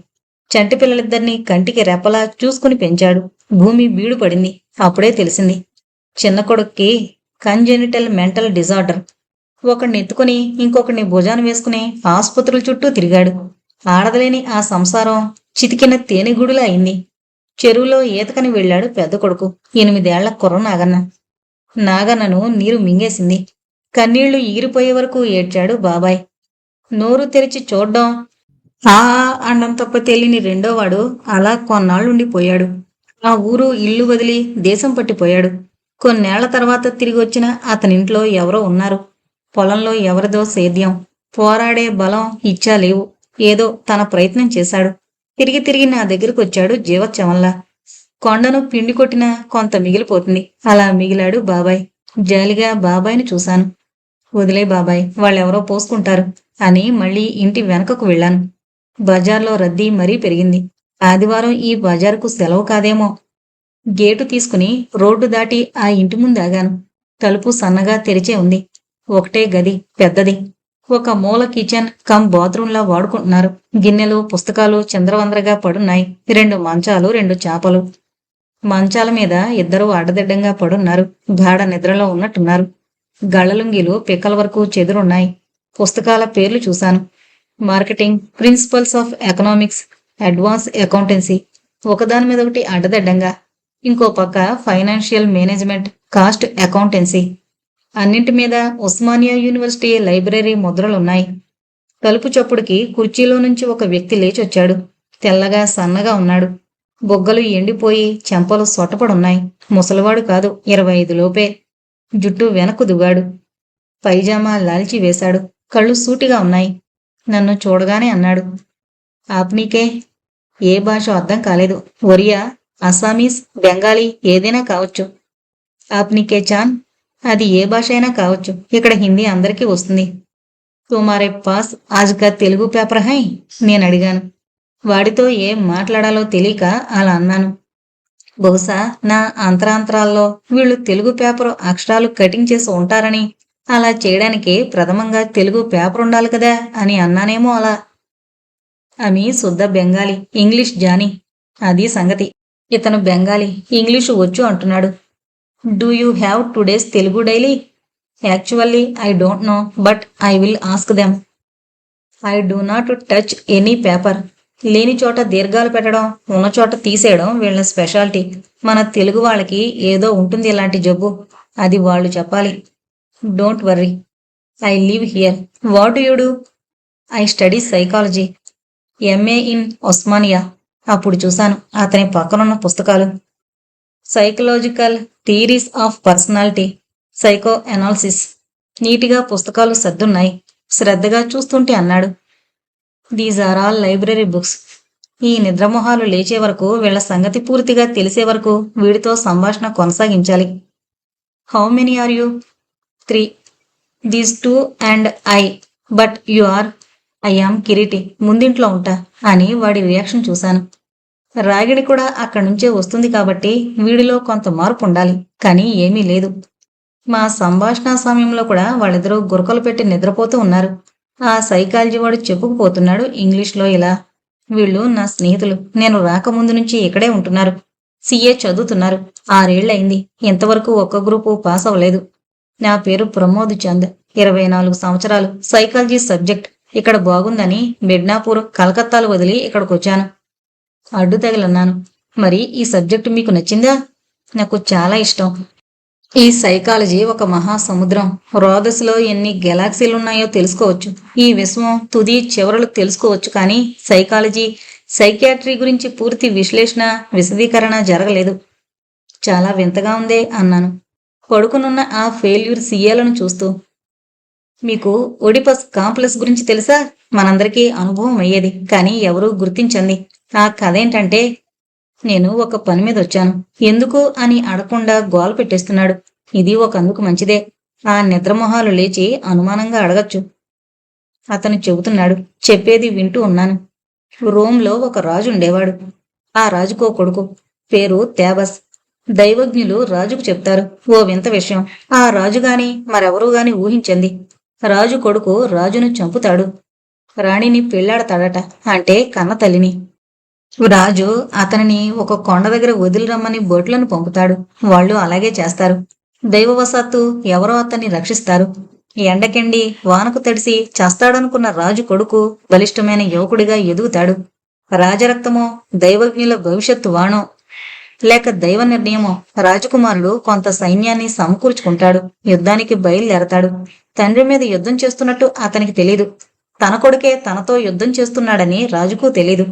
A: చంటి పిల్లలిద్దరినీ కంటికి రెప్పలా చూసుకుని పెంచాడు. భూమి బీడు పడింది. అప్పుడే తెలిసింది. చిన్న కొడుక్కి కంజెనిటల్ మెంటల్ డిజార్డర్. ఒకడిని ఎత్తుకుని ఇంకొకడిని భుజాన వేసుకుని ఆసుపత్రుల చుట్టూ తిరిగాడు. ఆడదలేని ఆ సంసారం చితికిన తేనెగూడులా అయింది. చెరువులో ఈతకని వెళ్ళాడు పెద్ద కొడుకు, 8 ఏళ్ల కుర్ర నాగన్న. నాగన్నను నీరు మింగేసింది. కన్నీళ్లు ఈరిపోయే వరకు ఏడ్చాడు బాబాయ్. నోరు తెరిచి చూడ్డం, ఆ అండం తప్ప తెలియని రెండోవాడు అలా కొన్నాళ్లుండిపోయాడు. ఆ ఊరు ఇల్లు వదిలి దేశం పట్టిపోయాడు. కొన్నేళ్ల తర్వాత తిరిగి వచ్చిన అతనింట్లో ఎవరో ఉన్నారు. పొలంలో ఎవరిదో సేద్యం. పోరాడే బలం ఇచ్చా లేవు. ఏదో తన ప్రయత్నం చేశాడు. తిరిగి తిరిగి నా దగ్గరకు వచ్చాడు జీవోత్సవంలా. కొండను పిండి కొట్టినా కొంత మిగిలిపోతుంది. అలా మిగిలాడు బాబాయ్. జాలిగా బాబాయ్ని చూశాను. వదిలే బాబాయ్, వాళ్ళెవరో పోసుకుంటారు అని మళ్ళీ ఇంటి వెనకకు వెళ్ళాను. బజార్లో రద్దీ మరీ పెరిగింది. ఆదివారం ఈ బజారుకు సెలవు కాదేమో. గేటు తీసుకుని రోడ్డు దాటి ఆ ఇంటి ముందు ఆగాను. తలుపు సన్నగా తెరిచే ఉంది. ఒకటే గది, పెద్దది. ఒక మూల కిచెన్ కమ్ బాత్రూంలా వాడుకుంటున్నారు. గిన్నెలు, పుస్తకాలు చంద్రవందరగా పడున్నాయి. 2 మంచాలు, 2 చాపలు. మంచాల మీద 2 అడ్డదిడ్డంగా పడున్నారు. గాఢ నిద్రలో ఉన్నట్టున్నారు. గళ్ళలుంగిలు పిక్కల వరకు చెదురున్నాయి. పుస్తకాల పేర్లు చూశాను. Marketing, principles of economics, advance accountancy. ఒకదాని మీద ఒకటి అడ్డదిడ్డంగా. ఇంకో పక్క ఫైనాన్షియల్ మేనేజ్మెంట్, కాస్ట్ అకౌంటెన్సీ. అన్నింటి మీద ఉస్మానియా యూనివర్సిటీ లైబ్రరీ ముద్రలున్నాయి. తలుపు చప్పుడుకి కుర్చీలో నుంచి ఒక వ్యక్తి లేచొచ్చాడు. తెల్లగా సన్నగా ఉన్నాడు. బొగ్గలు ఎండిపోయి చెంపలు సొట్టపడున్నాయి. ముసలివాడు కాదు, 25 లోపే. జుట్టు వెనక్కు దువ్వాడు. పైజామా లాల్చి వేశాడు. కళ్ళు సూటిగా ఉన్నాయి. నన్ను చూడగానే అన్నాడు, ఆప్నీకే. ఏ భాష అర్థం కాలేదు. ఒరియా, అస్సామీస్, బెంగాలీ ఏదైనా కావచ్చు. ఆప్నీకే చాన్. అది ఏ భాష అయినా కావచ్చు. ఇక్కడ హిందీ అందరికీ వస్తుంది. తుమారే పాస్ ఆజ్కా తెలుగు పేపర్ హై నేను అడిగాను. వాడితో ఏం మాట్లాడాలో తెలియక అలా అన్నాను. బహుశా నా అంతరాంతరాల్లో వీళ్ళు తెలుగు పేపరు అక్షరాలు కటింగ్ చేసి ఉంటారని, అలా చేయడానికి ప్రథమంగా తెలుగు పేపర్ ఉండాలి కదా అని అన్నానేమో అలా. ఆమె శుద్ధ బెంగాలీ, ఇంగ్లీష్ జానీ. అది సంగతి. ఇతను బెంగాలీ, ఇంగ్లీషు వచ్చు అంటున్నాడు. Do you have today's Telugu daily? Actually I don't know, but I will ask them. I do not touch any paper. లేని చోట దీర్ఘాలు పెట్టడం, ఉన్న చోట తీసేయడం వీళ్ళ స్పెషాలిటీ. మన తెలుగు వాళ్ళకి ఏదో ఉంటుంది ఇలాంటి జబ్బు. అది వాళ్ళు చెప్పాలి. Don't worry. I live here. What you do? I study psychology. MA in Osmania. అప్పుడు చూశాను అతని పక్కనున్న పుస్తకాలు. Psychological theories of personality, psychoanalysis. నీటిగా పుస్తకాలు సర్దున్నాయి. శ్రద్ధగా చూస్తుంటే అన్నాడు. These are all library books. ఈ నిద్రమొహాలు లేచే వరకు, వీళ్ల సంగతి పూర్తిగా తెలిసే వరకు వీడితో సంభాషణ కొనసాగించాలి. How many are you? 3. These 2 and I. But you are? I am Kireeti. ముందింట్లో ఉంటా అని వాడి రియాక్షన్ చూశాను. రాగిడి కూడా అక్కడి నుంచే వస్తుంది కాబట్టి వీడిలో కొంత మార్పు ఉండాలి. కానీ ఏమీ లేదు. మా సంభాషణ సమయంలో కూడా వాళ్ళిద్దరూ గురకలు పెట్టి నిద్రపోతూ ఉన్నారు. ఆ సైకాలజీ వాడు చెప్పుకుపోతున్నాడు ఇంగ్లీష్లో ఇలా. వీళ్ళు నా స్నేహితులు. నేను రాకముందు నుంచి ఇక్కడే ఉంటున్నారు. సిఏ చదువుతున్నారు. 6 ఏళ్లయింది. ఇంతవరకు ఒక్క గ్రూపు పాస్ అవ్వలేదు. నా పేరు ప్రమోద్ చంద్. 24 సంవత్సరాలు. Psychology subject. ఇక్కడ బాగుందని మిడ్నాపూర్, కలకత్తాలు వదిలి ఇక్కడికొచ్చాను. అడ్డు తగిలన్నాను. మరి ఈ సబ్జెక్టు మీకు నచ్చిందా? నాకు చాలా ఇష్టం. ఈ సైకాలజీ ఒక మహాసముద్రం. రోదస్లో ఎన్ని గెలాక్సీలున్నాయో తెలుసుకోవచ్చు. ఈ విశ్వం తుది చివరలు తెలుసుకోవచ్చు. కానీ సైకాలజీ, సైకియాట్రీ గురించి పూర్తి విశ్లేషణ, విశదీకరణ జరగలేదు. చాలా వింతగా ఉందే అన్నాను, పడుకునున్న ఆ ఫెయిల్యూర్ సీఏలను చూస్తూ. మీకు ఒడిపస్ కాంప్లెక్స్ గురించి తెలుసా? మనందరికీ అనుభవం అయ్యేది, కానీ ఎవరూ గుర్తించండి. ఆ కథ ఏంటంటే, నేను ఒక పని మీద వచ్చాను. ఎందుకు అని అడగకుండా గోల పెట్టేస్తున్నాడు. ఇది ఒక అందుకు మంచిదే. ఆ నిద్రమొహాలు లేచి అనుమానంగా అడగచ్చు. అతను చెబుతున్నాడు. చెప్పేది వింటూ ఉన్నాను. రోమ్లో ఒక రాజు ఉండేవాడు. ఆ రాజుకో కొడుకు. పేరు తేబస్. దైవజ్ఞులు రాజుకు చెప్తారు ఓ వింత విషయం. ఆ రాజు గాని మరెవరూ గాని ఊహించింది. రాజు కొడుకు రాజును చంపుతాడు. రాణిని పెళ్లాడతాడట, అంటే కన్న తల్లిని. రాజు అతనిని ఒక కొండ దగ్గర వదిలి రమ్మని బోట్లను పంపుతాడు. వాళ్ళు అలాగే చేస్తారు. దైవవశాత్తు ఎవరో అతన్ని రక్షిస్తారు. ఎండకెండి వానకు తడిసి చస్తాడనుకున్న రాజు కొడుకు బలిష్టమైన యువకుడిగా ఎదుగుతాడు. రాజరక్తమో, దైవజ్ఞుల భవిష్యత్తు వాణో, లేక దైవ నిర్ణయమో, రాజకుమారుడు కొంత సైన్యాన్ని సమకూర్చుకుంటాడు. యుద్ధానికి బయలుదేరతాడు. తండ్రి మీద యుద్ధం చేస్తున్నట్టు అతనికి తెలీదు. తన కొడుకే తనతో యుద్ధం చేస్తున్నాడని రాజుకు తెలీదు.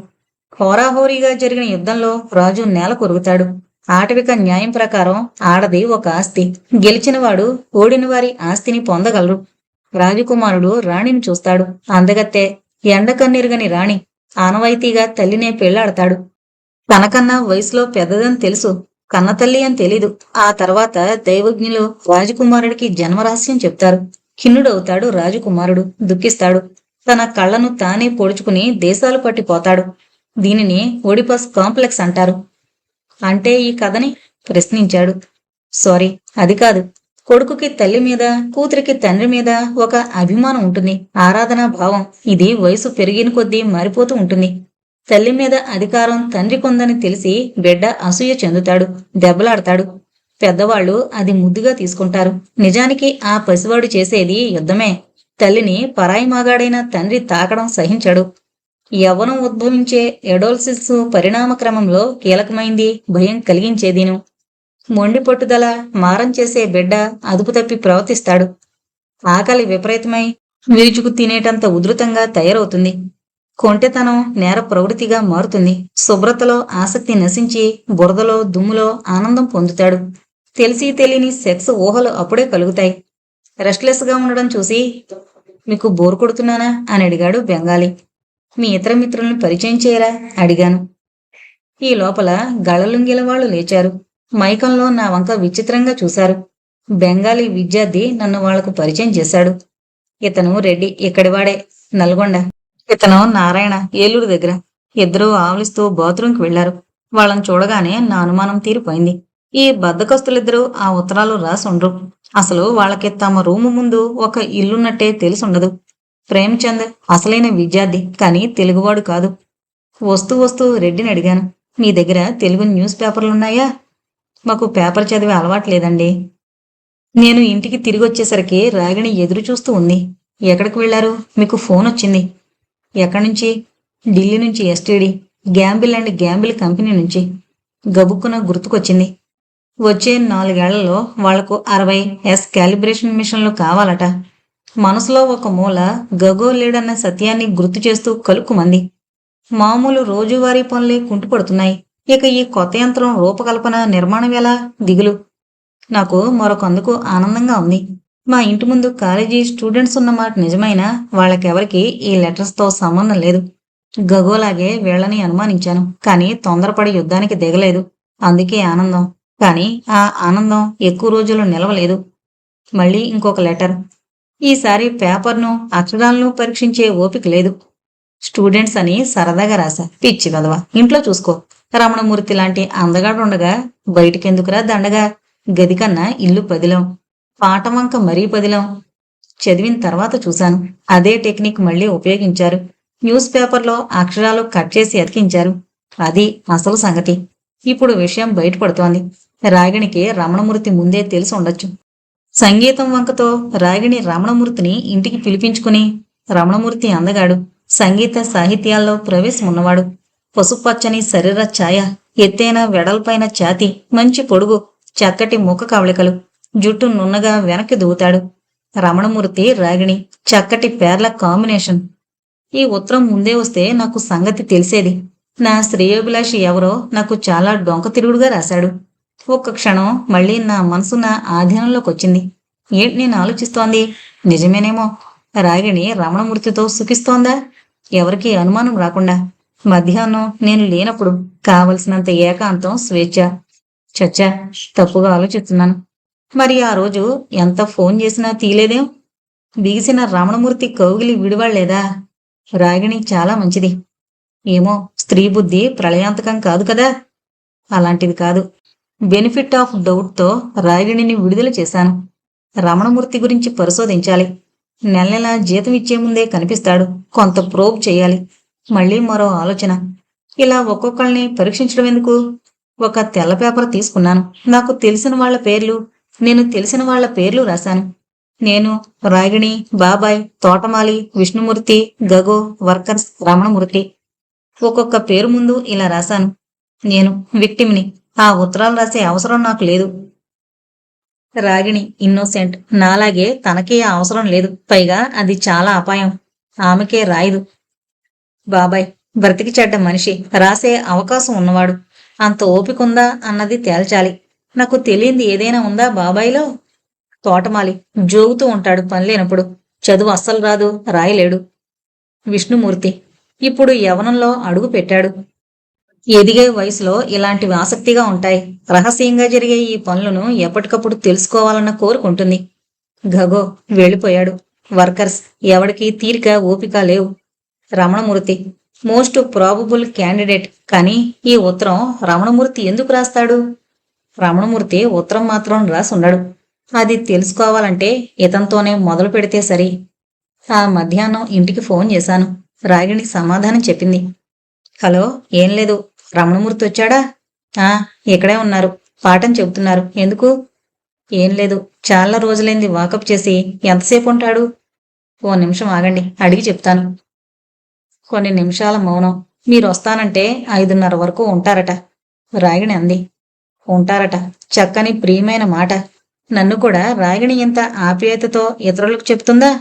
A: హోరాహోరీగా జరిగిన యుద్ధంలో రాజు నేల కొరుగుతాడు. ఆటవిక న్యాయం ప్రకారం ఆడది ఒక ఆస్తి. గెలిచినవాడు ఓడిన వారి ఆస్తిని పొందగలరు. రాజకుమారుడు రాణిని చూస్తాడు. అందగత్తె, ఎండకన్నెరుగని రాణి. ఆనవాయితీగా తల్లినే పెళ్లాడతాడు. తనకన్నా వయసులో పెద్దదని తెలుసు, కన్నతల్లి అని తెలీదు. ఆ తర్వాత దైవజ్ఞులు రాజకుమారుడికి జన్మరహస్యం చెప్తారు. ఖిన్నుడవుతాడు రాజకుమారుడు. దుఃఖిస్తాడు. తన కళ్ళను తానే పొడుచుకుని దేశాలు పట్టిపోతాడు. దీనిని ఒడిపస్ కాంప్లెక్స్ అంటారు. అంటే ఈ కథని ప్రశ్నించాడు. సారీ, అది కాదు. కొడుకుకి తల్లి మీద, కూతురికి తండ్రి మీద ఒక అభిమానం ఉంటుంది, ఆరాధనా భావం. ఇది వయసు పెరిగిన కొద్దీ మారిపోతూ ఉంటుంది. తల్లి మీద అధికారం తండ్రి కొందని తెలిసి బిడ్డ అసూయ చెందుతాడు, దెబ్బలాడతాడు. పెద్దవాళ్లు అది ముద్దుగా తీసుకుంటారు. నిజానికి ఆ పసివాడు చేసేది యుద్ధమే. తల్లిని పరాయి మాగాడైన తండ్రి తాకడం సహించడు. యవ్వనం ఉద్భవించే ఎడోల్సిస్ పరిణామ క్రమంలో కీలకమైంది, భయం కలిగించేదీను. మొండి పట్టుదల, మారం చేసే బిడ్డ అదుపు తప్పి ప్రవర్తిస్తాడు. ఆకలి విపరీతమై విరుచుకు తినేటంత ఉధృతంగా తయారవుతుంది. కొంటెతనం నేర ప్రవృత్తిగా మారుతుంది. శుభ్రతలో ఆసక్తి నశించి బురదలో, దుమ్ములో ఆనందం పొందుతాడు. తెలిసి తెలియని సెక్స్ ఊహలు అప్పుడే కలుగుతాయి. రెస్ట్లెస్ గా ఉండడం చూసి, మీకు బోరు కొడుతున్నానా అని అడిగాడు బెంగాలీ. మీ ఇతర మిత్రుల్ని పరిచయం చేయరా అడిగాను. ఈ లోపల గళలుంగిల వాళ్ళు లేచారు. మైకంలో నా వంక విచిత్రంగా చూశారు. బెంగాలీ విద్యార్థి నన్ను వాళ్లకు పరిచయం చేశాడు. ఇతను రెడ్డి ఇక్కడివాడే, నల్గొండ. ఇతను నారాయణ, ఏలూరు దగ్గర. ఇద్దరూ ఆవలిస్తూ బాత్రూంకి వెళ్లారు. వాళ్ళని చూడగానే నా అనుమానం తీరిపోయింది. ఈ బద్దకస్తులిద్దరూ ఆ ఉత్తరాలు రాసుండ్రు. అసలు వాళ్ళకి తమ రూము ముందు ఒక ఇల్లున్నట్టే తెలిసుండదు. ప్రేమ్చంద్ అసలైన విద్యార్థి, కానీ తెలుగువాడు కాదు. వస్తూ వస్తూ రెడ్డిని అడిగాను, మీ దగ్గర తెలుగు న్యూస్ పేపర్లున్నాయా? మాకు పేపర్ చదివే అలవాట్లేదండి. నేను ఇంటికి తిరిగొచ్చేసరికి రాగిణి ఎదురు చూస్తూ ఉంది. ఎక్కడికి వెళ్లారు? మీకు ఫోన్ వచ్చింది. ఎక్కడి నుంచి? ఢిల్లీ నుంచి, STD gamble and gamble company నుంచి. గబుక్కున గుర్తుకొచ్చింది. వచ్చే 4 ఏళ్లలో వాళ్లకు 60 ఎస్ క్యాలిబ్రేషన్ మిషన్లు కావాలట. మనసులో ఒక మూల గగో లేడన్న సత్యాన్ని గుర్తు చేస్తూ కలుక్కుమంది. మామూలు రోజువారీ పనులే కుంటుపడుతున్నాయి. ఇక ఈ కొత్త యంత్రం రూపకల్పన, నిర్మాణం ఎలా? దిగులు. నాకు మరొకందుకు ఆనందంగా ఉంది. మా ఇంటి ముందు కాలేజీ స్టూడెంట్స్ ఉన్న మాట నిజమైనా వాళ్ళకెవరికి ఈ లెటర్స్తో సంబంధం లేదు. గగోలాగే వీళ్ళని అనుమానించాను, కానీ తొందరపడి యుద్ధానికి దిగలేదు. అందుకే ఆనందం. కానీ ఆ ఆనందం ఎక్కువ రోజులు నిలవలేదు. మళ్ళీ ఇంకొక లెటర్. ఈసారి పేపర్ను, అక్షరాలను పరీక్షించే ఓపిక లేదు. స్టూడెంట్స్ అని సరదాగా రాశా. పిచ్చి వదవా, ఇంట్లో చూసుకో. రమణమూర్తి లాంటి అందగాడుండగా బయటికెందుకురా దండగా? గది కన్నా ఇల్లు పదిలం, పాఠం వంక మరీ పదిలం. చదివిన తర్వాత చూశాను, అదే టెక్నిక్ మళ్ళీ ఉపయోగించారు. న్యూస్ పేపర్లో అక్షరాలు కట్ చేసి అతికించారు. అది అసలు సంగతి. ఇప్పుడు విషయం బయటపడుతోంది. రాగిణికి రమణమూర్తి ముందే తెలిసి ఉండొచ్చు. సంగీతం వంకతో రాగిణి రమణమూర్తిని ఇంటికి పిలిపించుకుని, రమణమూర్తి అందగాడు, సంగీత సాహిత్యాల్లో ప్రవేశం ఉన్నవాడు. పసుపచ్చని శరీర ఛాయ, ఎత్తైన వెడల్పైన ఛాతి, మంచి పొడుగు, చక్కటి ముఖ కవళికలు, జుట్టు నున్నగా వెనక్కి దూతాడు. రమణమూర్తి, రాగిణి చక్కటి పేర్ల కాంబినేషన్. ఈ ఉత్తరం ముందే వస్తే నాకు సంగతి తెలిసేది. నా శ్రేయోభిలాషి ఎవరో నాకు చాలా డొంక తిరుగుడుగా రాశాడు. ఒక్క క్షణం మళ్ళీ నా మనసు నా ఆధీనంలోకి వచ్చింది. ఏంటి నేను ఆలోచిస్తోంది? నిజమేనేమో. రాగిణి రమణమూర్తితో సుఖిస్తోందా? ఎవరికీ అనుమానం రాకుండా. మధ్యాహ్నం నేను లేనప్పుడు కావలసినంత ఏకాంతం, స్వేచ్ఛ. చచ్చా, తప్పుగా ఆలోచిస్తున్నాను. మరి ఆ రోజు ఎంత ఫోన్ చేసినా తీలేదేం? బిగిసిన రమణమూర్తి కౌగిలి విడివాళ్లేదా? రాగిణి చాలా మంచిది. ఏమో, స్త్రీ బుద్ధి ప్రళయాంతకం కాదు కదా. అలాంటిది కాదు. బెనిఫిట్ ఆఫ్ డౌట్తో రాగిణిని విడుదల చేశాను. రమణమూర్తి గురించి పరిశోధించాలి. నెల నెల జీతం ఇచ్చే ముందే కనిపిస్తాడు. కొంత ప్రోబ్ చేయాలి. మళ్ళీ మరో ఆలోచన. ఇలా ఒక్కొక్కళ్ళని పరీక్షించడం ఎందుకు? ఒక తెల్ల పేపర్ తీసుకున్నాను. నాకు తెలిసిన వాళ్ల పేర్లు, నేను తెలిసిన వాళ్ల పేర్లు రాశాను. నేను, రాగిణి, బాబాయ్, తోటమాలి, విష్ణుమూర్తి, గగో, వర్కర్స్, రమణమూర్తి. ఒక్కొక్క పేరు ముందు ఇలా రాశాను. నేను విక్టిమ్ని. ఆ ఉత్తరాలు రాసే అవసరం నాకు లేదు. రాగిణి ఇన్నోసెంట్. నాలాగే తనకే ఆ అవసరం లేదు. పైగా అది చాలా అపాయం. ఆమెకే రాయదు. బాబాయ్ బ్రతికి చెడ్డ మనిషి, రాసే అవకాశం ఉన్నవాడు. అంత ఓపికందా అన్నది తేల్చాలి. నాకు తెలియంది ఏదైనా ఉందా బాబాయ్లో? తోటమాలి జోగుతూ ఉంటాడు పనిలేనప్పుడు. చదువు అస్సలు రాదు, రాయలేడు. విష్ణుమూర్తి ఇప్పుడు యవనంలో అడుగు పెట్టాడు. ఎదిగే వయసులో ఇలాంటివి ఆసక్తిగా ఉంటాయి. రహస్యంగా జరిగే ఈ పనులను ఎప్పటికప్పుడు తెలుసుకోవాలన్న కోరుకుంటుంది. గగో వెళ్ళిపోయాడు. వర్కర్స్ ఎవడికి తీరిక, ఓపిక లేవు. Ramanamurthy most probable candidate. కానీ ఈ ఉత్తరం రమణమూర్తి ఎందుకు రాస్తాడు? రమణమూర్తి ఉత్తరం మాత్రం రాసుండడు. అది తెలుసుకోవాలంటే ఇతంతోనే మొదలు పెడితే సరి. ఆ మధ్యాహ్నం ఇంటికి ఫోన్ చేశాను. రాగిణి సమాధానం చెప్పింది. హలో, ఏం లేదు. రమణమూర్తి వచ్చాడా? ఇక్కడే ఉన్నారు. పాఠం చెబుతున్నారు. ఎందుకు? ఏం లేదు. చాలా రోజులైంది వాకప్ చేసి. ఎంతసేపు ఉంటాడు? 1 నిమిషం ఆగండి, అడిగి చెప్తాను. కొన్ని నిమిషాల మౌనం. మీరు వస్తానంటే 5:30 వరకు ఉంటారట. రాగిణి అంది. ఉంటారట. చక్కని ప్రియమైన మాట. నన్ను కూడా రాగిణి ఇంత ఆప్యాయతతో ఇతరులకు చెప్తుందా?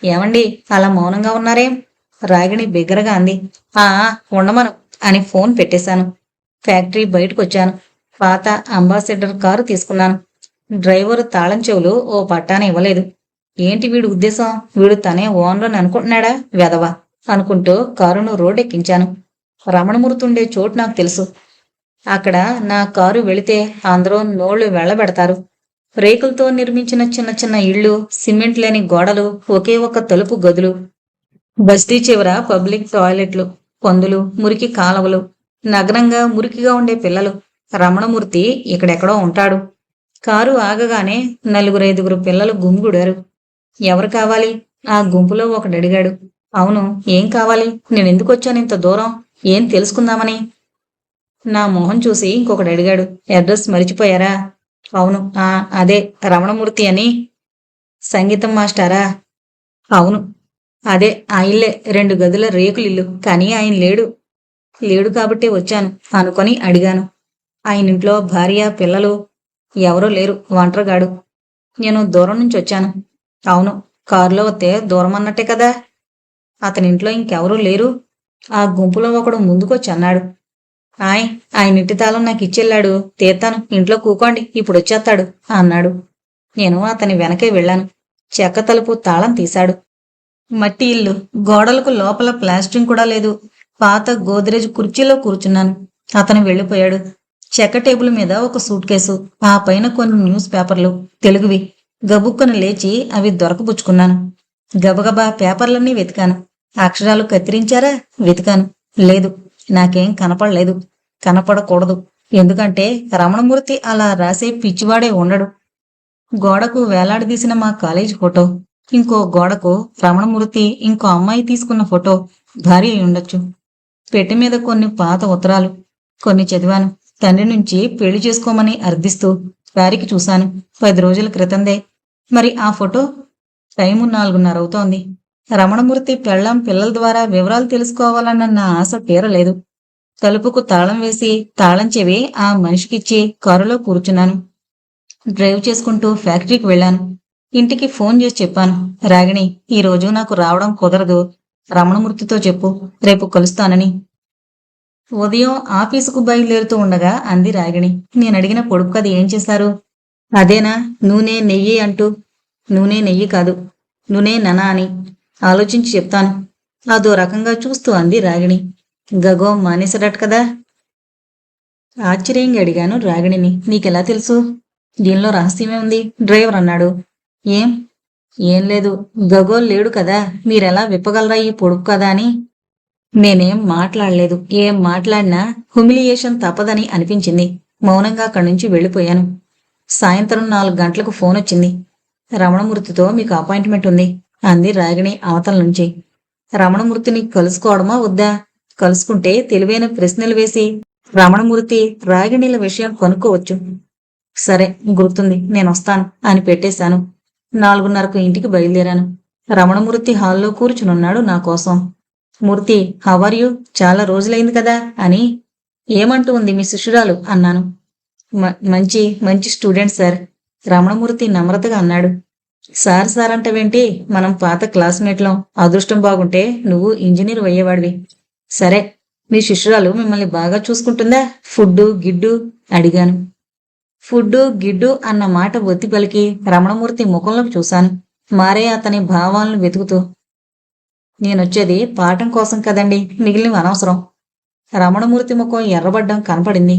A: ఏమండి అలా మౌనంగా ఉన్నారేం? రాగిణి బిగ్గరగా అంది. ఉండమను అని ఫోన్ పెట్టేశాను. ఫ్యాక్టరీ బయటకొచ్చాను. పాత అంబాసిడర్ కారు తీసుకున్నాను. డ్రైవరు తాళం చెవులు ఓ పట్టాన ఇవ్వలేదు. ఏంటి వీడి ఉద్దేశం? వీడు తనే ఓనర్ అనుకుంటున్నాడా వెధవ అనుకుంటూ కారును రోడ్డెక్కించాను. రమణమూర్తుండే చోటు నాకు తెలుసు. అక్కడ నా కారు వెళితే అందరూ నోళ్లు వెళ్ళబెడతారు. రేకులతో నిర్మించిన చిన్న చిన్న ఇళ్ళు, సిమెంట్ లేని గోడలు, ఒకే ఒక తలుపు గదులు, బస్తీ చివర పబ్లిక్ టాయిలెట్లు, పందులు, మురికి కాలవలు, నగ్నంగా మురికిగా ఉండే పిల్లలు. రమణమూర్తి ఇక్కడెక్కడో ఉంటాడు. కారు ఆగగానే నలుగురైదుగురు పిల్లలు గుమిగూడారు. ఎవరు కావాలి? ఆ గుంపులో ఒకడడిగాడు. అవును, ఏం కావాలి? నేనెందుకొచ్చాను ఇంత దూరం? ఏం తెలుసుకుందామని? నా మొహం చూసి ఇంకొకడడిగాడు. అడ్రస్ మరిచిపోయారా? అవును, అదే రమణమూర్తి అని. సంగీతం మాస్టారా? అవును, అదే ఆ ఇల్లే. 2 గదుల రేకులిల్లు. కానీ ఆయన లేడు. లేడు కాబట్టే వచ్చాను అనుకొని అడిగాను. ఆయనింట్లో భార్య, పిల్లలు ఎవరూ లేరు. ఒంటరిగాడు. నేను దూరం నుంచి వచ్చాను. అవును, కారులో వస్తే దూరం అన్నట్టే కదా. అతనింట్లో ఇంకెవరూ లేరు. ఆ గుంపులో ఒకడు ముందుకొచ్చి అన్నాడు. ఆయన ఇంటి తాళం నాకు ఇచ్చెళ్ళాడు. తీస్తాను, ఇంట్లో కూకోండి, ఇప్పుడు వచ్చేస్తాడు అన్నాడు. నేను అతని వెనకే వెళ్ళాను. చెక్క తలుపు తాళం తీశాడు. మట్టి ఇల్లు. గోడలకు లోపల ప్లాస్టింగ్ కూడా లేదు. పాత గోద్రేజ్ కుర్చీలో కూర్చున్నాను. అతను వెళ్ళిపోయాడు. చెక్క టేబుల్ మీద ఒక సూట్ కేసు, ఆ పైన కొన్ని న్యూస్ పేపర్లు, తెలుగువి. గబుక్కున లేచి అవి దొరకబుచ్చుకున్నాను. గబగబా పేపర్లన్నీ వెతికాను. అక్షరాలు కత్తిరించారా? వెతికాను. లేదు, నాకేం కనపడలేదు. కనపడకూడదు. ఎందుకంటే రమణమూర్తి అలా రాసే పిచ్చివాడే ఉండడు. గోడకు వేలాడదీసిన మా కాలేజీ ఫోటో, ఇంకో గోడకు రమణమూర్తి ఇంకో అమ్మాయి తీసుకున్న ఫోటో భారీ అయి ఉండొచ్చు. పెట్టె మీద కొన్ని పాత ఉత్తరాలు. కొన్ని చదివాను. తండ్రి నుంచి పెళ్లి చేసుకోమని అర్థిస్తూ వారికి చూశాను. 10 రోజుల క్రితందే. మరి ఆ ఫోటో? టైము 4:30 అవుతోంది. రమణమూర్తి పెళ్ళాం పిల్లల ద్వారా వివరాలు తెలుసుకోవాలన్న నా ఆశ తీరలేదు. తలుపుకు తాళం వేసి తాళం చెవి ఆ మనిషికిచ్చి కారులో కూర్చున్నాను. డ్రైవ్ చేసుకుంటూ ఫ్యాక్టరీకి వెళ్ళాను. ఇంటికి ఫోన్ చేసి చెప్పాను. రాగిణి, ఈరోజు నాకు రావడం కుదరదు. రమణమూర్తితో చెప్పు, రేపు కలుస్తానని. ఉదయం ఆఫీసుకు బయలుదేరుతూ ఉండగా అంది రాగిణి. నేనడిగిన పొడుపు కథ ఏం చేశారు? అదేనా, నూనె నెయ్యి అంటూ? నూనె నెయ్యి కాదు, నూనె ననా అని. ఆలోచించి చెప్తాను. అదో రకంగా చూస్తూ అంది రాగిణి. గగో మానేసడట కదా. ఆశ్చర్యంగా అడిగాను రాగిణిని. నీకెలా తెలుసు? దీనిలో రహస్యమే ఉంది. డ్రైవర్ అన్నాడు. ఏం? ఏం లేదు. గగోల్ లేడు కదా, మీరెలా విప్పగలరా ఈ పొడుపు కదా అని. నేనేం మాట్లాడలేదు. ఏం మాట్లాడినా హ్యూమిలియేషన్ తప్పదని అనిపించింది. మౌనంగా అక్కడి నుంచి వెళ్ళిపోయాను. సాయంత్రం 4 గంటలకు ఫోన్ వచ్చింది. రమణమూర్తితో మీకు అపాయింట్మెంట్ ఉంది అంది రాగిణి అవతల నుంచి. రమణమూర్తిని కలుసుకోవడమా వద్దా? కలుసుకుంటే తెలివైన ప్రశ్నలు వేసి రమణమూర్తి రాగిణీల విషయం కనుక్కోవచ్చు. సరే, గుర్తుంది, నేనొస్తాను అని పెట్టేశాను. 4:30కు ఇంటికి బయలుదేరాను. రమణమూర్తి హాల్లో కూర్చునున్నాడు నా కోసం. మూర్తి, హౌఆర్ యూ? చాలా రోజులైంది కదా అని. ఏమంటూ ఉంది మీ శిష్యురాలు అన్నాను. మంచి మంచి స్టూడెంట్ సార్, రమణమూర్తి నమ్రతగా అన్నాడు. సార్ సార్ అంటవేంటి? మనం పాత క్లాస్మేట్లం. అదృష్టం బాగుంటే నువ్వు ఇంజనీర్ అయ్యేవాడివి. సరే, మీ శిష్యురాలు మిమ్మల్ని బాగా చూసుకుంటుందా? ఫుడ్డు గిడ్డు అడిగాను. ఫుడ్డు గిడ్డు అన్న మాట ఒత్తి పలికి రమణమూర్తి ముఖంలోకి చూశాను. మారే అతని భావాలను వెతుకుతూ. నేనొచ్చేది పాఠం కోసం కదండి, మిగిలినవి అనవసరం. రమణమూర్తి ముఖం ఎర్రబడ్డం కనపడింది.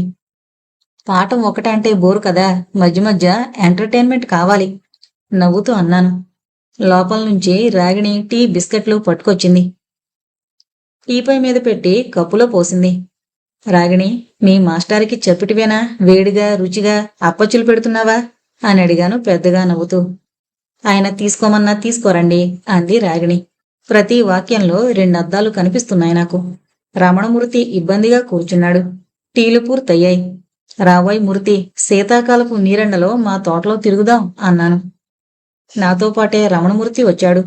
A: పాఠం ఒకటంటే బోరు కదా, మధ్య మధ్య ఎంటర్టైన్మెంట్ కావాలి నవ్వుతూ అన్నాను. లోపల నుంచి రాగిణి టీ బిస్కెట్లు పట్టుకొచ్చింది. టీపై మీద పెట్టి కప్పులో పోసింది. రాగిణి, మీ మాస్టారికి చెప్పిటివేనా? వేడిగా రుచిగా అప్పచ్చులు పెడుతున్నావా అని అడిగాను పెద్దగా నవ్వుతూ. ఆయన తీసుకోమన్నా తీసుకోరండి అంది రాగిణి. ప్రతి వాక్యంలో 2 అద్దాలు కనిపిస్తున్నాయి నాకు. రమణమూర్తి ఇబ్బందిగా కూర్చున్నాడు. టీలు పూర్తయ్యాయి. రాబోయ్ మూర్తి, శీతాకాలపు నీరెండలో మా తోటలో తిరుగుదాం అన్నాను. నాతో పాటే రమణమూర్తి వచ్చాడు.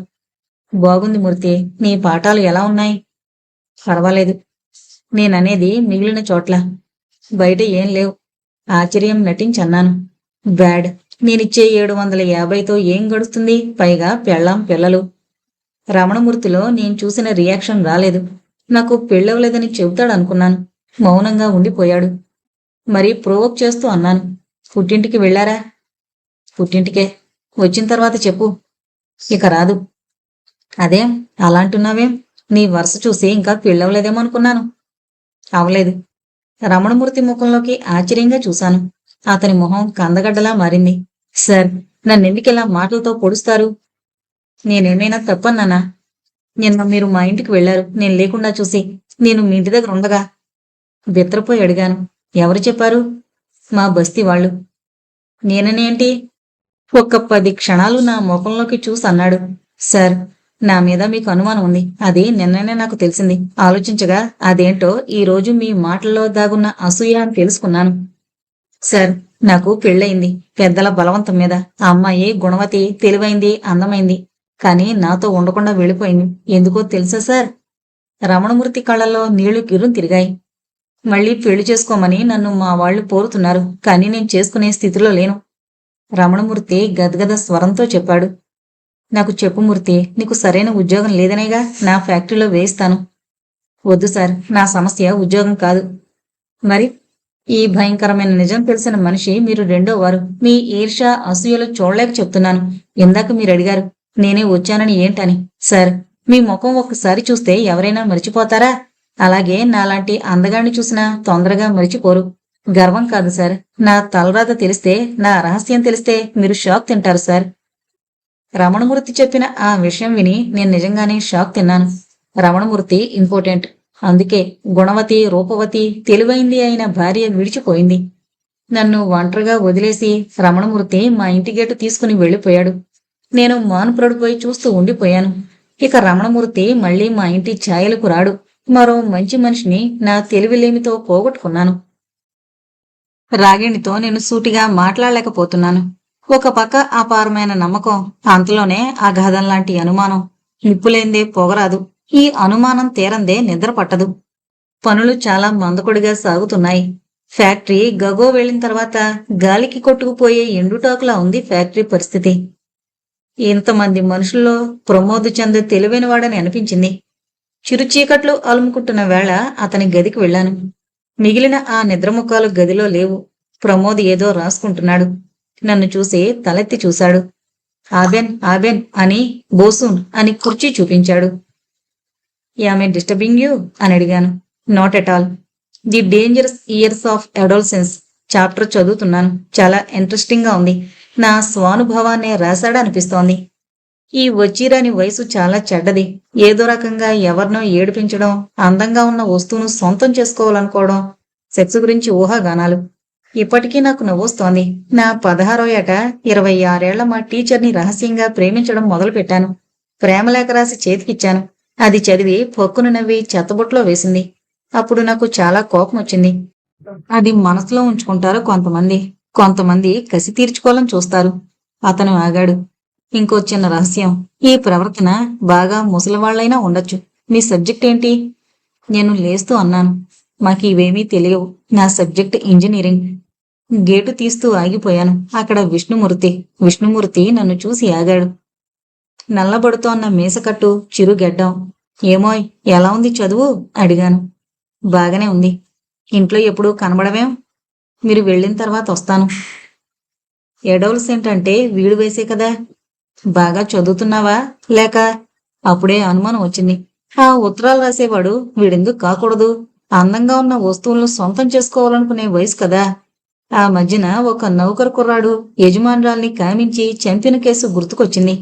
A: బాగుంది మూర్తి, నీ పాఠాలు ఎలా ఉన్నాయి? పర్వాలేదు. నేననేది మిగిలిన చోట్ల. బయట ఏం లేవు. ఆశ్చర్యం నటించన్నాను. బ్యాడ్. నేనిచ్చే 750తో ఏం గడుస్తుంది? పైగా పెళ్ళాం పిల్లలు. రమణమూర్తిలో నేను చూసిన రియాక్షన్ రాలేదు. నాకు పెళ్ళవలేదని చెబుతాడనుకున్నాను. మౌనంగా ఉండిపోయాడు. మరి ప్రోవోక్ చేస్తూ అన్నాను. పుట్టింటికి వెళ్ళారా? పుట్టింటికే. వచ్చిన తర్వాత చెప్పు. ఇక రాదు. అదేం అలాంటున్నావేం? నీ వరుస చూసి ఇంకా పెళ్ళవలేదేమో అనుకున్నాను. అవలేదు. రమణమూర్తి ముఖంలోకి ఆశ్చర్యంగా చూశాను. అతని మొహం కందగడ్డలా మారింది. సార్, నన్నెందుకిలా మాటలతో పొడుస్తారు? నేనేమైనా తప్పన్నానా? నిన్న మీరు మా ఇంటికి వెళ్లారు నేను లేకుండా చూసి. నేను మీ ఇంటి దగ్గర ఉండగా. బిత్తరపోయి అడిగాను. ఎవరు చెప్పారు? మా బస్తీ వాళ్ళు. నేననేంటి? ఒక్క 10 క్షణాలు నా ముఖంలోకి చూసి అన్నాడు. సార్, నా మీద మీకు అనుమానం ఉంది. అది నిన్ననే నాకు తెలిసింది. ఆలోచించగా అదేంటో ఈ రోజు మీ మాటల్లో దాగున్న అసూయ అని తెలుసుకున్నాను. సార్, నాకు పెళ్ళయింది. పెద్దల బలవంతం మీద. ఆ అమ్మాయి గుణవతి, తెలివైంది, అందమైంది. కానీ నాతో ఉండకుండా వెళ్ళిపోయింది. ఎందుకో తెలుసా సార్? రమణమూర్తి కళ్ళల్లో నీళ్లు గిర్రుం తిరిగాయి. మళ్ళీ పెళ్లి చేసుకోమని నన్ను మా వాళ్ళు పోరుతున్నారు. కానీ నేను చేసుకునే స్థితిలో లేను. రమణమూర్తి గద్గద స్వరంతో చెప్పాడు. నాకు చెప్పు మూర్తి, నీకు సరైన ఉద్యోగం లేదనేగా నా ఫ్యాక్టరీలో వేయిస్తాను. వద్దు సార్, నా సమస్య ఉద్యోగం కాదు. మరి? ఈ భయంకరమైన నిజం తెలిసిన మనిషి మీరు రెండో వారు. మీ ఈర్ష్య, అసూయలు చూడలేక చెప్తున్నాను. ఇందాక మీరు అడిగారు నేనే వచ్చానని ఏంటని. సార్, మీ ముఖం ఒక్కసారి చూస్తే ఎవరైనా మరిచిపోతారా? అలాగే నాలాంటి అందగాన్ని చూసినా తొందరగా మరిచిపోరు. గర్వం కాదు సార్. నా తలరాత తెలిస్తే, నా రహస్యం తెలిస్తే మీరు షాక్ తింటారు సార్. రమణమూర్తి చెప్పిన ఆ విషయం విని నేను నిజంగానే షాక్ తిన్నాను. రమణమూర్తి ఇంపార్టెంట్. అందుకే గుణవతి, రూపవతి, తెలివైంది అయిన భార్య విడిచిపోయింది. నన్ను ఒంటరిగా వదిలేసి రమణమూర్తి మా ఇంటి గేటు తీసుకుని వెళ్ళిపోయాడు. నేను మానుప్రడిపోయి చూస్తూ ఉండిపోయాను. ఇక రమణమూర్తి మళ్ళీ మా ఇంటి ఛాయలకు రాడు. మరో మంచి మనిషిని నా తెలివిలేమితో పోగొట్టుకున్నాను. రాగిణితో నేను సూటిగా మాట్లాడలేకపోతున్నాను. ఒక పక్క అపారమైన నమ్మకం, అంతలోనే అగాధంలాంటి అనుమానం. నిప్పులేందే పొగరాదు. ఈ అనుమానం తీరందే నిద్ర పట్టదు. పనులు చాలా మందకొడిగా సాగుతున్నాయి. ఫ్యాక్టరీ గగో వెళ్లిన తర్వాత గాలికి కొట్టుకుపోయే ఎండుటాకులా ఉంది ఫ్యాక్టరీ పరిస్థితి. ఇంతమంది మనుషుల్లో ప్రమోద్ చంద్ తెలివైనవాడని అనిపించింది. చిరుచీకట్లు అలుముకుంటున్న వేళ అతని గదికి వెళ్లాను. మిగిలిన ఆ నిద్రముఖాలు గదిలో లేవు. ప్రమోద్ ఏదో రాసుకుంటున్నాడు. నన్ను చూసి తలెత్తి చూశాడు. ఆబెన్ ఆబెన్ అని బోసూన్ అని కుర్చీ చూపించాడు. యామే డిస్టర్బింగ్ యూ అని అడిగాను. Not at all. The dangerous years of adolescence chapter చదువుతున్నాను. చాలా ఇంట్రెస్టింగ్ గా ఉంది. నా స్వానుభవాన్నే రాశాడనిపిస్తోంది. ఈ వచ్చిరాని వయసు చాలా చెడ్డది. ఏదో రకంగా ఎవరినో ఏడిపించడం, అందంగా ఉన్న వస్తువును సొంతం చేసుకోవాలనుకోవడం, సెక్స్ గురించి ఊహాగానాలు. ఇప్పటికీ నాకు నవ్వొస్తోంది. నా 16వ ఏట 26 ఏళ్ల మా టీచర్ని రహస్యంగా ప్రేమించడం మొదలుపెట్టాను. ప్రేమలేఖ రాసి చేతికిచ్చాను. అది చదివి పొక్కును నవ్వి చెత్తబుట్లో వేసింది. అప్పుడు నాకు చాలా కోపం వచ్చింది. అది మనసులో ఉంచుకుంటారు కొంతమంది. కొంతమంది కసి తీర్చుకోవాలని చూస్తారు. అతను ఆగాడు. ఇంకో చిన్న రహస్యం. ఈ ప్రవర్తన బాగా ముసలివాళ్లైనా ఉండొచ్చు. మీ సబ్జెక్ట్ ఏంటి? నేను లేస్తూ అన్నాను. మాకు ఇవేమీ తెలియవు. నా సబ్జెక్ట్ ఇంజనీరింగ్. గేటు తీస్తూ ఆగిపోయాను. అక్కడ విష్ణుమూర్తి. విష్ణుమూర్తి నన్ను చూసి ఆగాడు. నల్లబడుతోన్న మీసకట్టు, చిరుగెడ్డం. ఏమోయ్, ఎలా ఉంది చదువు? అడిగాను. బాగానే ఉంది. ఇంట్లో ఎప్పుడూ కనబడవేం? మీరు వెళ్ళిన తర్వాత వస్తాను. ఎడోల్సెంట్ అంటే వీడు వేసే కదా. బాగా చదువుతున్నావా లేక? అప్పుడే అనుమానం వచ్చింది. ఆ ఉత్తరాలు రాసేవాడు వీడెందుకు కాకూడదు? అందంగా ఉన్న వస్తువులను సొంతం చేసుకోవాలనుకునే వయసు కదా. ఆ మధ్యన ఒక నౌకరు కుర్రాడు యజమానురాల్ని కామించి చంపిన కేసు గుర్తుకొచ్చింది.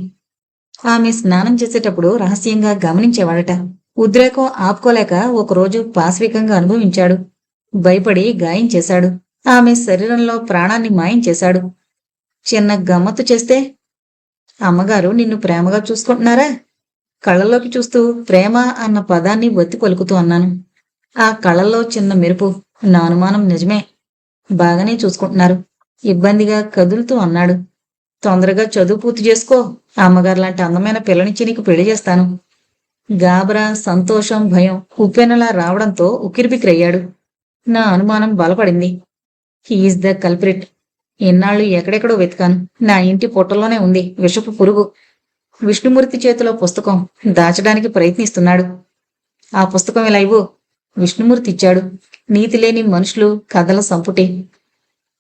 A: ఆమె స్నానం చేసేటప్పుడు రహస్యంగా గమనించేవాడట. ఉద్రేకం ఆపుకోలేక ఒకరోజు పాశవికంగా అనుభవించాడు. భయపడి గాయం చేశాడు. ఆమె శరీరంలో ప్రాణాన్ని మాయం చేశాడు. చిన్న గమ్మత్తు చేస్తే, అమ్మగారు నిన్ను ప్రేమగా చూసుకుంటున్నారా? కళ్ళల్లోకి చూస్తూ ప్రేమ అన్న పదాన్ని ఒత్తి పలుకుతూ అన్నాను. ఆ కళ్ళల్లో చిన్న మెరుపు. నా అనుమానం నిజమే. బాగానే చూసుకుంటున్నారు. ఇబ్బందిగా కదులుతూ అన్నాడు. తొందరగా చదువు పూర్తి చేసుకో. అమ్మగారు లాంటి అందమైన పిల్లనిచ్చి నీకు పెళ్లి చేస్తాను. గాబరా, సంతోషం, భయం ఉప్పెనలా రావడంతో ఉక్కిరిబిక్కిరయ్యాడు. నా అనుమానం బలపడింది. He's the culprit. ఎన్నాళ్ళు ఎక్కడెక్కడో వెతికాను. నా ఇంటి పొట్టలోనే ఉంది విషపు పురుగు. విష్ణుమూర్తి చేతిలో పుస్తకం దాచడానికి ప్రయత్నిస్తున్నాడు. ఆ పుస్తకం ఇలా ఇవ్వు. విష్ణుమూర్తి ఇచ్చాడు. నీతి లేని మనుషులు కథల సంపుటి.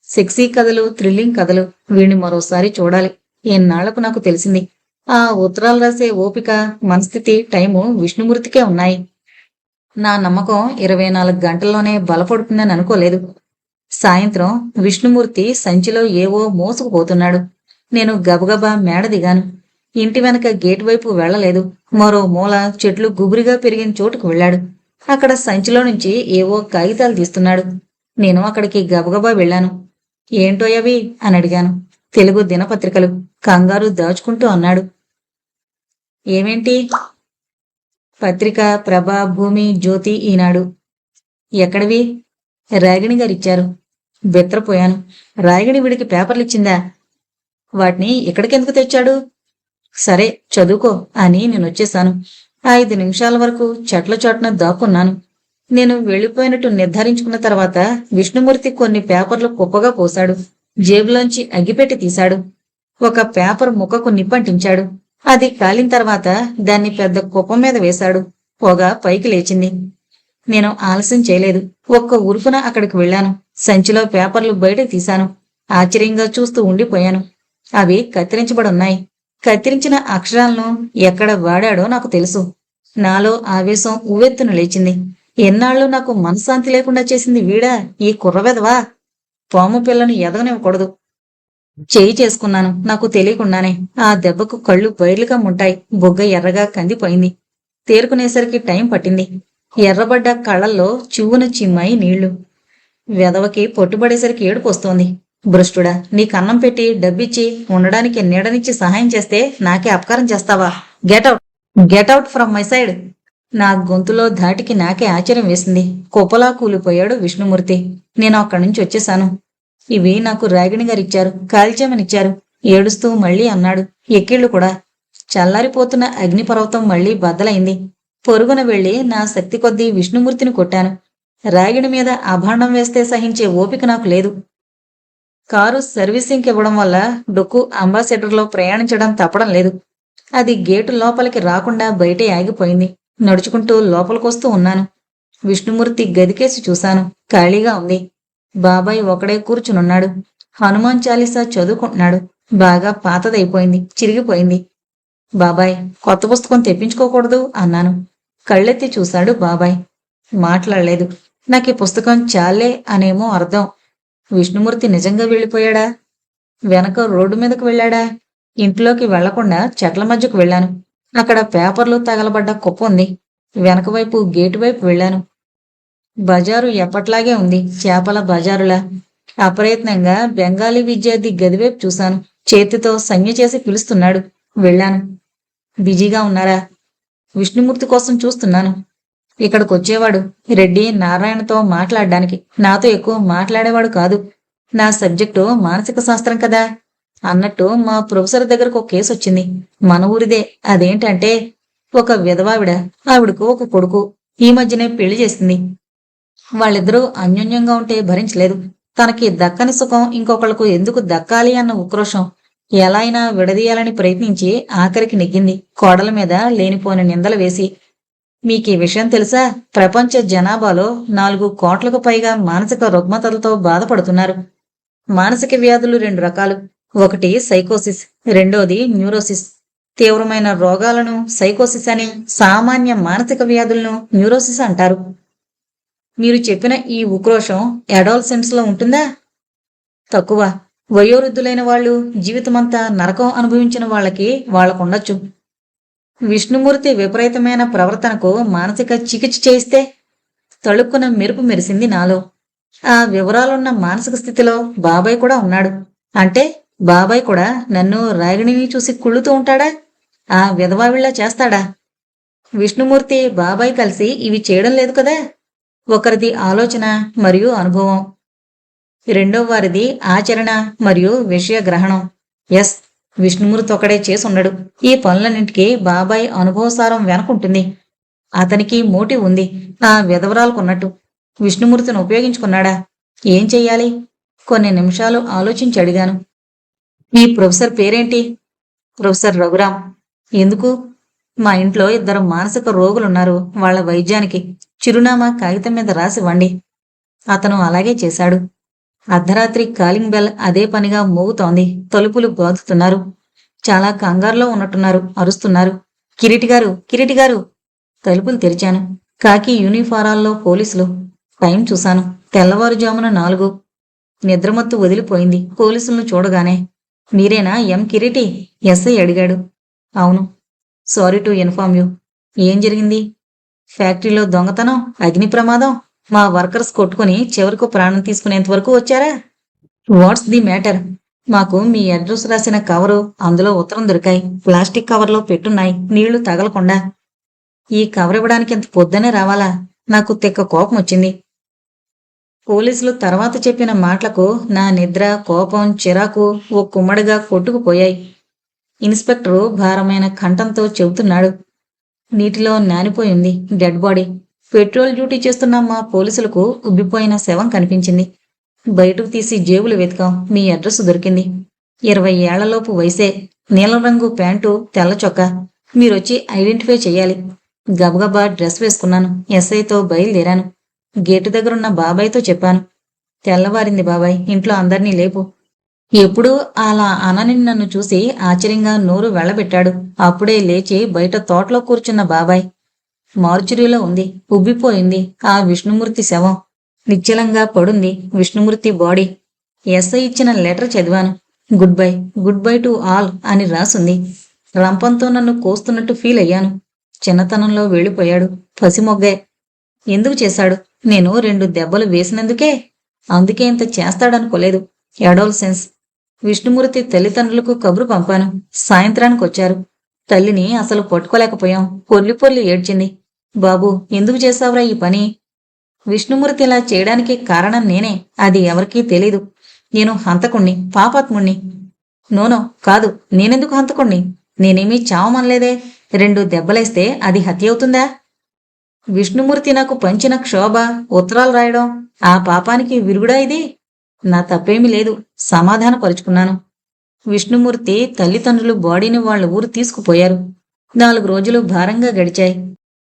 A: సెక్సీ కథలు, థ్రిల్లింగ్ కథలు. వీణ్ణి మరోసారి చూడాలి. ఎన్నాళ్లకు నాకు తెలిసింది. ఆ ఉత్తరాలు రాసే ఓపిక, మనస్థితి, టైము విష్ణుమూర్తికే ఉన్నాయి. నా నమ్మకం 24 గంటల్లోనే బలపడుతుందని అనుకోలేదు. సాయంత్రం విష్ణుమూర్తి సంచిలో ఏవో మోసుకుపోతున్నాడు. నేను గబగబా మేడ దిగాను. ఇంటి వెనక గేటు వైపు వెళ్లలేదు. మరో మూల చెట్లు గుబురిగా పెరిగిన చోటుకు వెళ్ళాడు. అక్కడ సంచిలో నుంచి ఏవో కాగితాలు తీస్తున్నాడు. నేను అక్కడికి గబగబా వెళ్ళాను. ఏంటోయవి అని అడిగాను. తెలుగు దినపత్రికలు కంగారు దాచుకుంటూ అన్నాడు. ఏమేంటి? పత్రిక, ప్రభ, భూమి, జ్యోతి, ఈనాడు. ఎక్కడివి? రాగిణి గారిచ్చారు. బెత్తరపోయాను. రాగిణి వీడికి పేపర్లిచ్చిందా? వాటిని ఇక్కడికెందుకు తెచ్చాడు? సరే చదువుకో అని నేనొచ్చేశాను. 5 నిమిషాల వరకు చెట్ల చోటున దాక్కున్నాను. నేను వెళ్ళిపోయినట్టు నిర్ధారించుకున్న తర్వాత విష్ణుమూర్తి కొన్ని పేపర్లు కుప్పగా పోశాడు. జేబులోంచి అగ్గిపెట్టి తీశాడు. ఒక పేపర్ ముక్కకు నిప్పంటించాడు. అది కాలిన తర్వాత దాన్ని పెద్ద కుప్ప మీద వేశాడు. పొగ పైకి లేచింది. నేను ఆలస్యం చేయలేదు. ఒక్క ఉరుకున అక్కడికి వెళ్ళాను. సంచిలో పేపర్లు బయటకు తీశాను. ఆశ్చర్యంగా చూస్తూ ఉండిపోయాను. అవి కత్తిరించబడున్నాయి. కత్తిరించిన అక్షరాలను ఎక్కడ వాడాడో నాకు తెలుసు. నాలో ఆవేశం ఉవ్వెత్తున లేచింది. ఎన్నాళ్ళు నాకు మనశ్శాంతి లేకుండా చేసింది వీడా, ఈ కుర్రవెదవా? పాము పిల్లను ఎదగనివ్వకూడదు. చేయి చేసుకున్నాను నాకు తెలియకుండానే. ఆ దెబ్బకు కళ్ళు బైర్లుగా ముంటాయి. బొగ్గ ఎర్రగా కందిపోయింది. తేరుకునేసరికి టైం పట్టింది. ఎర్రబడ్డ కళ్ళల్లో చివ్వున చిమ్మాయి నీళ్లు. వెదవకి పొట్టుబడేసరికి ఏడుపొస్తోంది. భ్రష్టుడా, నీకన్నం పెట్టి డబ్బిచ్చి ఉండడానికి నీడనిచ్చి సహాయం చేస్తే నాకే అపకారం చేస్తావా? Get out, get out from my side. నా గొంతులో ధాటికి నాకే ఆశ్చర్యం వేసింది. కుప్పలా కూలిపోయాడు విష్ణుమూర్తి. నేను అక్కడి నుంచి వచ్చేశాను. ఇవి నాకు రాగిణి గారిచ్చారు, కాల్చేమనిచ్చారు. ఏడుస్తూ మళ్ళీ అన్నాడు. ఎక్కిళ్ళు కూడా. చల్లారిపోతున్న అగ్నిపర్వతం మళ్లీ బద్దలైంది. పొరుగున వెళ్లి నా శక్తి కొద్దీ విష్ణుమూర్తిని కొట్టాను. రాగిణి మీద అభాండం వేస్తే సహించే ఓపిక నాకు లేదు. కారు సర్వీసింగ్కి ఇవ్వడం వల్ల డొక్కు అంబాసిడర్లో ప్రయాణించడం తప్పడం లేదు. అది గేటు లోపలికి రాకుండా బయటే ఆగిపోయింది. నడుచుకుంటూ లోపలికొస్తూ ఉన్నాను. విష్ణుమూర్తి గదికేసి చూశాను. ఖాళీగా ఉంది. బాబాయ్ ఒకడే కూర్చునున్నాడు. హనుమాన్ చాలీసా చదువుకుంటున్నాడు. బాగా పాతదైపోయింది, చిరిగిపోయింది. బాబాయ్, కొత్త పుస్తకం తెప్పించుకోకూడదు అన్నాను. కళ్ళెత్తి చూశాడు బాబాయ్. మాట్లాడలేదు. నాకు ఈ పుస్తకం చాలే అనేమో అర్థం. విష్ణుమూర్తి నిజంగా వెళ్ళిపోయాడా? వెనక రోడ్డు మీదకు వెళ్ళాడా? ఇంట్లోకి వెళ్లకుండా చెట్ల మధ్యకు వెళ్ళాను. అక్కడ పేపర్లు తగలబడ్డ కుప్ప ఉంది. వెనక వైపు గేటు వైపు వెళ్ళాను. బజారు ఎప్పట్లాగే ఉంది, చేపల బజారులా. అప్రయత్నంగా బెంగాలీ విద్యార్థి గదివైపు చూశాను. చేతితో సంజ్ఞ చేసి పిలుస్తున్నాడు. వెళ్ళాను. బిజీగా ఉన్నారా? విష్ణుమూర్తి కోసం చూస్తున్నాను. ఇక్కడికొచ్చేవాడు రెడ్డి నారాయణతో మాట్లాడడానికి. నాతో ఎక్కువ మాట్లాడేవాడు కాదు. నా సబ్జెక్టు మానసిక శాస్త్రం కదా. అన్నట్టు మా ప్రొఫెసర్ దగ్గరకు ఒక కేసు వచ్చింది. మన ఊరిదే. అదేంటంటే ఒక విధవావిడ, ఆవిడకు ఒక కొడుకు. ఈ మధ్యనే పెళ్లి చేసింది. వాళ్ళిద్దరూ అన్యోన్యంగా ఉంటే భరించలేదు. తనకి దక్కని సుఖం ఇంకొకళ్లకు ఎందుకు దక్కాలి అన్న ఉక్రోషం. ఎలా అయినా విడదీయాలని ప్రయత్నించి ఆఖరికి నెగ్గింది, కోడల మీద లేనిపోని నిందలు వేసి. మీకీ విషయం తెలుసా? ప్రపంచ జనాభాలో 4 కోట్లకు పైగా మానసిక రుగ్మతలతో బాధపడుతున్నారు. మానసిక వ్యాధులు 2 రకాలు. ఒకటి సైకోసిస్, రెండోది న్యూరోసిస్. తీవ్రమైన రోగాలను సైకోసిస్ అని, సామాన్య మానసిక వ్యాధులను న్యూరోసిస్ అంటారు. మీరు చెప్పిన ఈ ఉక్రోషం అడాలసెంట్స్ లో ఉంటుందా? తక్కువ. వయోవృద్ధులైన వాళ్ళు, జీవితమంతా నరకం అనుభవించిన వాళ్ళకుండొచ్చు. విష్ణుమూర్తి విపరీతమైన ప్రవర్తనకు మానసిక చికిత్స చేయిస్తే? తళుక్కున మెరుపు మెరిసింది నాలో. ఆ వివరాలున్న మానసిక స్థితిలో బాబాయ్ కూడా ఉన్నాడు. అంటే బాబాయ్ కూడా నన్ను రాగిణిని చూసి కుళ్ళుతూ ఉంటాడా? ఆ విధవావిళ్ళ చేస్తాడా? విష్ణుమూర్తి బాబాయ్ కలిసి ఇవి చేయడం లేదు కదా. ఒకరిది ఆలోచన మరియు అనుభవం, రెండో వారిది ఆచరణ మరియు విషయ గ్రహణం. ఎస్, విష్ణుమూర్తి ఒకడే చేసుండడు. ఈ పనులన్నింటికీ బాబాయ్ అనుభవసారం వెనకుంటుంది. అతనికి మోటివ్ ఉంది, ఆ విధవరాలకున్నట్టు. విష్ణుమూర్తిని ఉపయోగించుకున్నాడా? ఏం చెయ్యాలి? కొన్ని నిమిషాలు ఆలోచించి అడిగాను. మీ ప్రొఫెసర్ పేరేంటి? ప్రొఫెసర్ రఘురాం. ఎందుకు? మా ఇంట్లో 2 మానసిక రోగులున్నారు. వాళ్ల వైద్యానికి చిరునామా కాగితం మీద రాసివ్వండి. అతను అలాగే చేశాడు. అర్ధరాత్రి కాలింగ్ బెల్ అదే పనిగా మోగుతోంది. తలుపులు బాదుతున్నారు. చాలా కంగారులో ఉన్నట్టున్నారు. అరుస్తున్నారు. కిరీటిగారు, కిరీటిగారు! తలుపులు తెరిచాను. కాకి యూనిఫారాల్లో పోలీసులు. టైం చూశాను. తెల్లవారుజామున 4. నిద్రమత్తు వదిలిపోయింది పోలీసులను చూడగానే. మీరేనా ఎం కిరీటి? ఎస్ఐ అడిగాడు. అవును. Sorry to inform you. ఏం జరిగింది? ఫ్యాక్టరీలో దొంగతనం, అగ్ని ప్రమాదం, మా వర్కర్స్ కొట్టుకుని చివరకు ప్రాణం తీసుకునేంత వరకు వచ్చారా? What's the matter? మాకు మీ అడ్రస్ రాసిన కవరు, అందులో ఉత్తరం దొరికాయి. ప్లాస్టిక్ కవర్లో పెట్టున్నాయి, నీళ్లు తగలకుండా. ఈ కవర్ ఇవ్వడానికి ఇంత పొద్దునే రావాలా? నాకు తిక్క కోపం వచ్చింది. పోలీసులు తర్వాత చెప్పిన మాటలకు నా నిద్ర, కోపం, చిరాకు ఓ కుమ్మడిగా కొట్టుకుపోయాయి. ఇన్స్పెక్టరు భారమైన కంఠంతో చెబుతున్నాడు. నీటిలో నానిపోయింది డెడ్ బాడీ. పెట్రోల్ డ్యూటీ చేస్తున్న మా పోలీసులకు ఉబ్బిపోయిన శవం కనిపించింది. బయటకు తీసి జేబులు వెతికాం. మీ అడ్రస్ దొరికింది. 20 ఏళ్లలోపు వయసే, నీలం రంగు ప్యాంటు, తెల్ల చొక్కా. మీరొచ్చి ఐడెంటిఫై చెయ్యాలి. గబగబా డ్రెస్ వేసుకున్నాను. ఎస్ఐతో బయలుదేరాను. గేటు దగ్గరున్న బాబాయ్తో చెప్పాను. తెల్లవారింది బాబాయ్, ఇంట్లో అందర్నీ లేపు. ఎప్పుడూ అలా అనని నన్ను చూసి ఆశ్చర్యంగా నోరు వెళ్ళబెట్టాడు. అప్పుడే లేచి బయట తోటలో కూర్చున్న బాబాయ్. మార్చురీలో ఉంది, ఉబ్బిపోయింది ఆ విష్ణుమూర్తి శవం. నిశ్చలంగా పడుంది విష్ణుమూర్తి బాడీ. ఎస్ఐ ఇచ్చిన లెటర్ చదివాను. Good bye, good bye to all అని రాసుంది. రంపంతో నన్ను కోస్తున్నట్టు ఫీల్ అయ్యాను. చిన్నతనంలో వెళ్ళిపోయాడు. పసిమొగ్గే. ఎందుకు చేశాడు? నేను 2 దెబ్బలు వేసినందుకే. అందుకే ఇంత చేస్తాడనుకోలేదు. ఎడోల్సెన్స్. విష్ణుమూర్తి తల్లిదండ్రులకు కబురు పంపాను. సాయంత్రానికి వచ్చారు. తల్లిని అసలు పట్టుకోలేకపోయాం. పొర్లి పొర్లి ఏడ్చింది. బాబూ, ఎందుకు చేశావురా ఈ పని? విష్ణుమూర్తి ఇలా చేయడానికి కారణం నేనే. అది ఎవరికీ తెలీదు. నేను హంతకుణ్ణి, పాపాత్ముణ్ణి. నోనో, కాదు. నేనెందుకు హంతకుణ్ణి? నేనేమీ చావమనలేదే. 2 దెబ్బలేస్తే అది హత్య అవుతుందా? విష్ణుమూర్తి నాకు పంచిన క్షోభ, ఉత్తరాలు రాయడం, ఆ పాపానికి విరుగుడా ఇది? నా తప్పేమీ లేదు. సమాధానపరుచుకున్నాను. విష్ణుమూర్తి తల్లిదండ్రులు బాడీని వాళ్ళ ఊరు తీసుకుపోయారు. 4 రోజులు భారంగా గడిచాయి.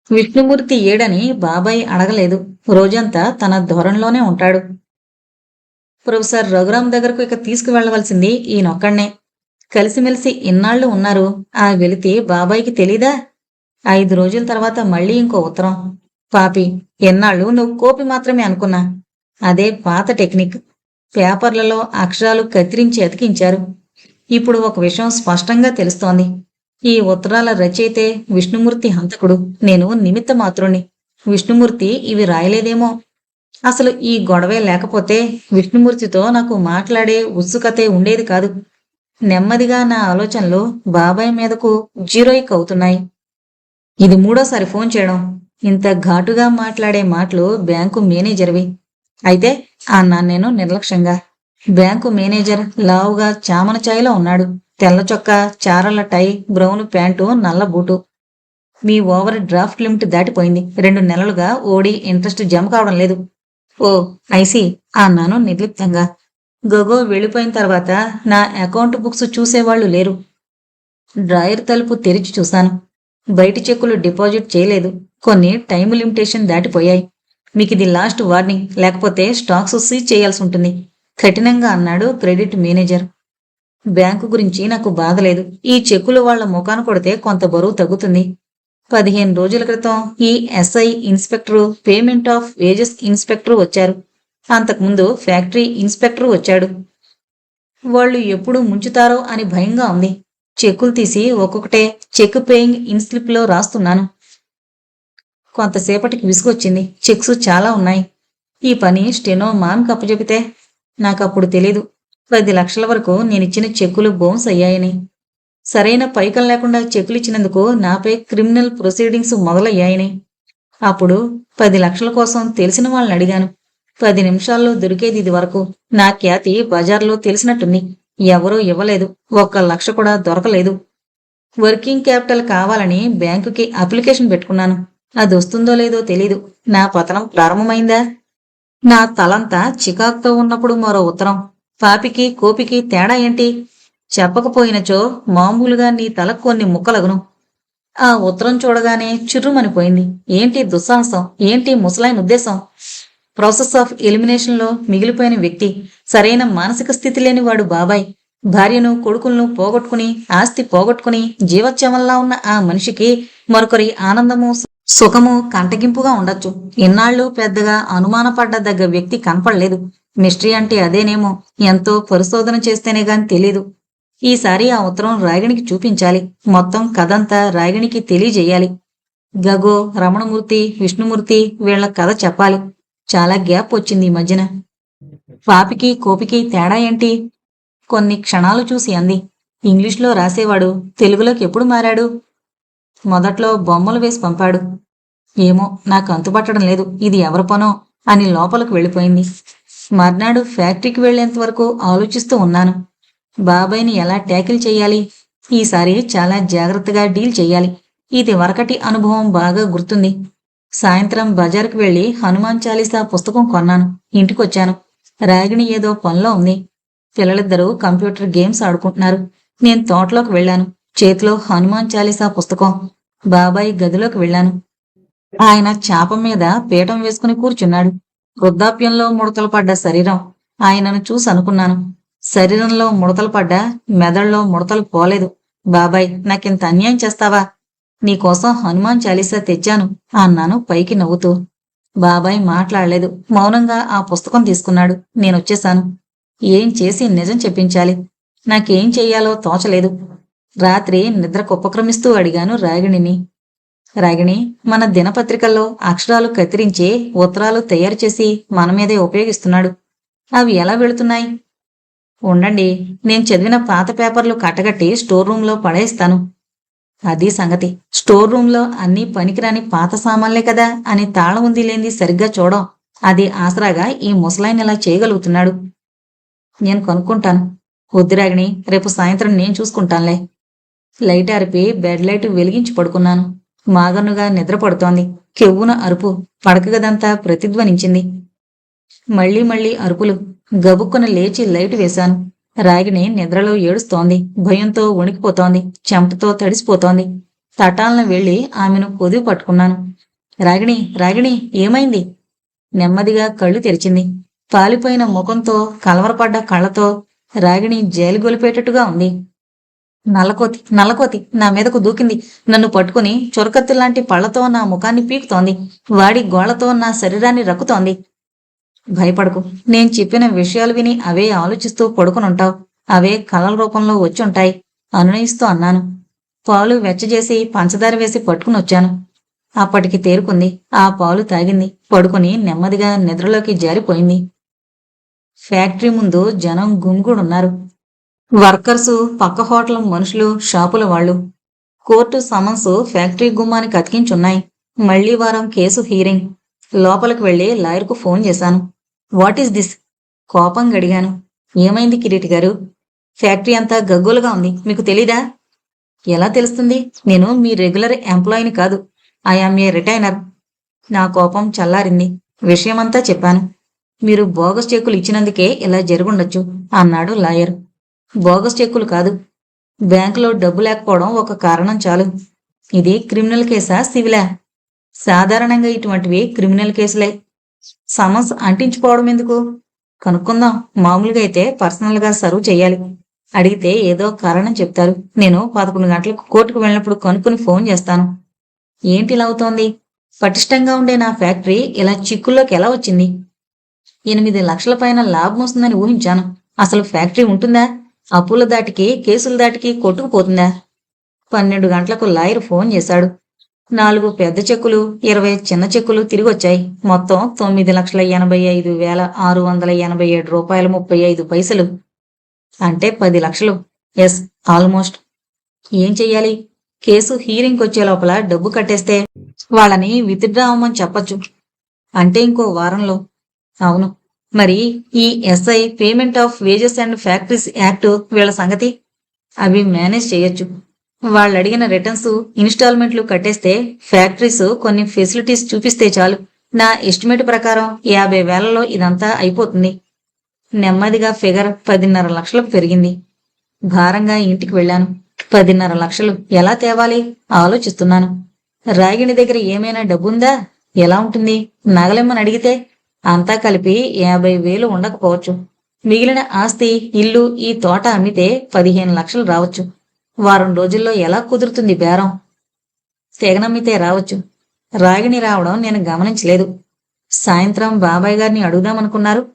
A: విష్ణుమూర్తి ఏడని బాబాయ్ అడగలేదు. రోజంతా తన ధోరణిలోనే ఉంటాడు. ప్రొఫెసర్ రఘురాం దగ్గరకు ఇక తీసుకువెళ్లవలసింది ఈయనొక్కడ్నే. కలిసిమెలిసి ఇన్నాళ్లు ఉన్నారు. ఆ వెలితి బాబాయికి తెలీదా? 5 రోజుల తర్వాత మళ్ళీ ఇంకో ఉత్తరం. పాపి, ఎన్నాళ్ళు నువ్వు కోపి మాత్రమే అనుకున్నా. అదే పాత టెక్నిక్. పేపర్లలో అక్షరాలు కత్తిరించి అతికించారు. ఇప్పుడు ఒక విషయం స్పష్టంగా తెలుస్తోంది. ఈ ఉత్తరాల రచయితే విష్ణుమూర్తి హంతకుడు. నేను నిమిత్త మాత్రుణ్ణి. విష్ణుమూర్తి ఇవి రాయలేదేమో. అసలు ఈ గొడవే లేకపోతే విష్ణుమూర్తితో నాకు మాట్లాడే ఉత్సుకతే ఉండేది కాదు. నెమ్మదిగా నా ఆలోచనలు బాబాయ్ మీదకు జీరోయిక్ అవుతున్నాయి. ఇది 3వసారి ఫోన్ చేయడం. ఇంత ఘాటుగా మాట్లాడే మాటలు బ్యాంకు మేనేజర్వి. అయితే అన్నాను నేను నిర్లక్ష్యంగా. బ్యాంకు మేనేజర్ లావుగా చామన ఛాయలో ఉన్నాడు. తెల్ల చొక్కా, చారల టై, బ్రౌన్ ప్యాంటు, నల్ల బూటు. మీ ఓవర్ డ్రాఫ్ట్ లిమిట్ దాటిపోయింది. 2 నెలలుగా ఓడి ఇంట్రెస్ట్ జమ కావడం లేదు. ఓ, ఐసి అన్నాను నిర్లిప్తంగా. గొగో వెళ్ళిపోయిన తర్వాత నా అకౌంట్ బుక్స్ చూసేవాళ్లు లేరు. డ్రాయర్ తలుపు తెరిచి చూశాను. బయటి చెక్కులు డిపాజిట్ చేయలేదు. కొన్ని టైం లిమిటేషన్ దాటిపోయాయి. మీకిది లాస్ట్ వార్నింగ్, లేకపోతే స్టాక్స్ సీజ్ చేయాల్సి ఉంటుంది కఠినంగా అన్నాడు క్రెడిట్ మేనేజర్. బ్యాంకు గురించి నాకు బాధలేదు. ఈ చెక్కులు వాళ్ల ముఖాన కొడితే కొంత బరువు తగ్గుతుంది. 15 రోజుల క్రితం ఈ SI inspector, payment of wages inspector వచ్చారు. అంతకుముందు ఫ్యాక్టరీ ఇన్స్పెక్టరు వచ్చాడు. వాళ్ళు ఎప్పుడు ముంచుతారో అని భయంగా ఉంది. చెక్కులు తీసి ఒక్కొక్కటే చెక్ పేయింగ్ ఇన్స్లిప్ లో రాస్తున్నాను. కొంతసేపటికి విసుగొచ్చింది. చెక్స్ చాలా ఉన్నాయి. ఈ పని స్టెనో మామికి అప్పచెపితే? నాకప్పుడు తెలీదు 10 లక్షల వరకు నేనిచ్చిన చెక్కులు బౌన్స్ అయ్యాయని. సరైన పైకం లేకుండా చెక్కులిచ్చినందుకు నాపై క్రిమినల్ ప్రొసీడింగ్స్ మొదలయ్యాయని. అప్పుడు 10 లక్షల కోసం తెలిసిన వాళ్ళని అడిగాను. 10 నిమిషాల్లో దొరికేది ఇది వరకు. నా ఖ్యాతి బజార్లో తెలిసినట్టుంది. ఎవరూ ఇవ్వలేదు. 1 లక్ష కూడా దొరకలేదు. వర్కింగ్ క్యాపిటల్ కావాలని బ్యాంకుకి అప్లికేషన్ పెట్టుకున్నాను. అది వస్తుందో లేదో తెలీదు. నా పతనం ప్రారంభమైందా? నా తలంతా చికాకుతో ఉన్నప్పుడు మరో ఉత్తరం. పాపికి కోపికి తేడా ఏంటి? చెప్పకపోయినచో మామూలుగా నీ తల కొన్ని ముక్కలగును. ఆ ఉత్తరం చూడగానే చుర్రుమనిపోయింది. ఏంటి దుస్సాహసం? ఏంటి ముసలాయన ఉద్దేశం? ప్రాసెస్ ఆఫ్ ఎలిమినేషన్లో మిగిలిపోయిన వ్యక్తి. సరైన మానసిక స్థితి లేని వాడు బాబాయ్. భార్యను, కొడుకులను పోగొట్టుకుని, ఆస్తి పోగొట్టుకుని జీవోత్సవంలా ఉన్న ఆ మనిషికి మరొకరి ఆనందము, సుఖము కంటగింపుగా ఉండొచ్చు. ఇన్నాళ్ళు పెద్దగా అనుమానపడ్డదగ్గ వ్యక్తి కనపడలేదు. మిస్టరీ అంటే అదేనేమో. ఎంతో పరిశోధన చేస్తేనే గాని తెలీదు. ఈసారి ఆ ఉత్తరం రాగిణికి చూపించాలి. మొత్తం కథంతా రాగిణికి తెలియజేయాలి. గగో, రమణమూర్తి, విష్ణుమూర్తి వీళ్ల కథ చెప్పాలి. చాలా గ్యాప్ వచ్చింది ఈ మధ్యన. పాపికి కోపికి తేడా ఏంటి? కొన్ని క్షణాలు చూసి అంది. ఇంగ్లీష్లో రాసేవాడు తెలుగులోకి ఎప్పుడు మారాడు? మొదట్లో బొమ్మలు వేసి పంపాడు. ఏమో, నాకు అంతుపట్టడం లేదు, ఇది ఎవరి పనో అని లోపలికి వెళ్ళిపోయింది. మర్నాడు ఫ్యాక్టరీకి వెళ్లేంత వరకు ఆలోచిస్తూ ఉన్నాను. బాబాయ్ని ఎలా ట్యాకిల్ చెయ్యాలి? ఈసారి చాలా జాగ్రత్తగా డీల్ చెయ్యాలి. ఇది వరకటి అనుభవం బాగా గుర్తుంది. సాయంత్రం బజార్కి వెళ్లి హనుమాన్ చాలీసా పుస్తకం కొన్నాను. ఇంటికొచ్చాను. రాగిణి ఏదో పనిలో ఉంది. పిల్లలిద్దరూ కంప్యూటర్ గేమ్స్ ఆడుకుంటున్నారు. నేను తోటలోకి వెళ్ళాను. చేతిలో హనుమాన్ చాలీసా పుస్తకం. బాబాయ్ గదిలోకి వెళ్ళాను. ఆయన చాప మీద పీఠం వేసుకుని కూర్చున్నాడు. వృద్ధాప్యంలో ముడతలు పడ్డ శరీరం. ఆయనను చూసి అనుకున్నాను, శరీరంలో ముడతలు పడ్డా మెదడులో ముడతలు పోలేదు. బాబాయ్, నాకింత అన్యాయం చేస్తావా? నీకోసం హనుమాన్ చాలీసా తెచ్చాను అన్నాను పైకి నవ్వుతూ. బాబాయ్ మాట్లాడలేదు. మౌనంగా ఆ పుస్తకం తీసుకున్నాడు. నేనొచ్చేశాను. ఏం చేసి నిజం చెప్పించాలి? నాకేం చెయ్యాలో తోచలేదు. రాత్రి నిద్రకు ఉపక్రమిస్తూ అడిగాను రాగిణిని. రాగిణి, మన దినపత్రికల్లో అక్షరాలు కత్తిరించే ఉత్తరాలు తయారు చేసి మన మీదే ఉపయోగిస్తున్నాడు. అవి ఎలా వెళుతున్నాయి? ఉండండి, నేను చదివిన పాత పేపర్లు కట్టగట్టి స్టోర్ రూంలో పడేస్తాను. అది సంగతి. స్టోర్ రూంలో అన్నీ పనికిరాని పాత సామాన్లే కదా అని తాళం ఉంది లేంది సరిగ్గా చూడం. అది ఆసరాగా ఈ ముసలాయన ఇలా చేయగలుగుతున్నాడు. నేను కనుక్కుంటాను. వద్దురాగిణి, రేపు సాయంత్రం నేను చూసుకుంటానులే. లైట్ అరిపి బెడ్ లైట్ వెలిగించి పడుకున్నాను. మాగన్నుగా నిద్ర పడుతోంది. కెవ్వున అరుపు పడక గదంతా ప్రతిధ్వనించింది. మళ్లీ మళ్లీ అరుపులు. గబుక్కున లేచి లైటు వేశాను. రాగిణి నిద్రలో ఏడుస్తోంది. భయంతో వణికిపోతోంది. చెమటతో తడిసిపోతోంది. తటాలన వెళ్లి ఆమెను పొదివి పట్టుకున్నాను. రాగిణి, రాగిణి, ఏమైంది? నెమ్మదిగా కళ్ళు తెరిచింది. పాలిపోయిన ముఖంతో, కలవరపడ్డ కళ్లతో రాగిణి జైలుగొలిపేటట్టుగా ఉంది. నల్లకోతి, నల్లకోతి నా మీదకు దూకింది. నన్ను పట్టుకుని చొరకత్తులాంటి పళ్లతో నా ముఖాన్ని పీకుతోంది. వాడి గోళ్లతో నా శరీరాన్ని రక్కుతోంది. భయపడకు. నేను చెప్పిన విషయాలు విని అవే ఆలోచిస్తూ పడుకునుంటావు. అవే కలల రూపంలో వచ్చుంటాయి అనునయిస్తూ అన్నాను. పాలు వెచ్చజేసి పంచదార వేసి పట్టుకుని వచ్చాను. అప్పటికి తేరుకుంది. ఆ పాలు తాగింది. పడుకుని నెమ్మదిగా నిద్రలోకి జారిపోయింది. ఫ్యాక్టరీ ముందు జనం గుమిగూడున్నారు. వర్కర్సు, పక్క హోటల్ మనుషులు, షాపుల వాళ్ళు. కోర్టు సమన్సు ఫ్యాక్టరీ గుమ్మానికి అతికించున్నాయి. మళ్లీ వారం కేసు హీరింగ్. లోపలికి వెళ్లి లాయర్కు ఫోన్ చేశాను. What is this? కోపం గడిగాను. ఏమైంది కిరీటి గారు? ఫ్యాక్టరీ అంతా గగ్గోలుగా ఉంది. మీకు తెలీదా? ఎలా తెలుస్తుంది? నేను మీ రెగ్యులర్ ఎంప్లాయీని కాదు. I am a retainer. నా కోపం చల్లారింది. విషయమంతా చెప్పాను. మీరు బోగస్ చెక్కులు ఇచ్చినందుకే ఇలా జరుగుండొచ్చు అన్నాడు లాయర్. బోగస్ చెక్కులు కాదు. బ్యాంకులో డబ్బు లేకపోవడం ఒక కారణం చాలు. ఇది క్రిమినల్ కేసా, సివిలా? సాధారణంగా ఇటువంటివి క్రిమినల్ కేసులే. సమన్స్ అంటించుకోవడం ఎందుకు? కనుక్కుందాం. మామూలుగా అయితే పర్సనల్గా సర్వ్ చెయ్యాలి. అడిగితే ఏదో కారణం చెప్తారు. నేను 11 గంటలకు కోర్టుకు వెళ్ళినప్పుడు కనుక్కుని ఫోన్ చేస్తాను. ఏంటి ఇలా అవుతోంది? పటిష్టంగా ఉండే నా ఫ్యాక్టరీ ఇలా చిక్కుల్లోకి ఎలా వచ్చింది? 8 లక్షల పైన లాభం వస్తుందని ఊహించాను. అసలు ఫ్యాక్టరీ ఉంటుందా? అప్పుల దాటికి, కేసుల దాటికి కొట్టుకుపోతుందా? 12 గంటలకు లాయర్ ఫోన్ చేశాడు. 4 పెద్ద చెక్కులు, 20 చిన్న చెక్కులు తిరిగొచ్చాయి. మొత్తం 9,85,687 రూపాయలు 35 పైసలు. అంటే 10 లక్షలు. Yes, almost. ఏం చెయ్యాలి? కేసు హీరింగ్ వచ్చే లోపల డబ్బు కట్టేస్తే వాళ్ళని విత్డ్రా అవ్వమని చెప్పొచ్చు. అంటే ఇంకో వారంలో. అవును. మరి ఈ SI, payment of wages and factories act వీళ్ళ సంగతి? అవి మేనేజ్ చేయొచ్చు. వాళ్ళు అడిగిన రిటర్న్స్, ఇన్స్టాల్మెంట్లు కట్టేస్తే ఫ్యాక్టరీస్ కొన్ని ఫెసిలిటీస్ చూపిస్తే చాలు. నా ఎస్టిమేట్ ప్రకారం 50,000లో ఇదంతా అయిపోతుంది. నెమ్మదిగా ఫిగర్ 10.5 లక్షలకు పెరిగింది. భారంగా ఇంటికి వెళ్ళాను. 10.5 లక్షలు ఎలా తేవాలి ఆలోచిస్తున్నాను. రాగిణి దగ్గర ఏమైనా డబ్బుందా? ఎలా ఉంటుంది? నగలెమ్మని అడిగితే అంతా కలిపి 50,000 ఉండకపోవచ్చు. మిగిలిన ఆస్తి, ఇల్లు, ఈ తోట అమ్మితే 15 లక్షలు రావచ్చు. వారం రోజుల్లో ఎలా కుదురుతుంది బేరం? తెగనమ్మితే రావచ్చు. రాగిణి రావడం నేను గమనించలేదు. సాయంత్రం బాబాయ్ గారిని అడుగుదామనుకున్నారు.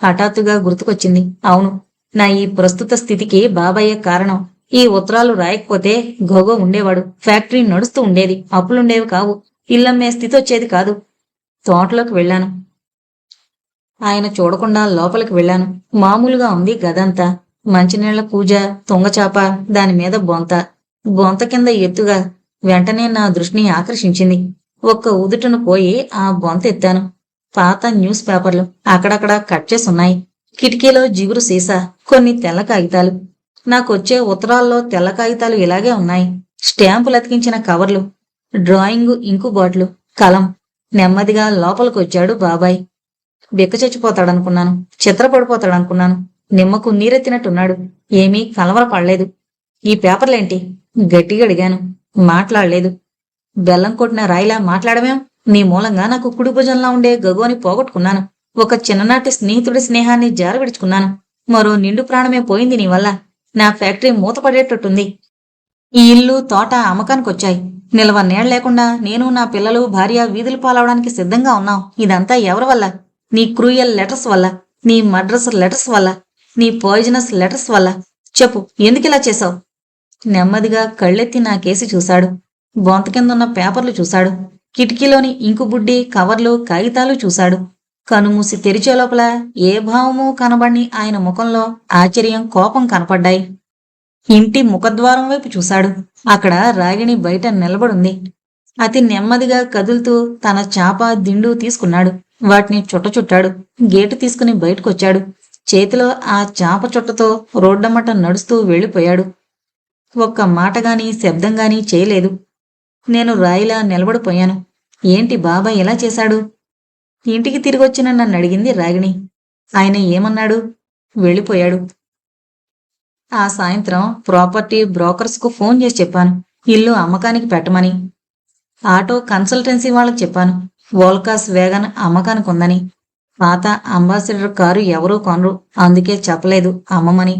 A: హఠాత్తుగా గుర్తుకొచ్చింది. అవును, నా ఈ ప్రస్తుత స్థితికి బాబాయే కారణం. ఈ ఉత్తరాలు రాయకపోతే గోగో ఉండేవాడు. ఫ్యాక్టరీ నడుస్తూ ఉండేది. అప్పులుండేవి కావు. ఇల్లమ్మే స్థితి వచ్చేది కాదు. తోటలోకి వెళ్ళాను. ఆయన చూడకుండా లోపలికి వెళ్ళాను. మామూలుగా ఉంది గదంతా. మంచినీళ్ల కూజ, తుంగచాప, దానిమీద బొంత. బొంత కింద ఎత్తుగా. వెంటనే నా దృష్టిని ఆకర్షించింది. ఒక్క ఉదుటను పోయి ఆ బొంత ఎత్తాను. పాత న్యూస్ పేపర్లు అక్కడక్కడ కట్ చేసున్నాయి. కిటికీలో జిగురు సీసా, కొన్ని తెల్ల కాగితాలు. నాకొచ్చే ఉత్తరాల్లో తెల్ల కాగితాలు ఇలాగే ఉన్నాయి. స్టాంపులు అతికించిన కవర్లు, డ్రాయింగు ఇంకు బాట్లు, కలం. నెమ్మదిగా లోపలికొచ్చాడు బాబాయ్. బిక్కచచ్చిపోతాడనుకున్నాను. చిత్రపడిపోతాడనుకున్నాను. నిమ్మకు నీరెత్తినట్టున్నాడు. ఏమీ కలవరపడలేదు. ఈ పేపర్లేంటి? గట్టిగా అడిగాను. మాట్లాడలేదు. బెల్లం కొట్టిన రాయిలా మాట్లాడమేం? నీ మూలంగా నాకు కుడి భుజంలా ఉండే గగోని పోగొట్టుకున్నాను. ఒక చిన్ననాటి స్నేహితుడి స్నేహాన్ని జారవిడుచుకున్నాను. మరో నిండు ప్రాణమే పోయింది నీ వల్ల. నా ఫ్యాక్టరీ మూతపడేటట్టుంది. ఈ ఇల్లు, తోట అమ్మకానికొచ్చాయి. నిలవ నీడ లేకుండా నేను, నా పిల్లలు, భార్య వీధులు పాలవడానికి సిద్ధంగా ఉన్నాం. ఇదంతా ఎవరి వల్ల? నీ క్రూయల్ లెటర్స్ వల్ల, నీ మడ్రస్ లెటర్స్ వల్ల, నీ పాయిజనస్ లెటర్స్ వల్ల. చెప్పు, ఎందుకిలా చేశావు? నెమ్మదిగా కళ్ళెత్తి నా కేసి చూశాడు. బొంత కిందున్న పేపర్లు చూశాడు. కిటికీలోని ఇంకుబుడ్డి, కవర్లు, కాగితాలు చూశాడు. కనుమూసి తెరిచే లోపల ఏ భావమూ కనబడిని ఆయన ముఖంలో ఆశ్చర్యం, కోపం కనపడ్డాయి. ఇంటి ముఖద్వారం వైపు చూశాడు. అక్కడ రాగిణి బయట నిలబడుంది. అతి నెమ్మదిగా కదులుతూ తన చాప, దిండు తీసుకున్నాడు. వాటిని చుట్టచుట్టాడు. గేటు తీసుకుని బయటకొచ్చాడు. చేతిలో ఆ చాప చుట్టతో రోడ్డమ్మట నడుస్తూ వెళ్ళిపోయాడు. ఒక్క మాటగాని, శబ్దంగాని చేయలేదు. నేను రాయిలా నిలబడిపోయాను. ఏంటి బాబాయ్ ఎలా చేశాడు? ఇంటికి తిరిగొచ్చిన నన్ను అడిగింది రాగిణి. ఆయన ఏమన్నాడు? వెళ్ళిపోయాడు. ఆ సాయంత్రం ప్రాపర్టీ బ్రోకర్స్కు ఫోన్ చేసి చెప్పాను, ఇల్లు అమ్మకానికి పెట్టమని. ఆటో కన్సల్టెన్సీ వాళ్ళకి చెప్పాను, వోల్కాస్ వేగన్ అమ్మకానికి ఉందని. పాత అంబాసిడర్ కారు ఎవరూ కొనరు, అందుకే చెప్పలేదు అమ్మమని.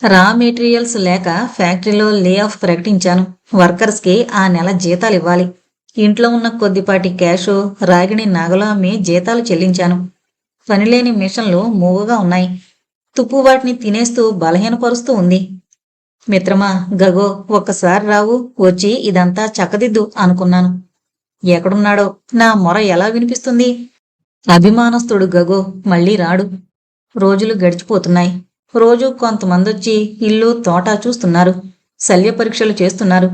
A: రా మెటీరియల్స్ లేక ఫ్యాక్టరీలో లే ఆఫ్ ప్రకటించాను. వర్కర్స్కి ఆ నెల జీతాలు ఇవ్వాలి. ఇంట్లో ఉన్న కొద్దిపాటి క్యాషు రాగిణి నగలు అమ్మి జీతాలు చెల్లించాను. పనిలేని మిషన్లు మూగుగా ఉన్నాయి. తుప్పు వాటిని తినేస్తూ బలహీనపరుస్తూ ఉంది. మిత్రమా, గగో, ఒక్కసారి రావు, వచ్చి ఇదంతా చక్కదిద్దు అనుకున్నాను. ఎక్కడున్నాడో, నా మొర ఎలా వినిపిస్తుంది? అభిమానస్తుడు గగో మళ్ళీ రాడు. రోజులు గడిచిపోతున్నాయి. రోజు కొంతమందొచ్చి ఇల్లు, తోట చూస్తున్నారు. శల్య పరీక్షలు చేస్తున్నారు.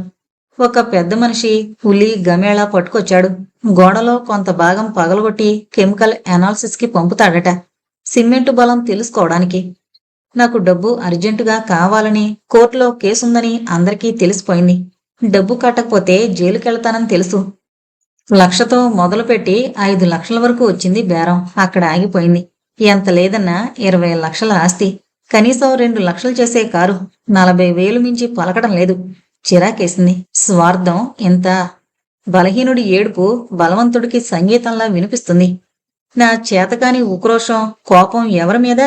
A: ఒక పెద్ద మనిషి పులి, గమేళా పట్టుకొచ్చాడు. గోడలో కొంత భాగం పగలగొట్టి కెమికల్ అనాలిసిస్ కి పంపుతాడట, సిమెంటు బలం తెలుసుకోవడానికి. నాకు డబ్బు అర్జెంటుగా కావాలని, కోర్టులో కేసుందని అందరికీ తెలిసిపోయింది. డబ్బు కట్టకపోతే జైలుకెళ్తానని తెలుసు. 1,00,000తో మొదలుపెట్టి 5 లక్షల వరకు వచ్చింది బేరం. అక్కడ ఆగిపోయింది. ఎంత లేదన్నా 20 లక్షల ఆస్తి. కనీసం 2 లక్షలు చేసే కారు. 40,000 మించి పలకడం లేదు. చిరాకేసింది. స్వార్థం ఎంత! బలహీనుడి ఏడుపు బలవంతుడికి సంగీతంలా వినిపిస్తుంది. నా చేతకాని ఉక్రోషం, కోపం ఎవరి మీద?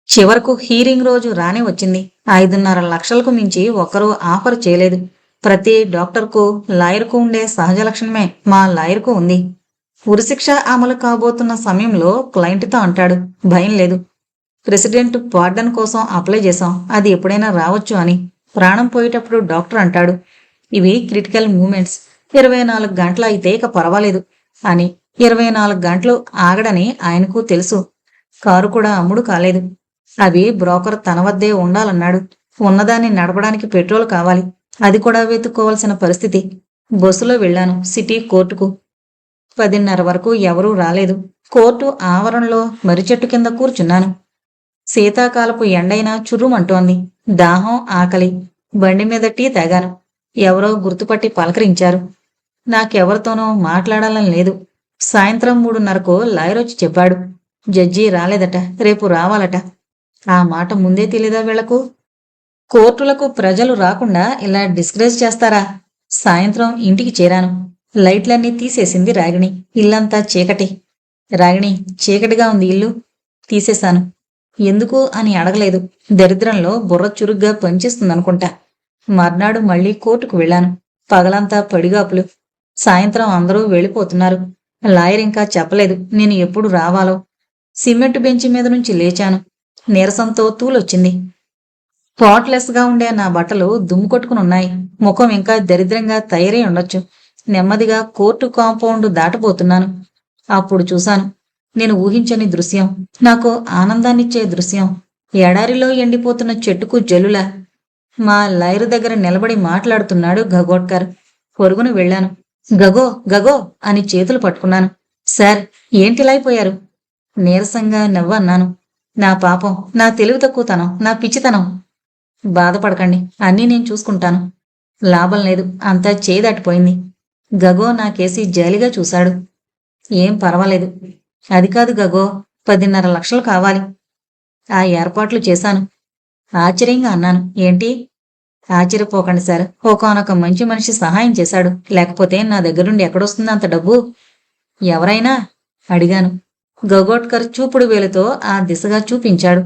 A: చివరకు హీరింగ్ రోజు రానే వచ్చింది. 5.5 లక్షలకు మించి ఒక్కరూ ఆఫర్ చేయలేదు. ప్రతి డాక్టర్కు, లాయర్కు ఉండే సహజ లక్షణమే మా లాయర్కు ఉంది. ఉరిశిక్ష అమలు కాబోతున్న సమయంలో క్లయింట్తో అంటాడు, భయం లేదు. ప్రెసిడెంట్ పార్డన్ కోసం అప్లై చేశాం, అది ఎప్పుడైనా రావచ్చు అని. ప్రాణం పోయేటప్పుడు డాక్టర్ అంటాడు, ఇవి క్రిటికల్ మూమెంట్స్, 24 గంటలు అయితే ఇక పర్వాలేదు అని. 24 గంటలు ఆగడని ఆయనకు తెలుసు. కారు కూడా అమ్ముడు కాలేదు. అవి బ్రోకర్ తన వద్దే ఉండాలన్నాడు. ఉన్నదాన్ని నడపడానికి పెట్రోల్ కావాలి, అది కూడా వెతుక్కోవాల్సిన పరిస్థితి. బస్సులో వెళ్ళాను సిటీ కోర్టుకు. 10:30 వరకు ఎవరూ రాలేదు. కోర్టు ఆవరణలో మర్రిచెట్టు కింద కూర్చున్నాను. శీతాకాలపు ఎండైనా చుర్రుమంటోంది. దాహం, ఆకలి. బండి మీద టీ తాగాను. ఎవరో గుర్తుపట్టి పలకరించారు. నాకెవరితోనో మాట్లాడాలని లేదు. సాయంత్రం 3:30కు లాయర్ వచ్చి చెప్పాడు, జడ్జి రాలేదట, రేపు రావాలట. ఆ మాట ముందే తెలీదా వీళ్లకు? కోర్టులకు ప్రజలు రాకుండా ఇలా డిస్కరేజ్ చేస్తారా? సాయంత్రం ఇంటికి చేరాను. లైట్లన్నీ తీసేసింది రాగిణి. ఇల్లంతా చీకటి. రాగిణి, చీకటిగా ఉంది ఇల్లు. తీసేశాను. ఎందుకు అని అడగలేదు. దరిద్రంలో బుర్ర చురుగ్గా పనిచేస్తుందనుకుంటా. మర్నాడు మళ్లీ కోర్టుకు వెళ్ళాను. పగలంతా పడిగాపులు. సాయంత్రం అందరూ వెళ్ళిపోతున్నారు. లాయర్ ఇంకా చెప్పలేదు నేను ఎప్పుడు రావాలో. సిమెంట్ బెంచి మీద నుంచి లేచాను. నీరసంతో తూలొచ్చింది. స్పాట్లెస్గా ఉండే నా బట్టలు దుమ్ము కొట్టుకునున్నాయి. ముఖం ఇంకా దరిద్రంగా తయారై ఉండొచ్చు. నెమ్మదిగా కోర్టు కాంపౌండ్ దాటబోతున్నాను. అప్పుడు చూశాను. నేను ఊహించని దృశ్యం. నాకు ఆనందాన్నిచ్చే దృశ్యం. ఎడారిలో ఎండిపోతున్న చెట్టుకు జల్లులా మా లాయరు దగ్గర నిలబడి మాట్లాడుతున్నాడు గగోట్కర్. పొరుగున వెళ్ళాను. గగో గగో అని చేతులు పట్టుకున్నాను. సార్, ఏంటిలా అయిపోయారు? నీరసంగా నవ్వన్నాను. నా పాపం, నా తెలివి తక్కువతనం, నా పిచ్చితనం. బాధపడకండి, అన్నీ నేను చూసుకుంటాను. లాభం లేదు, అంతా చేయి దాటిపోయింది. గగో నాకేసి జాలిగా చూశాడు. ఏం పర్వాలేదు. అది కాదు గగో, 10.5 లక్షలు కావాలి. ఆ ఏర్పాట్లు చేశాను. ఆశ్చర్యంగా అన్నాను. ఏంటి? ఆశ్చర్యపోకండి సార్, ఒకానొక మంచి మనిషి సహాయం చేశాడు. లేకపోతే నా దగ్గరుండి ఎక్కడొస్తుంది అంత డబ్బు? ఎవరైనా? అడిగాను. గగోట్కర్ చూపుడు వేలుతో ఆ దిశగా చూపించాడు.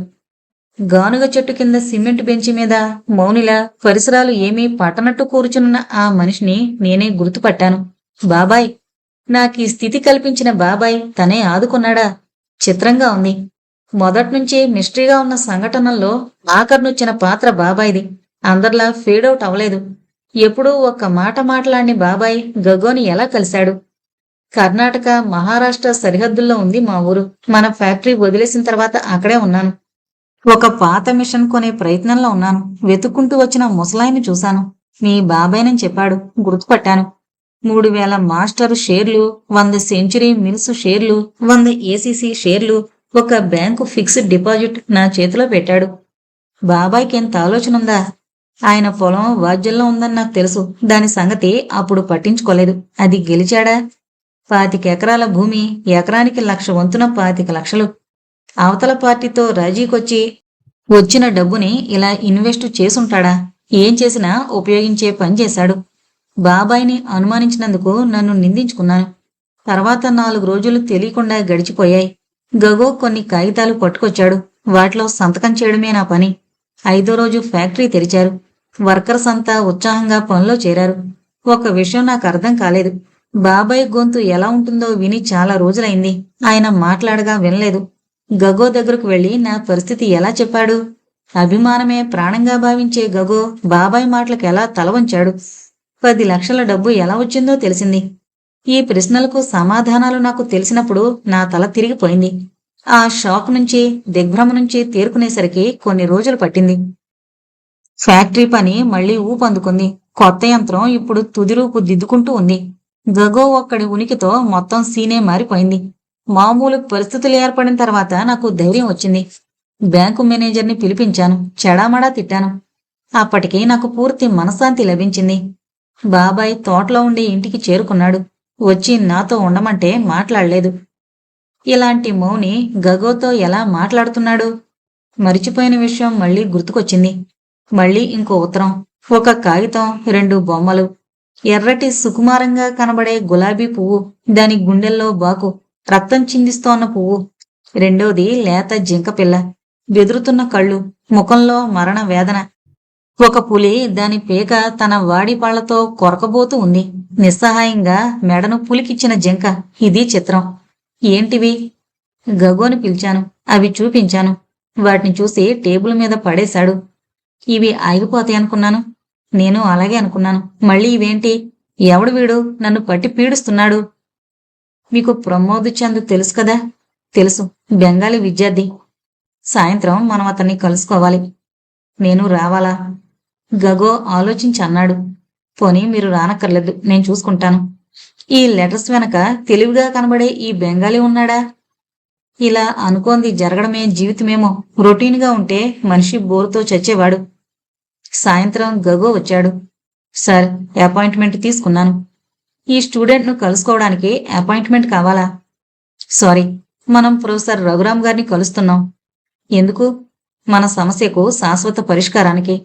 A: గానుగ చెట్టు కింద సిమెంట్ బెంచి మీద మౌనిలా పరిసరాలు ఏమీ పట్టనట్టు కూర్చున్న ఆ మనిషిని నేనే గుర్తుపట్టాను. బాబాయ్. నాకీ స్థితి కల్పించిన బాబాయ్ తనే ఆదుకున్నాడా? చిత్రంగా ఉంది. మొదట్నుంచి మిస్టరీగా ఉన్న సంఘటనల్లో ఆఖర్నొచ్చిన పాత్ర బాబాయ్ది. అందర్లా ఫేడౌట్ అవలేదు. ఎప్పుడూ ఒక్క మాట మాట్లాడిని బాబాయ్ గగోని ఎలా కలిశాడు? కర్ణాటక, మహారాష్ట్ర సరిహద్దుల్లో ఉంది మా ఊరు. మన ఫ్యాక్టరీ వదిలేసిన తర్వాత అక్కడే ఉన్నాను. ఒక పాత మిషన్ కొనే ప్రయత్నంలో ఉన్నాను. వెతుక్కుంటూ వచ్చిన ముసలాయిని చూశాను. మీ బాబాయ్నని చెప్పాడు. గుర్తుపట్టాను. 3000 మాస్టరు షేర్లు, 100 సెంచురీ మిల్స్ షేర్లు, 100 ఏసీసీ షేర్లు, ఒక బ్యాంకు ఫిక్స్డ్ డిపాజిట్ నా చేతిలో పెట్టాడు. బాబాయ్కి ఎంత ఆలోచనుందా? ఆయన పొలం వాజ్యంలో ఉందని నాకు తెలుసు. దాని సంగతి అప్పుడు పట్టించుకోలేదు. అది గెలిచాడా? 25 ఎకరాల భూమి, ఎకరానికి 1,00,000 వంతున 25 లక్షలు. అవతల పార్టీతో రాజీకొచ్చి వచ్చిన డబ్బుని ఇలా ఇన్వెస్టు చేసుంటాడా? ఏం చేసినా ఉపయోగించే పని చేశాడు. బాబాయిని అనుమానించినందుకు నన్ను నిందించుకున్నాను. తర్వాత 4 రోజులు తెలియకుండా గడిచిపోయాయి. గగో కొన్ని కాగితాలు పట్టుకొచ్చాడు. వాటిలో సంతకం చేయడమే నా పని. 5వ రోజు ఫ్యాక్టరీ తెరిచారు. వర్కర్స్ అంతా ఉత్సాహంగా పనిలో చేరారు. ఒక విషయం నాకు అర్థం కాలేదు. బాబాయ్ గొంతు ఎలా ఉంటుందో విని చాలా రోజులైంది. ఆయన మాట్లాడగా వినలేదు. గగో దగ్గరకు వెళ్లి నా పరిస్థితి ఎలా చెప్పాడు? అభిమానమే ప్రాణంగా భావించే గగో బాబాయ్ మాటలకు ఎలా తల వంచాడు? 10 లక్షల డబ్బు ఎలా వచ్చిందో తెలిసింది. ఈ ప్రశ్నలకు సమాధానాలు నాకు తెలిసినప్పుడు నా తల తిరిగిపోయింది. ఆ షాక్ నుంచి, దిగ్భ్రమ నుంచి తేరుకునేసరికి కొన్ని రోజులు పట్టింది. ఫ్యాక్టరీ పని మళ్లీ ఊపందుకుంది. కొత్త యంత్రం ఇప్పుడు తుదిరూపు దిద్దుకుంటూ ఉంది. గగో ఒక్కడి ఉనికితో మొత్తం సీనే మారిపోయింది. మామూలు పరిస్థితులు ఏర్పడిన తర్వాత నాకు ధైర్యం వచ్చింది. బ్యాంకు మేనేజర్ని పిలిపించాను. చెడామడా తిట్టాను. అప్పటికి నాకు పూర్తి మనశ్శాంతి లభించింది. బాబాయ్ తోటలో ఉండి ఇంటికి చేరుకున్నాడు. వచ్చి నాతో ఉండమంటే మాట్లాడలేదు. ఇలాంటి మౌని గగోతో ఎలా మాట్లాడుతున్నాడు? మరిచిపోయిన విషయం మళ్లీ గుర్తుకొచ్చింది. మళ్లీ ఇంకో ఉత్తరం, ఒక కాగితం, 2 బొమ్మలు. ఎర్రటి సుకుమారంగా కనబడే గులాబీ పువ్వు, దాని గుండెల్లో బాకు, రక్తం చిందిస్తోన్న పువ్వు. రెండోది లేత జింకపిల్ల, బెదురుతున్న కళ్ళు, ముఖంలో మరణ వేదన. ఒక పులి దాని పేక తన వాడిపాళ్లతో కొరకబోతూ ఉంది. నిస్సహాయంగా మెడను పులికిచ్చిన జింక. ఇది చిత్రం. ఏంటివి? గగోని పిలిచాను. అవి చూపించాను. వాటిని చూసి టేబుల్ మీద పడేశాడు. ఇవి ఆగిపోతాయనుకున్నాను. నేను అలాగే అనుకున్నాను. మళ్ళీ ఇవేంటి? ఎవడు వీడు నన్ను పట్టి పీడిస్తున్నాడు? మీకు ప్రమోద్ చంద్ తెలుసు కదా? తెలుసు. బెంగాలీ విద్యార్థి. సాయంత్రం మనం అతన్ని కలుసుకోవాలి. నేను రావాలా? గగో ఆలోచించి అన్నాడు. పోనీ మీరు రానక్కర్లేదు, నేను చూసుకుంటాను. ఈ లెటర్స్ వెనక తెలివిగా కనబడే ఈ బెంగాలీ ఉన్నాడా? ఇలా అనుకోంది జరగడమే జీవితమేమో. రొటీన్గా ఉంటే మనిషి బోరుతో చచ్చేవాడు. సాయంత్రం గగో వచ్చాడు. సార్, అపాయింట్మెంట్ తీసుకున్నాను. ఈ స్టూడెంట్ను కలుసుకోవడానికి అపాయింట్మెంట్ కావాలా? సారీ, మనం ప్రొఫెసర్ రఘురాం గారిని కలుస్తున్నాం. ఎందుకు? మన సమస్యకు శాశ్వత పరిష్కారానికి.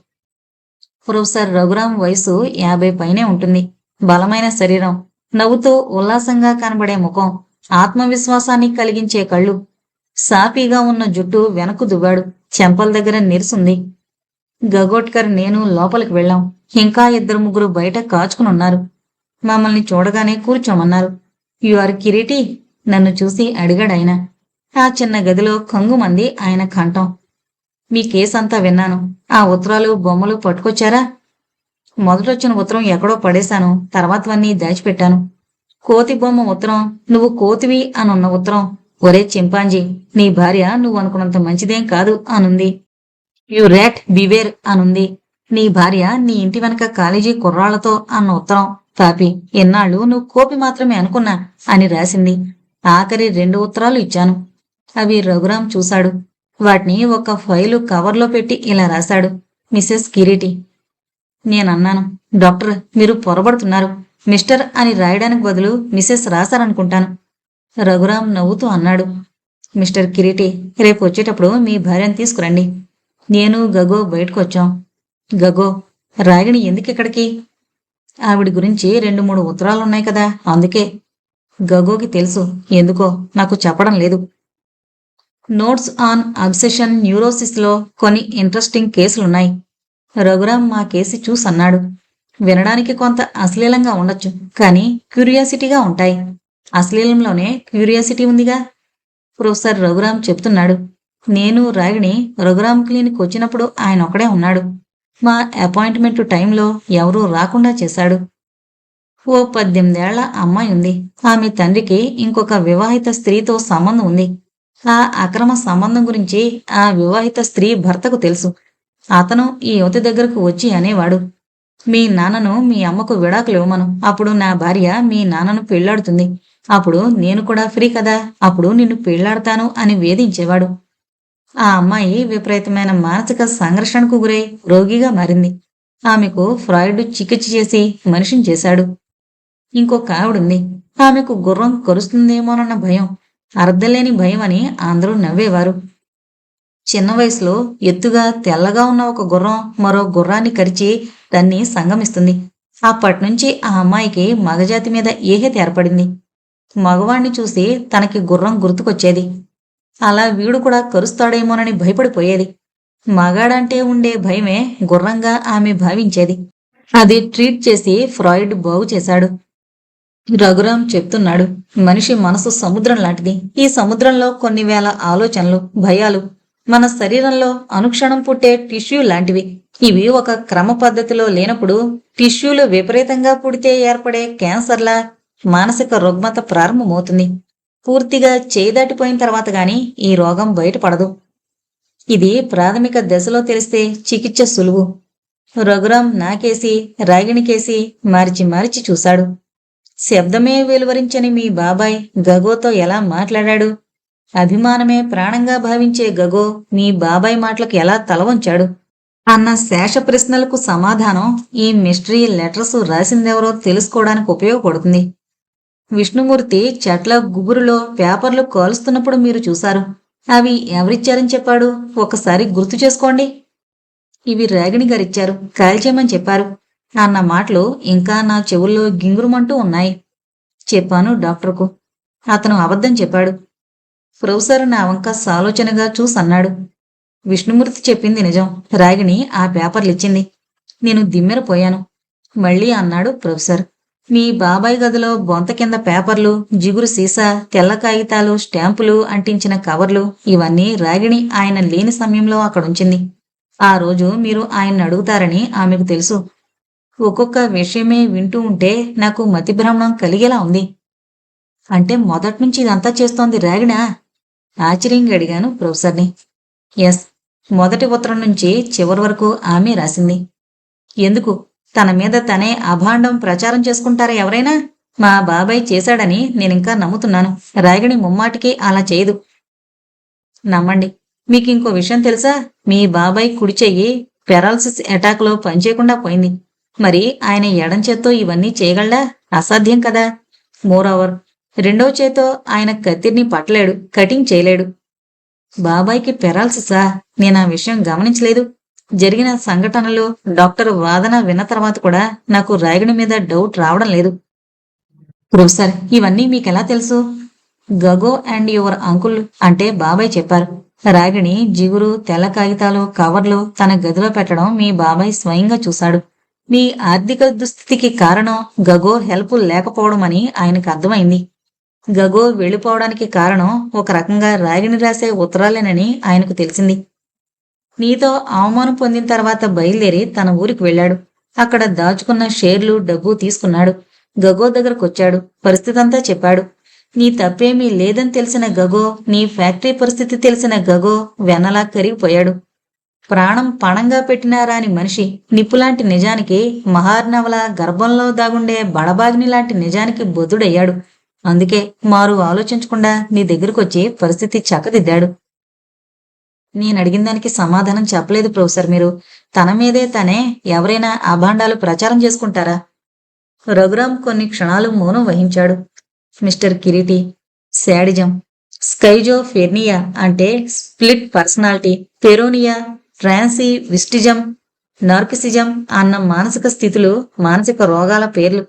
A: ప్రొఫెసర్ రఘురాం వయసు 50 పైనే ఉంటుంది. బలమైన శరీరం, నవ్వుతూ ఉల్లాసంగా కనబడే ముఖం, ఆత్మవిశ్వాసాన్ని కలిగించే కళ్ళు. సాపీగా ఉన్న జుట్టు వెనక్కు దువ్వాడు. చెంపల దగ్గర నిరుసుంది. గగోట్కర్ నేను లోపలికి వెళ్ళాం. ఇంకా 2-3 బయట కాచుకునున్నారు. మమ్మల్ని చూడగానే కూర్చోమన్నారు. You are Kireeti? నన్ను చూసి అడిగాడాయన. ఆ చిన్న గదిలో కంగుమంది ఆయన కంఠం. మీ కేసంతా విన్నాను. ఆ ఉత్తరాలు, బొమ్మలు పట్టుకొచ్చారా? మొదటొచ్చిన ఉత్తరం ఎక్కడో పడేశాను. తర్వాతవన్నీ దాచిపెట్టాను. కోతి బొమ్మ ఉత్తరం, నువ్వు కోతివి అనున్న ఉత్తరం. ఒరే చింపాంజీ, నీ భార్య నువ్వనుకున్నంత మంచిదేం కాదు అనుంది. యు ర్యాట్ బివేర్ అనుంది. నీ భార్య నీ ఇంటి వెనక కాలేజీ కుర్రాళ్లతో అన్న ఉత్తరం. పాపి, ఎన్నాళ్ళు నువ్వు కోపి మాత్రమే అనుకున్నా అని రాసింది. ఆఖరి 2 ఉత్తరాలు ఇచ్చాను. అవి రఘురాం చూశాడు. వాటిని ఒక ఫైలు కవర్లో పెట్టి ఇలా రాశాడు. మిసెస్ కిరీటి. నేనన్నాను, డాక్టర్, మీరు పొరబడుతున్నారు. మిస్టర్ అని రాయడానికి బదులు మిసెస్ రాశారనుకుంటాను. రఘురాం నవ్వుతూ అన్నాడు, మిస్టర్ కిరీటి, రేపు వచ్చేటప్పుడు మీ భార్యను తీసుకురండి. నేను గగో బయటకొచ్చాం. గగో, రాగిణి ఎందుకిక్కడికి? ఆవిడ గురించి 2-3 ఉత్తరాలున్నాయి కదా, అందుకే. గగోకి తెలుసు. ఎందుకో నాకు చెప్పడం లేదు. నోట్స్ ఆన్ అబ్సెషన్ న్యూరోసిస్లో కొన్ని ఇంట్రెస్టింగ్ కేసులున్నాయి. రఘురాం మా కేసి చూసన్నాడు. వినడానికి కొంత అశ్లీలంగా ఉండొచ్చు, కానీ క్యూరియాసిటీగా ఉంటాయి. అశ్లీలంలోనే క్యూరియాసిటీ ఉందిగా. ప్రొఫెసర్ రఘురాం చెప్తున్నాడు. నేను రాగిణి రఘురాం క్లినిక్ వచ్చినప్పుడు ఆయన ఒక్కడే ఉన్నాడు. మా అపాయింట్మెంట్ టైంలో ఎవరూ రాకుండా చేశాడు. ఓ 18 ఏళ్ల అమ్మాయి ఉంది. ఆమె తండ్రికి ఇంకొక వివాహిత స్త్రీతో సంబంధం ఉంది. ఆ అక్రమ సంబంధం గురించి ఆ వివాహిత స్త్రీ భర్తకు తెలుసు. అతను ఈ యువతి దగ్గరకు వచ్చి అనేవాడు, మీ నాన్నను మీ అమ్మకు విడాకులు ఇవ్వమను. అప్పుడు నా భార్య మీ నాన్నను పెళ్లాడుతుంది. అప్పుడు నేను కూడా ఫ్రీ కదా, అప్పుడు నిన్ను పెళ్లాడతాను అని వేధించేవాడు. ఆ అమ్మాయి విపరీతమైన మానసిక సంఘర్షణకు గురై రోగిగా మారింది. ఆమెకు ఫ్రాయిడ్ చికిత్స చేసి మనిషిని చేశాడు. ఇంకొక ఆవిడుంది. ఆమెకు గుర్రం కరుస్తుందేమోనన్న భయం, అర్థలేని భయం అని అందరూ నవ్వేవారు. చిన్న వయసులో ఎత్తుగా తెల్లగా ఉన్న ఒక గుర్రం మరో గుర్రాన్ని కరిచి దాన్ని సంగమిస్తుంది. అప్పట్నుంచి ఆ అమ్మాయికి మగజాతి మీద ఏహ్యత ఏర్పడింది. మగవాణ్ణి చూసి తనకి గుర్రం గుర్తుకొచ్చేది. అలా వీడు కూడా కరుస్తాడేమోనని భయపడిపోయేది. మగాడంటే ఉండే భయమే గుర్రంగా ఆమె భావించేది. అది ట్రీట్ చేసి ఫ్రాయిడ్ బాగు చేశాడు. రఘురాం చెప్తున్నాడు, మనిషి మనసు సముద్రం లాంటిది. ఈ సముద్రంలో కొన్ని వేల ఆలోచనలు, భయాలు మన శరీరంలో అనుక్షణం పుట్టే టిష్యూ లాంటివి. ఇవి ఒక క్రమ పద్ధతిలో లేనప్పుడు టిష్యూలు విపరీతంగా పుడితే ఏర్పడే క్యాన్సర్లా మానసిక రుగ్మత ప్రారంభమవుతుంది. పూర్తిగా చేయి దాటిపోయిన తర్వాత గాని ఈ రోగం బయటపడదు. ఇది ప్రాథమిక దశలో తెలిస్తే చికిత్స సులువు. రఘురాం నాకేసి రాగిణికేసి మార్చి మార్చి చూశాడు. శబ్దమే వెలువరించని మీ బాబాయ్ గగోతో ఎలా మాట్లాడాడు? అభిమానమే ప్రాణంగా భావించే గగో మీ బాబాయ్ మాటలకు ఎలా తలవంచాడు అన్న శేష ప్రశ్నలకు సమాధానం ఈ మిస్టరీ లెటర్స్ రాసిందెవరో తెలుసుకోవడానికి ఉపయోగపడుతుంది. విష్ణుమూర్తి చెట్ల గుబురులో పేపర్లు కాలుస్తున్నప్పుడు మీరు చూశారు. అవి ఎవరిచ్చారని చెప్పాడు? ఒకసారి గుర్తు చేసుకోండి. ఇవి రాగిణి గారిచ్చారు, కాల్చేయమని చెప్పారు అన్న మాటలు ఇంకా నా చెవుల్లో గింగురుమంటూ ఉన్నాయి. చెప్పాను డాక్టర్కు. అతను అబద్ధం చెప్పాడు. ప్రొఫెసర్ నా వంక సాలోచనగా చూసన్నాడు. విష్ణుమూర్తి చెప్పింది నిజం. రాగిణి ఆ పేపర్లిచ్చింది. నేను దిమ్మెరపోయాను. మళ్ళీ అన్నాడు ప్రొఫెసర్. మీ బాబాయ్ గదిలో బొంత కింద పేపర్లు, జిగురు సీసా, తెల్ల కాగితాలు, స్టాంపులు అంటించిన కవర్లు ఇవన్నీ రాగిణి ఆయన లేని సమయంలో అక్కడుంచింది. ఆ రోజు మీరు ఆయన్ని అడుగుతారని ఆమెకు తెలుసు. ఒక్కొక్క విషయమే వింటూ ఉంటే నాకు మతిభ్రమణం కలిగేలా ఉంది. అంటే మొదట్నుంచి ఇదంతా చేస్తోంది రాగిణా? ఆశ్చర్యంగా అడిగాను ప్రొఫెసర్ని. ఎస్, మొదటి ఉత్తరం నుంచి చివరి వరకు ఆమె రాసింది. ఎందుకు? తన మీద తనే అభాండం ప్రచారం చేసుకుంటారా ఎవరైనా? మా బాబాయ్ చేశాడని నేనింకా నమ్ముతున్నాను. రాగిణి ముమ్మాటికి అలా చేయదు. నమ్మండి. మీకింకో విషయం తెలుసా? మీ బాబాయ్ కుడి చెయ్యి పెరాలసిస్ అటాక్లో పనిచేయకుండా పోయింది. మరి ఆయన ఎడం చేత్తో ఇవన్నీ చేయగలడా? అసాధ్యం కదా. మోరోవర్, రెండో చేత్తో ఆయన కత్తిని పట్టలేడు, కటింగ్ చేయలేడు. బాబాయ్కి పెరాలసిసా? నేనా విషయం గమనించలేదు. జరిగిన సంఘటనలో డాక్టర్ వాదన విన్న తర్వాత కూడా నాకు రాగిణి మీద డౌట్ రావడం లేదు. ప్రొఫెసర్, ఇవన్నీ మీకెలా తెలుసు? గగో అండ్ యువర్ అంకుల్ అంటే బాబాయ్ చెప్పారు. రాగిణి జిగురు, తెల్ల కాగితాలు, కవర్లు తన గదిలో పెట్టడం మీ బాబాయ్ స్వయంగా చూశాడు. మీ ఆర్థిక దుస్థితికి కారణం గగో హెల్ప్ లేకపోవడం అని ఆయనకు అర్థమైంది. గగో వెళ్ళిపోవడానికి కారణం ఒక రకంగా రాగిణి రాసే ఉత్తరాలేనని ఆయనకు తెలిసింది. నీతో అవమానం పొందిన తర్వాత బయలుదేరి తన ఊరికి వెళ్ళాడు. అక్కడ దాచుకున్న షేర్లు డబ్బు తీసుకున్నాడు. గగో దగ్గరకొచ్చాడు. పరిస్థితంతా చెప్పాడు. నీ తప్పేమీ లేదని తెలిసిన గగో, నీ ఫ్యాక్టరీ పరిస్థితి తెలిసిన గగో వెనలా కరిగిపోయాడు. ప్రాణం పణంగా పెట్టినా రాని మనిషి నిప్పులాంటి నిజానికి, మహార్నవల గర్భంలో దాగుండే బడబాగ్ని లాంటి నిజానికి బొద్దుడయ్యాడు. అందుకే మారు ఆలోచించకుండా నీ దగ్గరకొచ్చి పరిస్థితి చక్కదిద్దాడు. నేనడిగిన దానికి సమాధానం చెప్పలేదు ప్రొఫెసర్ మీరు. తన మీదే తనే ఎవరైనా అభాండాలు ప్రచారం చేసుకుంటారా? రఘురాం కొన్ని క్షణాలు మౌనం వహించాడు. మిస్టర్ కిరీటి, శాడిజం, స్కైజోఫెర్నియా అంటే స్ప్లిట్ పర్సనాలిటీ, పెరోనియా, ట్రాన్సీ విస్టిజం, నార్కిసిజం అన్న మానసిక స్థితులు మానసిక రోగాల పేర్లు.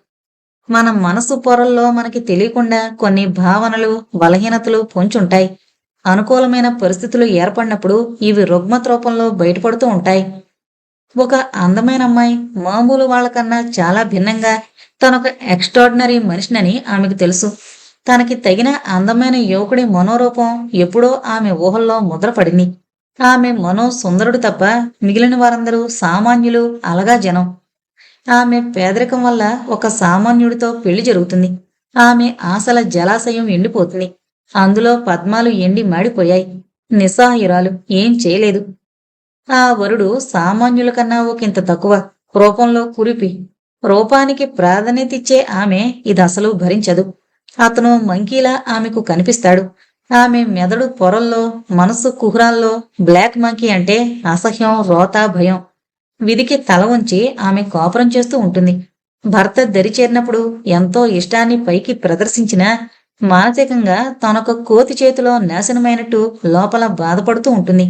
A: మన మనసు పొరల్లో మనకి తెలియకుండా కొన్ని భావనలు, బలహీనతలు పొంచుంటాయి. అనుకూలమైన పరిస్థితులు ఏర్పడినప్పుడు ఇవి రుగ్మత రూపంలో బయటపడుతూ ఉంటాయి. ఒక అందమైన అమ్మాయి మామూలు వాళ్ళకన్నా చాలా భిన్నంగా తనొక ఎక్స్ట్రాడినరీ మనిషినని ఆమెకు తెలుసు. తనకి తగిన అందమైన యువకుడి మనోరూపం ఎప్పుడో ఆమె ఊహల్లో ముద్రపడింది. ఆమె మనో సుందరుడు తప్ప మిగిలిన వారందరూ సామాన్యులు, అలగా జనం. ఆమె పేదరికం వల్ల ఒక సామాన్యుడితో పెళ్లి జరుగుతుంది. ఆమె ఆశల జలాశయం ఎండిపోతుంది. అందులో పద్మాలు ఎండి మాడిపోయాయి. నిస్సహాయురాలు, ఏం చేయలేదు. ఆ వరుడు సామాన్యుల కన్నా ఒకంత తక్కువ, రూపంలో కురిపి. రూపానికి ప్రాధాన్యతిచ్చే ఆమె ఇది అసలు భరించదు. అతను మంకీలా ఆమెకు కనిపిస్తాడు. ఆమె మెదడు పొరల్లో, మనస్సు కుహరాల్లో బ్లాక్ మంకీ అంటే అసహ్యం, రోత, భయం. విధికి తల ఉంచి ఆమె కోపరం చేస్తూ ఉంటుంది. భర్త దరిచేరినప్పుడు ఎంతో ఇష్టాన్ని పైకి ప్రదర్శించినా మానసికంగా తనొక కోతి చేతిలో నాశనమైనట్టు లోపల బాధపడుతూ ఉంటుంది.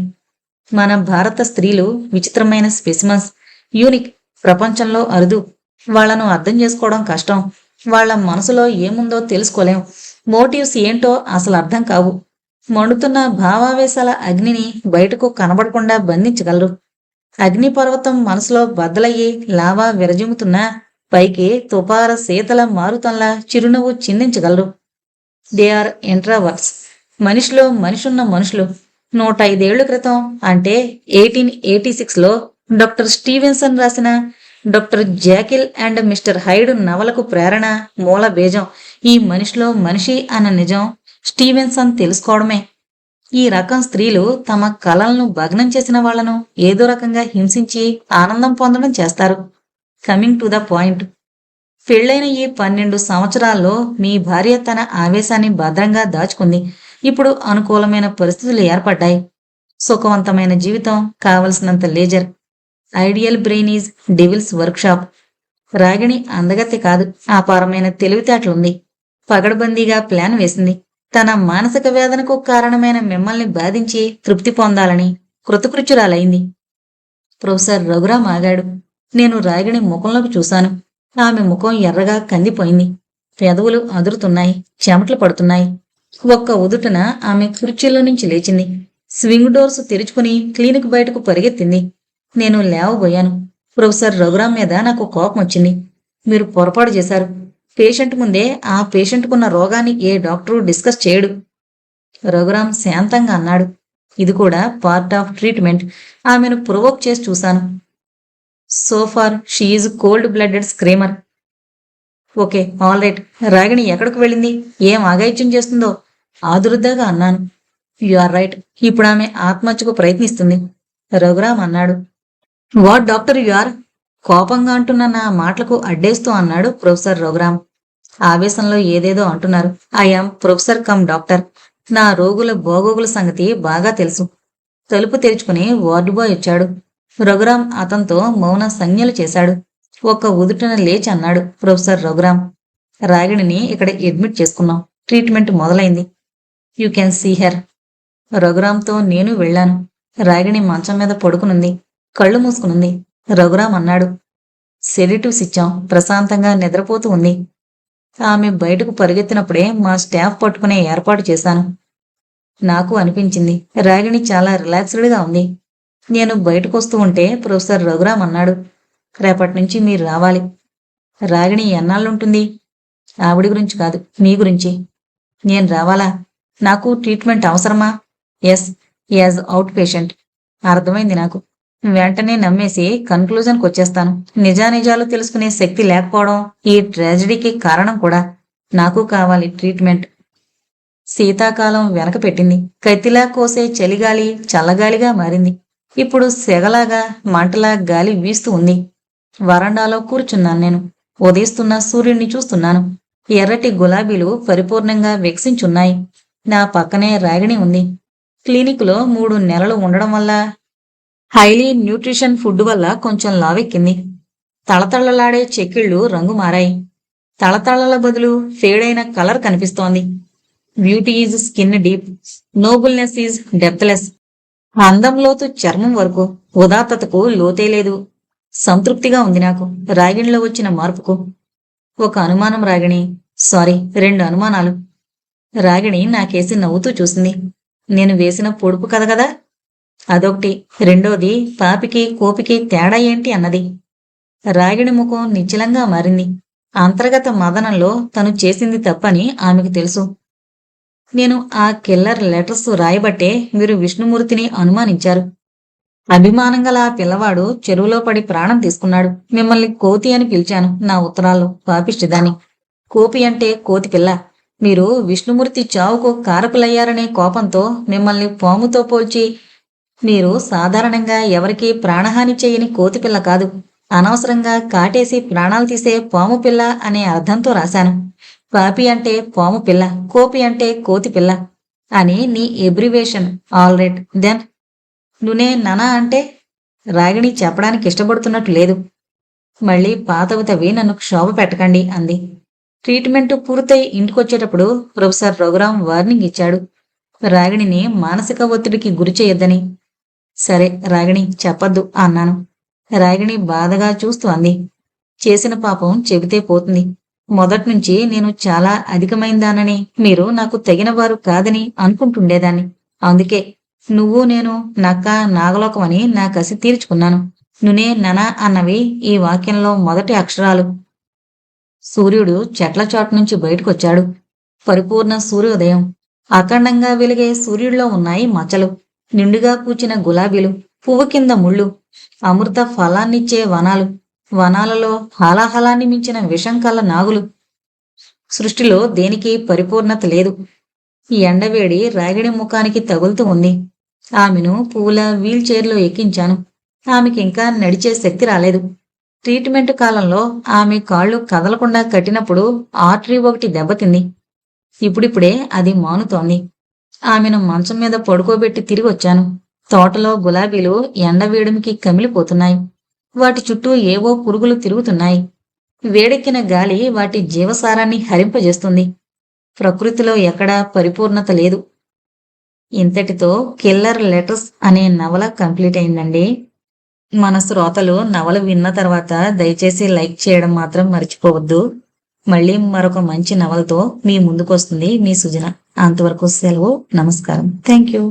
A: మన భారత స్త్రీలు విచిత్రమైన స్పెసిమన్స్, యూనిక్, ప్రపంచంలో అరుదు. వాళ్లను అర్థం చేసుకోవడం కష్టం. వాళ్ల మనసులో ఏముందో తెలుసుకోలేం. మోటివ్స్ ఏంటో అసలు అర్థం కావు. మండుతున్న భావావేశాల అగ్నిని బయటకు కనబడకుండా బంధించగలరు. అగ్నిపర్వతం మనసులో బద్దలయ్యి లావా విరజిమ్ముతున్నా పైకి తుపార శీతల మారుతంలా చిరునవ్వు చిందించగలరు. They are introverts. మనిషిలో మనిషున్న మనుషులు. 105 ఏళ్ల క్రితం అంటే 1886లో డాక్టర్ స్టీవెన్సన్ రాసిన doctor Jekyll and mister Hyde నవలకు ప్రేరణ, మూల బీజం ఈ మనిషిలో మనిషి అన్న నిజం స్టీవెన్సన్ తెలుసుకోవడమే. ఈ రకం స్త్రీలు తమ కలలను భగ్నం చేసిన వాళ్లను ఏదో రకంగా హింసించి ఆనందం పొందడం చేస్తారు. Coming to the point. పెళ్లైన ఈ 12 సంవత్సరాల్లో మీ భార్య తన ఆవేశాన్ని భద్రంగా దాచుకుంది. ఇప్పుడు అనుకూలమైన పరిస్థితులు ఏర్పడ్డాయి. సుఖవంతమైన జీవితం, కావలసినంత leisure. Ideal brain is devil's workshop. Ragini అందగత్తె కాదు, అపారమైన తెలివితేటలుంది. పగడబందీగా ప్లాన్ వేసింది. తన మానసిక వేదనకు కారణమైన మిమ్మల్ని బాధించి తృప్తి పొందాలని కృతకృత్యురాలైంది. ప్రొఫెసర్ రఘురాం ఆగాడు. నేను రాగిణి ముఖంలోకి చూశాను. ఆమె ముఖం ఎర్రగా కందిపోయింది. పెదవులు అదురుతున్నాయి, చెమటలు పడుతున్నాయి. ఒక్క ఉదుటన ఆమె కుర్చీలో నుంచి లేచింది. స్వింగ్ డోర్స్ తెరుచుకుని క్లినిక్ బయటకు పరిగెత్తింది. నేను లేవబోయాను. ప్రొఫెసర్ రఘురాం మీద నాకు కోపం వచ్చింది. మీరు పొరపాటు చేశారు. పేషెంట్ ముందే ఆ పేషెంట్కున్న రోగాన్ని ఏ డాక్టరు డిస్కస్ చేయడు. రఘురాం శాంతంగా అన్నాడు. ఇది కూడా పార్ట్ ఆఫ్ ట్రీట్మెంట్. ఆమెను ప్రొవోక్ చేసి చూశాను. So far she is cold blooded screamer. Okay, all right. Ragini ఎక్కడికి వెళ్ళింది? ఏం ఆగాయిత్యం చేస్తుందో ఆదురుద్దాగా అన్నాను. You are right. ఇప్పుడు ఆమె ఆత్మహత్యకు ప్రయత్నిస్తుంది, రఘురాం అన్నాడు. What doctor you are? కోపంగా అంటున్న నా మాటలకు అడ్డేస్తూ అన్నాడు ప్రొఫెసర్ రఘురాం. ఆవేశంలో ఏదేదో అంటున్నారు. I am professor come doctor. నా రోగుల బోగోగుల సంగతి బాగా తెలుసు. తలుపు తెరుచుకుని వార్డు బాయ్ వచ్చాడు. రఘురాం అతనితో మౌన సంజ్ఞలు చేశాడు. ఒక్క ఉదుటన లేచి అన్నాడు ప్రొఫెసర్ రఘురాం. రాగిణిని ఇక్కడ అడ్మిట్ చేసుకున్నాం. ట్రీట్మెంట్ మొదలైంది. You can see her. రఘురాంతో నేను వెళ్ళాను. రాగిణి మంచం మీద పడుకునుంది. కళ్ళు మూసుకునుంది. రఘురాం అన్నాడు. సెడిటివ్స్ ఇచ్చాం. ప్రశాంతంగా నిద్రపోతూ ఉంది. ఆమె బయటకు పరిగెత్తినప్పుడే మా స్టాఫ్ పట్టుకునే ఏర్పాటు చేశాను. నాకు అనిపించింది రాగిణి చాలా రిలాక్స్డ్గా ఉంది. నేను బయటకు వస్తూ ఉంటే ప్రొఫెసర్ రఘురాం అన్నాడు. రేపటి నుంచి మీరు రావాలి. రాగిణి ఎన్నాళ్ళుంటుంది? ఆవిడ గురించి కాదు, మీ గురించి. నేను రావాలా? నాకు ట్రీట్మెంట్ అవసరమా? Yes, as outpatient. అర్థమైంది నాకు. వెంటనే నమ్మేసి కన్క్లూజన్కి వచ్చేస్తాను. నిజానిజాలు తెలుసుకునే శక్తి లేకపోవడం ఈ ట్రాజడీకి కారణం కూడా. నాకు కావాలి ట్రీట్మెంట్. శీతాకాలం వెనక పెట్టింది. కత్తిలా కోసే చలిగాలి చల్లగాలిగా మారింది. ఇప్పుడు సెగలాగా మంటలా గాలి వీస్తూ ఉంది. వరండాలో కూర్చున్నాను నేను. ఉదయిస్తున్న సూర్యుడిని చూస్తున్నాను. ఎర్రటి గులాబీలు పరిపూర్ణంగా వికసించున్నాయి. నా పక్కనే రాగిణి ఉంది. క్లినిక్లో 3 నెలలు ఉండడం వల్ల, హైలీ న్యూట్రిషన్ ఫుడ్ వల్ల కొంచెం లావెక్కింది. తళతళలాడే చెక్కిళ్ళు రంగు మారాయి. తళతళల బదులు ఫేడైన కలర్ కనిపిస్తోంది. Beauty is skin deep, nobleness is depthless. అందం లోతు చర్మం వరకు, ఉదాత్తతకు లోతే లేదు. సంతృప్తిగా ఉంది నాకు రాగిణిలో వచ్చిన మార్పుకు. ఒక అనుమానం రాగిణి. సారీ, 2 అనుమానాలు. రాగిణి నాకేసి నవ్వుతూ చూసింది. నేను వేసిన పొడుపు కథ కదా. అదొకటి. రెండోది, పాపికి కోపికి తేడా ఏంటి అన్నది. రాగిణి ముఖం నిశ్చలంగా మారింది. అంతర్గత మదనంలో తను చేసింది తప్పని ఆమెకు తెలుసు. నేను ఆ కిల్లర్ లెటర్స్ రాయబట్టే మీరు విష్ణుమూర్తిని అనుమానించారు. అభిమానంగల ఆ పిల్లవాడు చెరువులో పడి ప్రాణం తీసుకున్నాడు. మిమ్మల్ని కోతి అని పిలిచాను నా ఉత్తరాల్లో, పాపిష్టిదాన్ని. కోపి అంటే కోతి పిల్ల. మీరు విష్ణుమూర్తి చావుకు కారకులయ్యారనే కోపంతో మిమ్మల్ని పాముతో పోల్చి, మీరు సాధారణంగా ఎవరికీ ప్రాణహాని చేయని కోతిపిల్ల కాదు, అనవసరంగా కాటేసి ప్రాణాలు తీసే పాము పిల్ల అనే అర్థంతో రాశాను. పాపి అంటే పాము పిల్ల, కోపి అంటే కోతి పిల్ల అని నీ ఎబ్రివేషన్. All right then. నునే ననా అంటే? రాగిణి చెప్పడానికి ఇష్టపడుతున్నట్టు లేదు. మళ్ళీ పాతవి తవ్వి నన్ను క్షోభ పెట్టకండి అంది. ట్రీట్మెంట్ పూర్తయి ఇంటికొచ్చేటప్పుడు ప్రొఫెసర్ రఘురాం వార్నింగ్ ఇచ్చాడు, రాగిణిని మానసిక ఒత్తిడికి గురి చేయొద్దని. సరే రాగిణి, చెప్పద్దు అన్నాను. రాగిణి బాధగా చూస్తూ అంది, చేసిన పాపం చెబితే పోతుంది. మొదట్నుంచి నేను చాలా అధికమైందానని, మీరు నాకు తగినవారు కాదని అనుకుంటుండేదాన్ని. అందుకే నువ్వు నేను నక్క నాగలోకం అని నా కసి తీర్చుకున్నాను. నునే నన అన్నవి ఈ వాక్యంలో మొదటి అక్షరాలు. సూర్యుడు చెట్ల చాటు నుంచి బయటకొచ్చాడు. పరిపూర్ణ సూర్యోదయం. అఖండంగా వెలిగే సూర్యుడిలో ఉన్నాయి మచ్చలు, నిండుగా పూచిన గులాబీలు, పువ్వు కింద ముళ్ళు, అమృత ఫలాన్నిచ్చే వనాలు, వనాలలో హాలాహలాన్ని మించిన విషం కల్ల నాగులు. సృష్టిలో దేనికి పరిపూర్ణత లేదు. ఈ ఎండవేడి రాగిడి ముఖానికి తగులుతూ ఉంది. ఆమెను పూల వీల్ చైర్లో ఎక్కించాను. ఆమెకింకా నడిచే శక్తి రాలేదు. ట్రీట్మెంట్ కాలంలో ఆమె కాళ్ళు కదలకుండా కట్టినప్పుడు ఆర్టరీ ఒకటి దెబ్బతింది. ఇప్పుడిప్పుడే అది మానుతోంది. ఆమెను మంచం మీద పడుకోబెట్టి తిరిగొచ్చాను. తోటలో గులాబీలు ఎండవేడిమికి కమిలిపోతున్నాయి. వాటి చుట్టూ ఏవో పురుగులు తిరుగుతున్నాయి. వేడెక్కిన గాలి వాటి జీవసారాన్ని హరింపజేస్తుంది. ప్రకృతిలో ఎక్కడా పరిపూర్ణత లేదు. ఇంతటితో కిల్లర్ లెటర్స్ అనే నవల కంప్లీట్ అయిందండి. మన శ్రోతలు నవల విన్న తర్వాత దయచేసి లైక్ చేయడం మాత్రం మర్చిపోవద్దు. మళ్ళీ మరొక మంచి నవలతో మీ ముందుకొస్తుంది మీ సుజన. అంతవరకు సెలవు. నమస్కారం. Thank you.